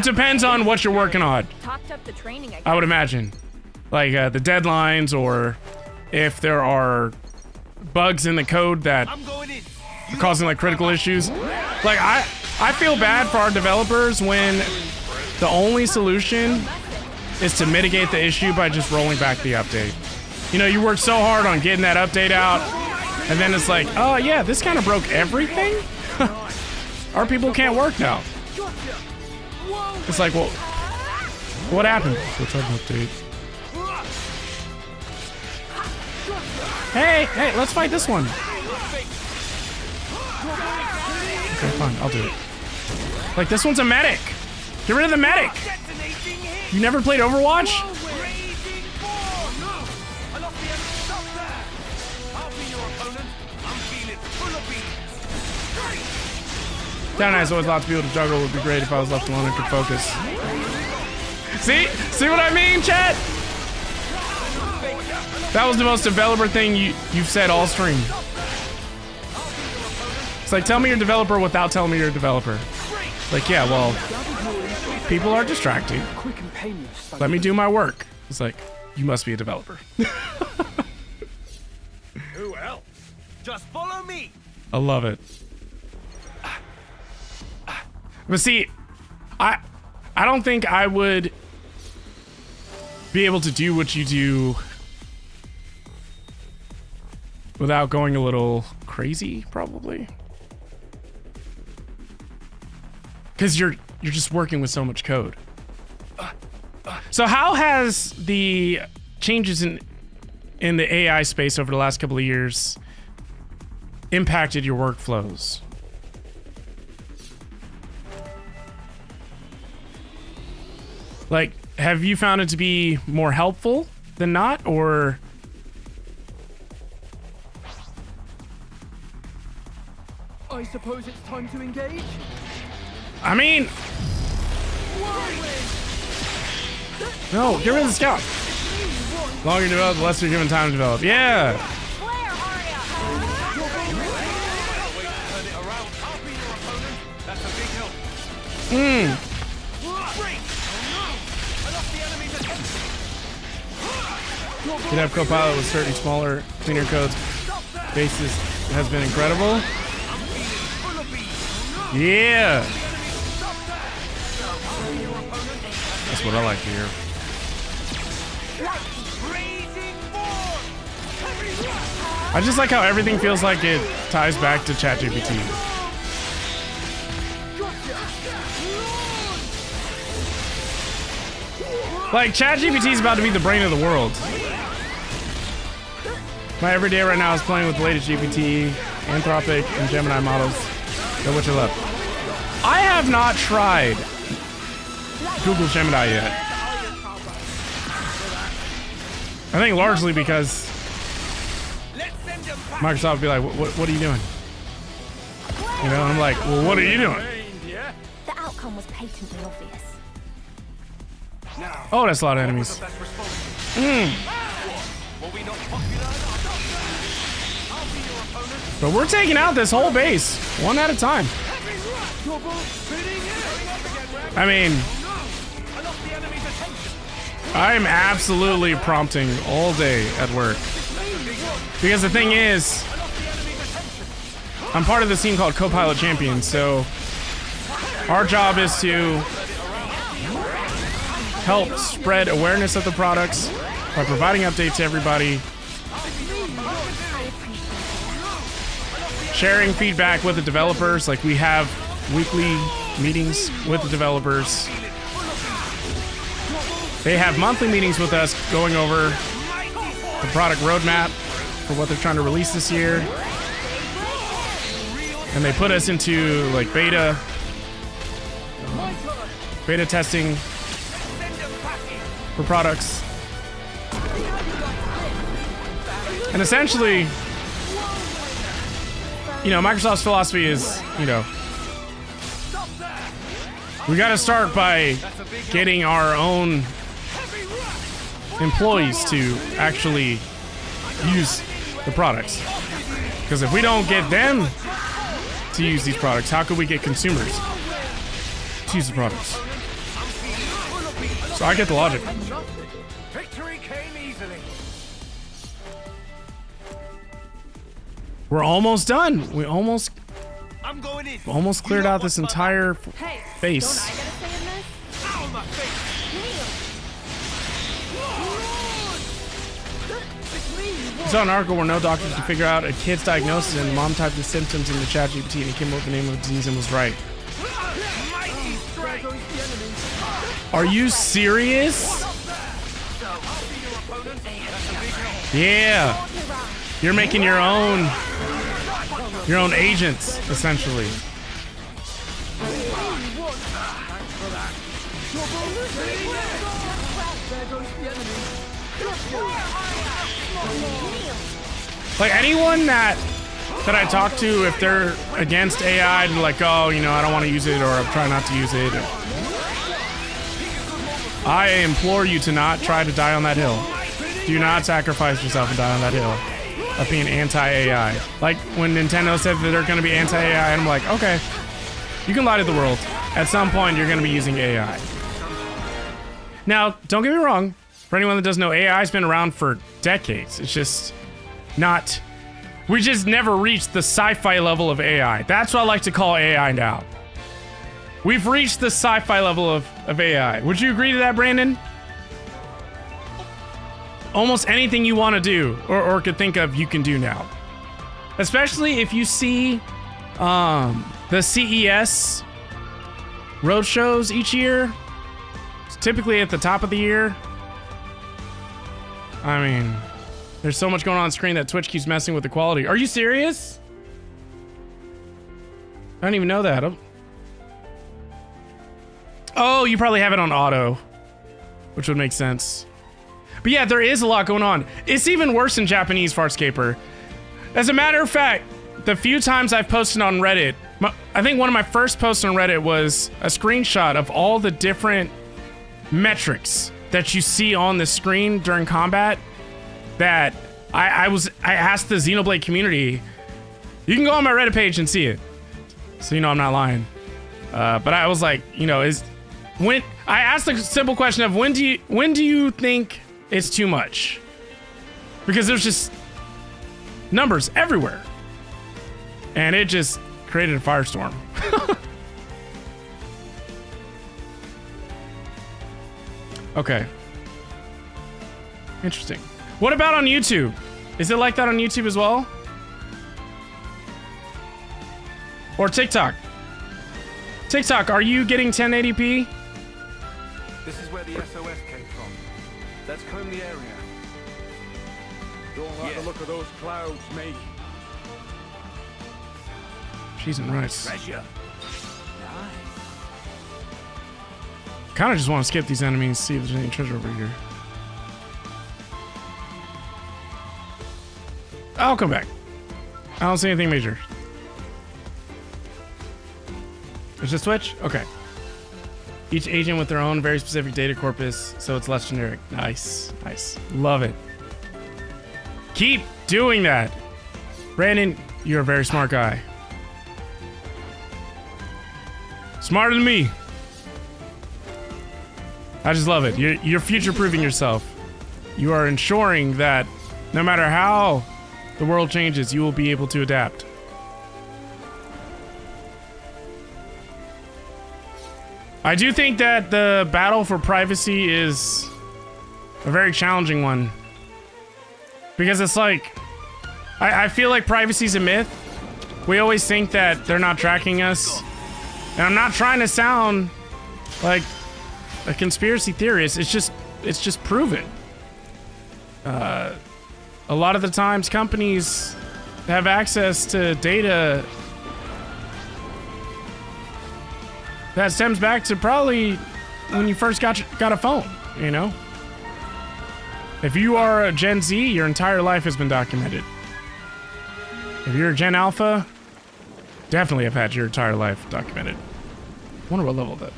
depends on what you're working on. I would imagine. Like the deadlines, or if there are bugs in the code that are causing like critical issues. Like I feel bad for our developers when the only solution is to mitigate the issue by just rolling back the update. You know, you worked so hard on getting that update out, and then it's like, oh yeah, this kind of broke everything? Our people can't work now. It's like, well, what happened? What's up, update? Hey, let's fight this one. Okay, fine, I'll do it. Like, this one's a medic. Get rid of the medic. You never played Overwatch? Down Ice always thought to be able to juggle would be great if I was left alone and could focus. See what I mean, chat? That was the most developer thing you've said all stream. It's like, tell me you're a developer without telling me you're a developer. Like, yeah, well, people are distracting. Let me do my work. It's like, you must be a developer. Who else? Just follow me. I love it. But see, I don't think I would be able to do what you do without going a little crazy, probably. Because you're just working with so much code. So how has the changes in the AI space over the last couple of years impacted your workflows? Like, have you found it to be more helpful than not, or? I suppose it's time to engage? I mean, no, get rid of the scout. The longer you develop, the less you're given time to develop. Yeah. You'd have Copilot with certain smaller, cleaner codes. Basis has been incredible. Yeah. That's what I like to hear. I just like how everything feels like it ties back to ChatGPT. Like, ChatGPT is about to be the brain of the world. My everyday right now is playing with the latest GPT, Anthropic, and Gemini models. Know what you love. I have not tried Google Gemini yet. I think largely because Microsoft would be like, what are you doing? You know, I'm like, well, what are you doing? The outcome was patently obvious. Oh, that's a lot of enemies. But we're taking out this whole base, one at a time. I mean, I am absolutely prompting all day at work. Because the thing is, I'm part of this team called Copilot Champions, so our job is to help spread awareness of the products by providing updates to everybody, sharing feedback with the developers. Like, we have weekly meetings with the developers, They have monthly meetings with us going over the product roadmap for what they're trying to release this year. And they put us into like beta testing for products. And essentially, you know, Microsoft's philosophy is, you know, we got to start by getting our own employees to actually use the products. Because if we don't get them to use these products, how could we get consumers to use the products? So I get the logic. Victory came easily. We're almost done. We almost cleared out this entire base. I saw an article where no doctors could figure out a kid's diagnosis, and mom typed the symptoms into ChatGPT and it came up with the name of the disease and was right. Are you serious? Yeah. You're making your own agents, essentially. Like anyone that I talk to, if they're against AI, they're like, oh, you know, I don't want to use it, or I'm trying not to use it. I implore you to not try to die on that hill. Do not sacrifice yourself and die on that hill of being anti-AI. Like when Nintendo said that they're going to be anti-AI, I'm like, okay, you can lie to the world. At some point, you're going to be using AI. Now, don't get me wrong. For anyone that doesn't know, AI's been around for decades. It's just not... We just never reached the sci-fi level of AI. That's what I like to call AI now. We've reached the sci-fi level of AI. Would you agree to that, Brandon? Almost anything you want to do or could think of, you can do now. Especially if you see the CES roadshows each year. It's typically at the top of the year. I mean, there's so much going on screen that Twitch keeps messing with the quality. Are you serious? I don't even know that. Oh, you probably have it on auto, which would make sense. But yeah, there is a lot going on. It's even worse in Japanese, Fartscaper. As a matter of fact, the few times I've posted on Reddit, I think one of my first posts on Reddit was a screenshot of all the different metrics that you see on the screen during combat. That I asked the Xenoblade community. You can go on my Reddit page and see it, so you know I'm not lying. But I was like, you know, when I asked the simple question of when do you think it's too much? Because there's just numbers everywhere, and it just created a firestorm. Okay. Interesting. What about on YouTube? Is it like that on YouTube as well? Or TikTok? TikTok, are you getting 1080p? This is where the SOS came from. Let's comb the area. Don't like the look of those clouds, mate. Cheese and rice. Treasure. Kind of just want to skip these enemies, see if there's any treasure over here. I'll come back. I don't see anything major. Is this Switch? Okay. Each agent with their own very specific data corpus, so it's less generic. Nice. Nice. Love it. Keep doing that. Brandon, you're a very smart guy. Smarter than me. I just love it. You're future-proofing yourself. You are ensuring that no matter how the world changes, you will be able to adapt. I do think that the battle for privacy is a very challenging one. Because it's like, I feel like privacy's a myth. We always think that they're not tracking us. And I'm not trying to sound like a conspiracy theorist. It's just just proven. A lot of the times companies have access to data that stems back to probably when you first got a phone, you know? If you are a Gen Z, your entire life has been documented. If you're a Gen Alpha, definitely have had your entire life documented. Wonder what level that.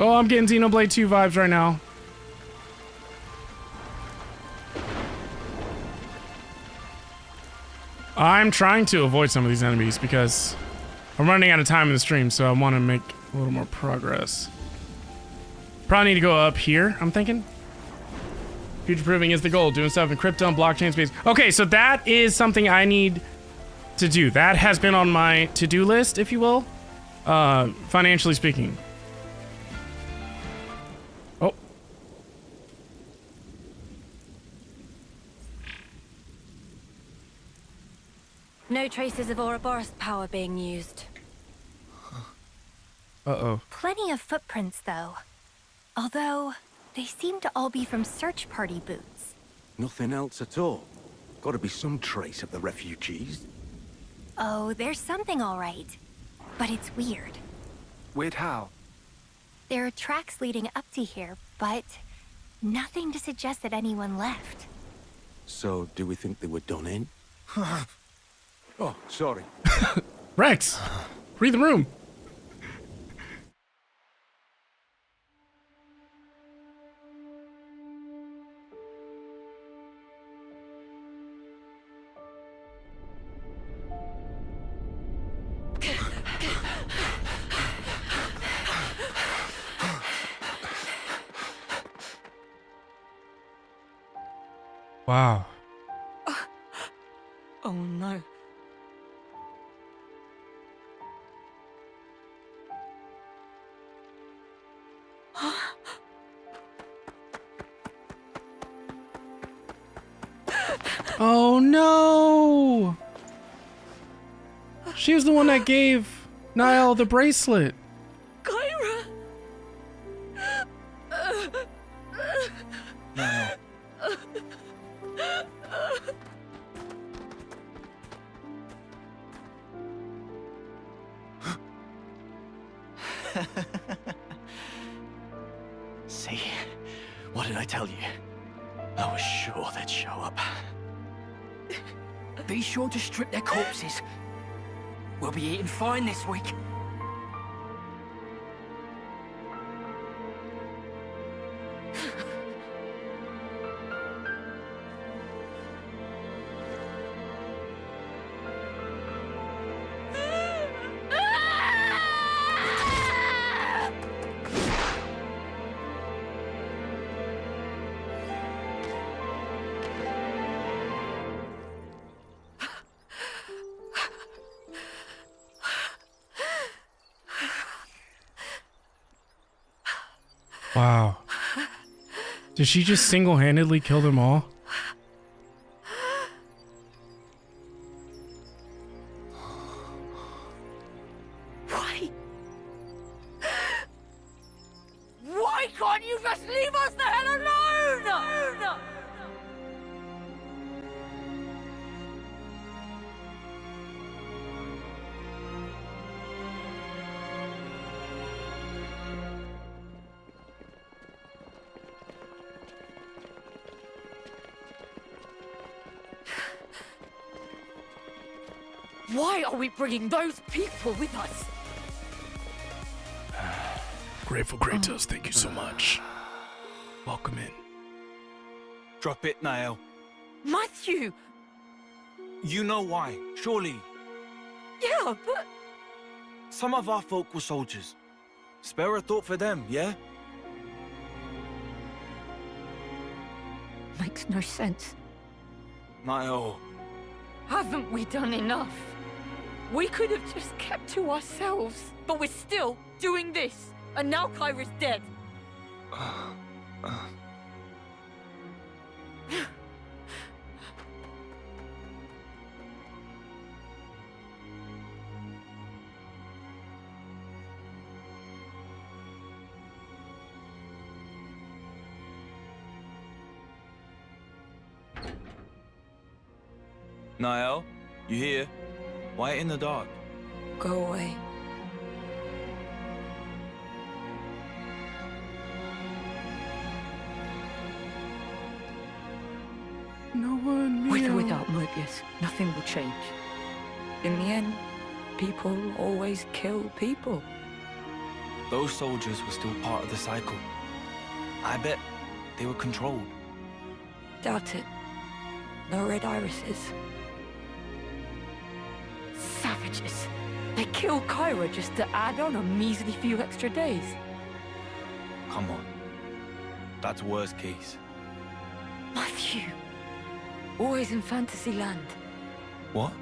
Oh, I'm getting Xenoblade 2 vibes right now. I'm trying to avoid some of these enemies because I'm running out of time in the stream, so I want to make a little more progress. Probably need to go up here, I'm thinking. Future-proofing is the goal. Doing stuff in crypto and blockchain space. Okay, so that is something I need to do. That has been on my to-do list, if you will. Financially speaking. Oh. No traces of Ouroboros power being used. Uh-oh. Plenty of footprints, though. Although, they seem to all be from search party boots. Nothing else at all. Gotta be some trace of the refugees. Oh, there's something all right. But it's weird. Weird how? There are tracks leading up to here, but nothing to suggest that anyone left. So, do we think they were done in? Oh, sorry. Rex, read the room. Wow. Oh no. Oh no! She was the one that gave Niall the bracelet. Kyra! No. See? What did I tell you? I was sure they'd show up. Be sure to strip their corpses. We'll be eating fine this week. Wow. Did she just single-handedly kill them all? Why? Why can't you just leave us the hell alone? Why are we bringing those people with us? Grateful Kratos, thank you so much. Welcome in. Drop it, Niall. Matthew! You know why, surely. Yeah, but... Some of our folk were soldiers. Spare a thought for them, yeah? Makes no sense. Niall. Haven't we done enough? We could have just kept to ourselves, but we're still doing this. And now Kyra's dead. Niall, you here? Why in the dark? Go away. No one. With or without Mobius, nothing will change. In the end, people always kill people. Those soldiers were still part of the cycle. I bet they were controlled. Doubt it. No red irises. Savages. They kill Kyra just to add on a measly few extra days. Come on. That's worst case. Matthew. Always in fantasy land. What?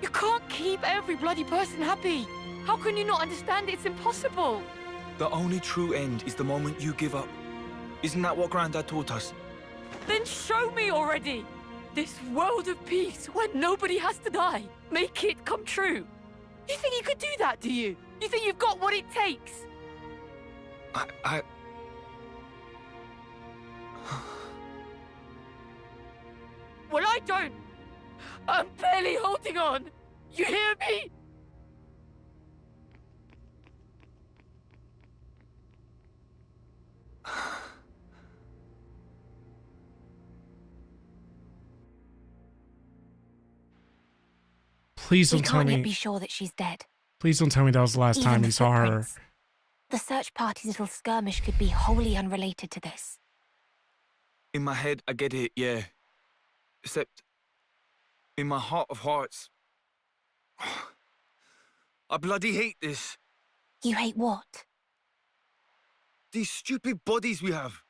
You can't keep every bloody person happy. How can you not understand it's impossible? The only true end is the moment you give up. Isn't that what Grandad taught us? Then show me already! This world of peace where nobody has to die. Make it come true. You think you could do that, do you? You think you've got what it takes? I... Well, I don't. I'm barely holding on. You hear me? Please We don't tell can't yet me. be sure that she's dead. Please don't tell me that was the last Even time the you saw her. footprints. The search party's little skirmish could be wholly unrelated to this. In my head, I get it, yeah. Except, in my heart of hearts, I bloody hate this. You hate what? These stupid bodies we have.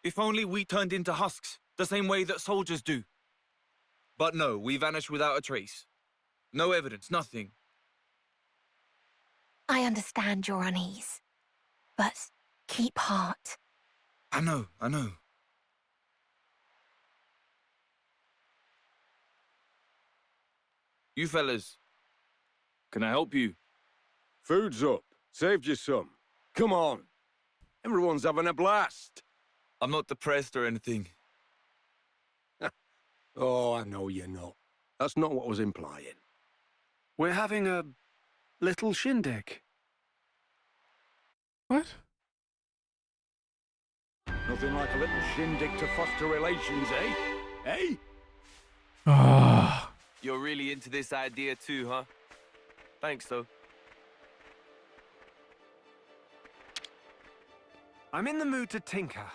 If only we turned into husks, the same way that soldiers do. But no, we vanished without a trace. No evidence, nothing. I understand your unease, but keep heart. I know. You fellas, can I help you? Food's up. Saved you some. Come on. Everyone's having a blast. I'm not depressed or anything. Oh, I know you're not. That's not what I was implying. We're having a little shindig. What? Nothing like a little shindig to foster relations, eh? Eh? Ah. You're really into this idea too, huh? Thanks, though. I'm in the mood to tinker.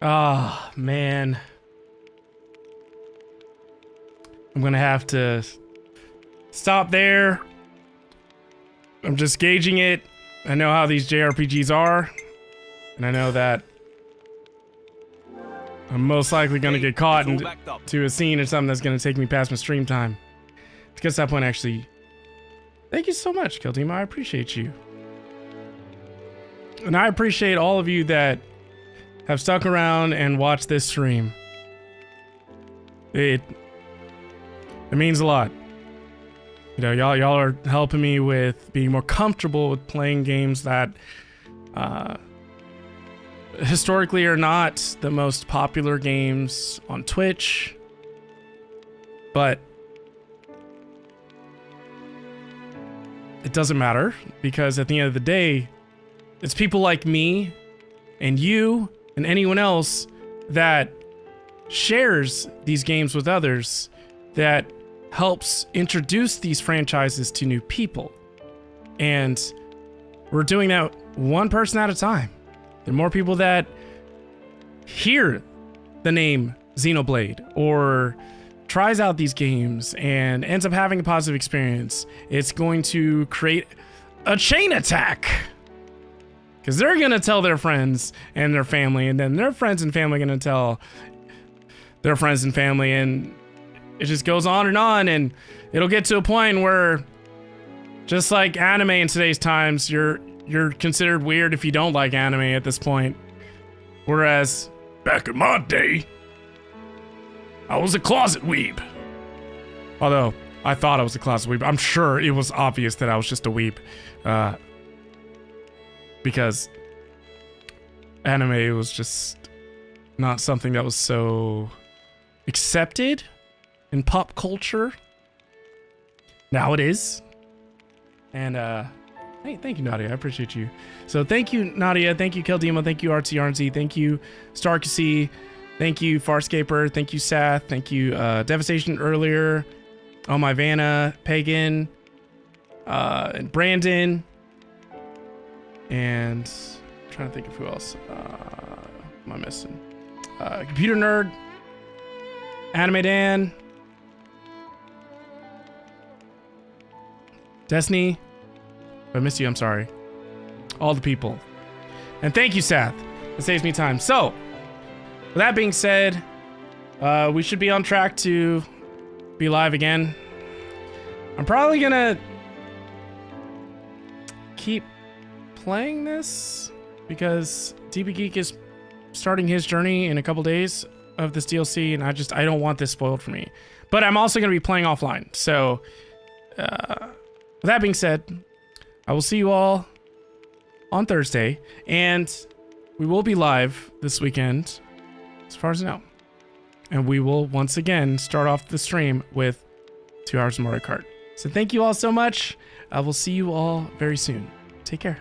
Ah, man. I'm gonna have to stop there. I'm just gauging it. I know how these JRPGs are, and I know that I'm most likely gonna get caught into a scene or something that's gonna take me past my stream time. To get to that point, actually, thank you so much, Kill Team. I appreciate you. And I appreciate all of you that have stuck around and watched this stream. It means a lot. You know, y'all are helping me with being more comfortable with playing games that historically are not the most popular games on Twitch. But it doesn't matter, because at the end of the day, it's people like me and you and anyone else that shares these games with others that helps introduce these franchises to new people. And we're doing that one person at a time. The more people that hear the name Xenoblade or tries out these games and ends up having a positive experience, it's going to create a chain attack. Because they're going to tell their friends and their family, and then their friends and family are going to tell their friends and family, and it just goes on, and it'll get to a point where, just like anime in today's times, you're considered weird if you don't like anime at this point. Whereas, back in my day, I was a closet weeb. Although, I thought I was a closet weeb. I'm sure it was obvious that I was just a weeb. Because anime was just not something that was so accepted in pop culture. Now it is. And hey, thank you, Nadia. I appreciate you. So thank you, Nadia. Thank you, Keldemo. Thank you, RTRNZ. Thank you, Starkasy. Thank you, Farscaper. Thank you, Sath. Thank you, Devastation earlier. Oh my Vanna, Pagan, and Brandon. And I'm trying to think of who else am I missing? Computer Nerd, Anime Dan, Destiny. If I missed you, I'm sorry. All the people. And thank you, Sath. It saves me time. So, with that being said, we should be on track to be live again. I'm probably gonna keep playing this because DB Geek is starting his journey in a couple days of this DLC, and I don't want this spoiled for me. But I'm also gonna be playing offline. So, with that being said, I will see you all on Thursday, and we will be live this weekend, as far as I know. And we will once again start off the stream with 2 hours of Mario Kart. So thank you all so much. I will see you all very soon. Take care.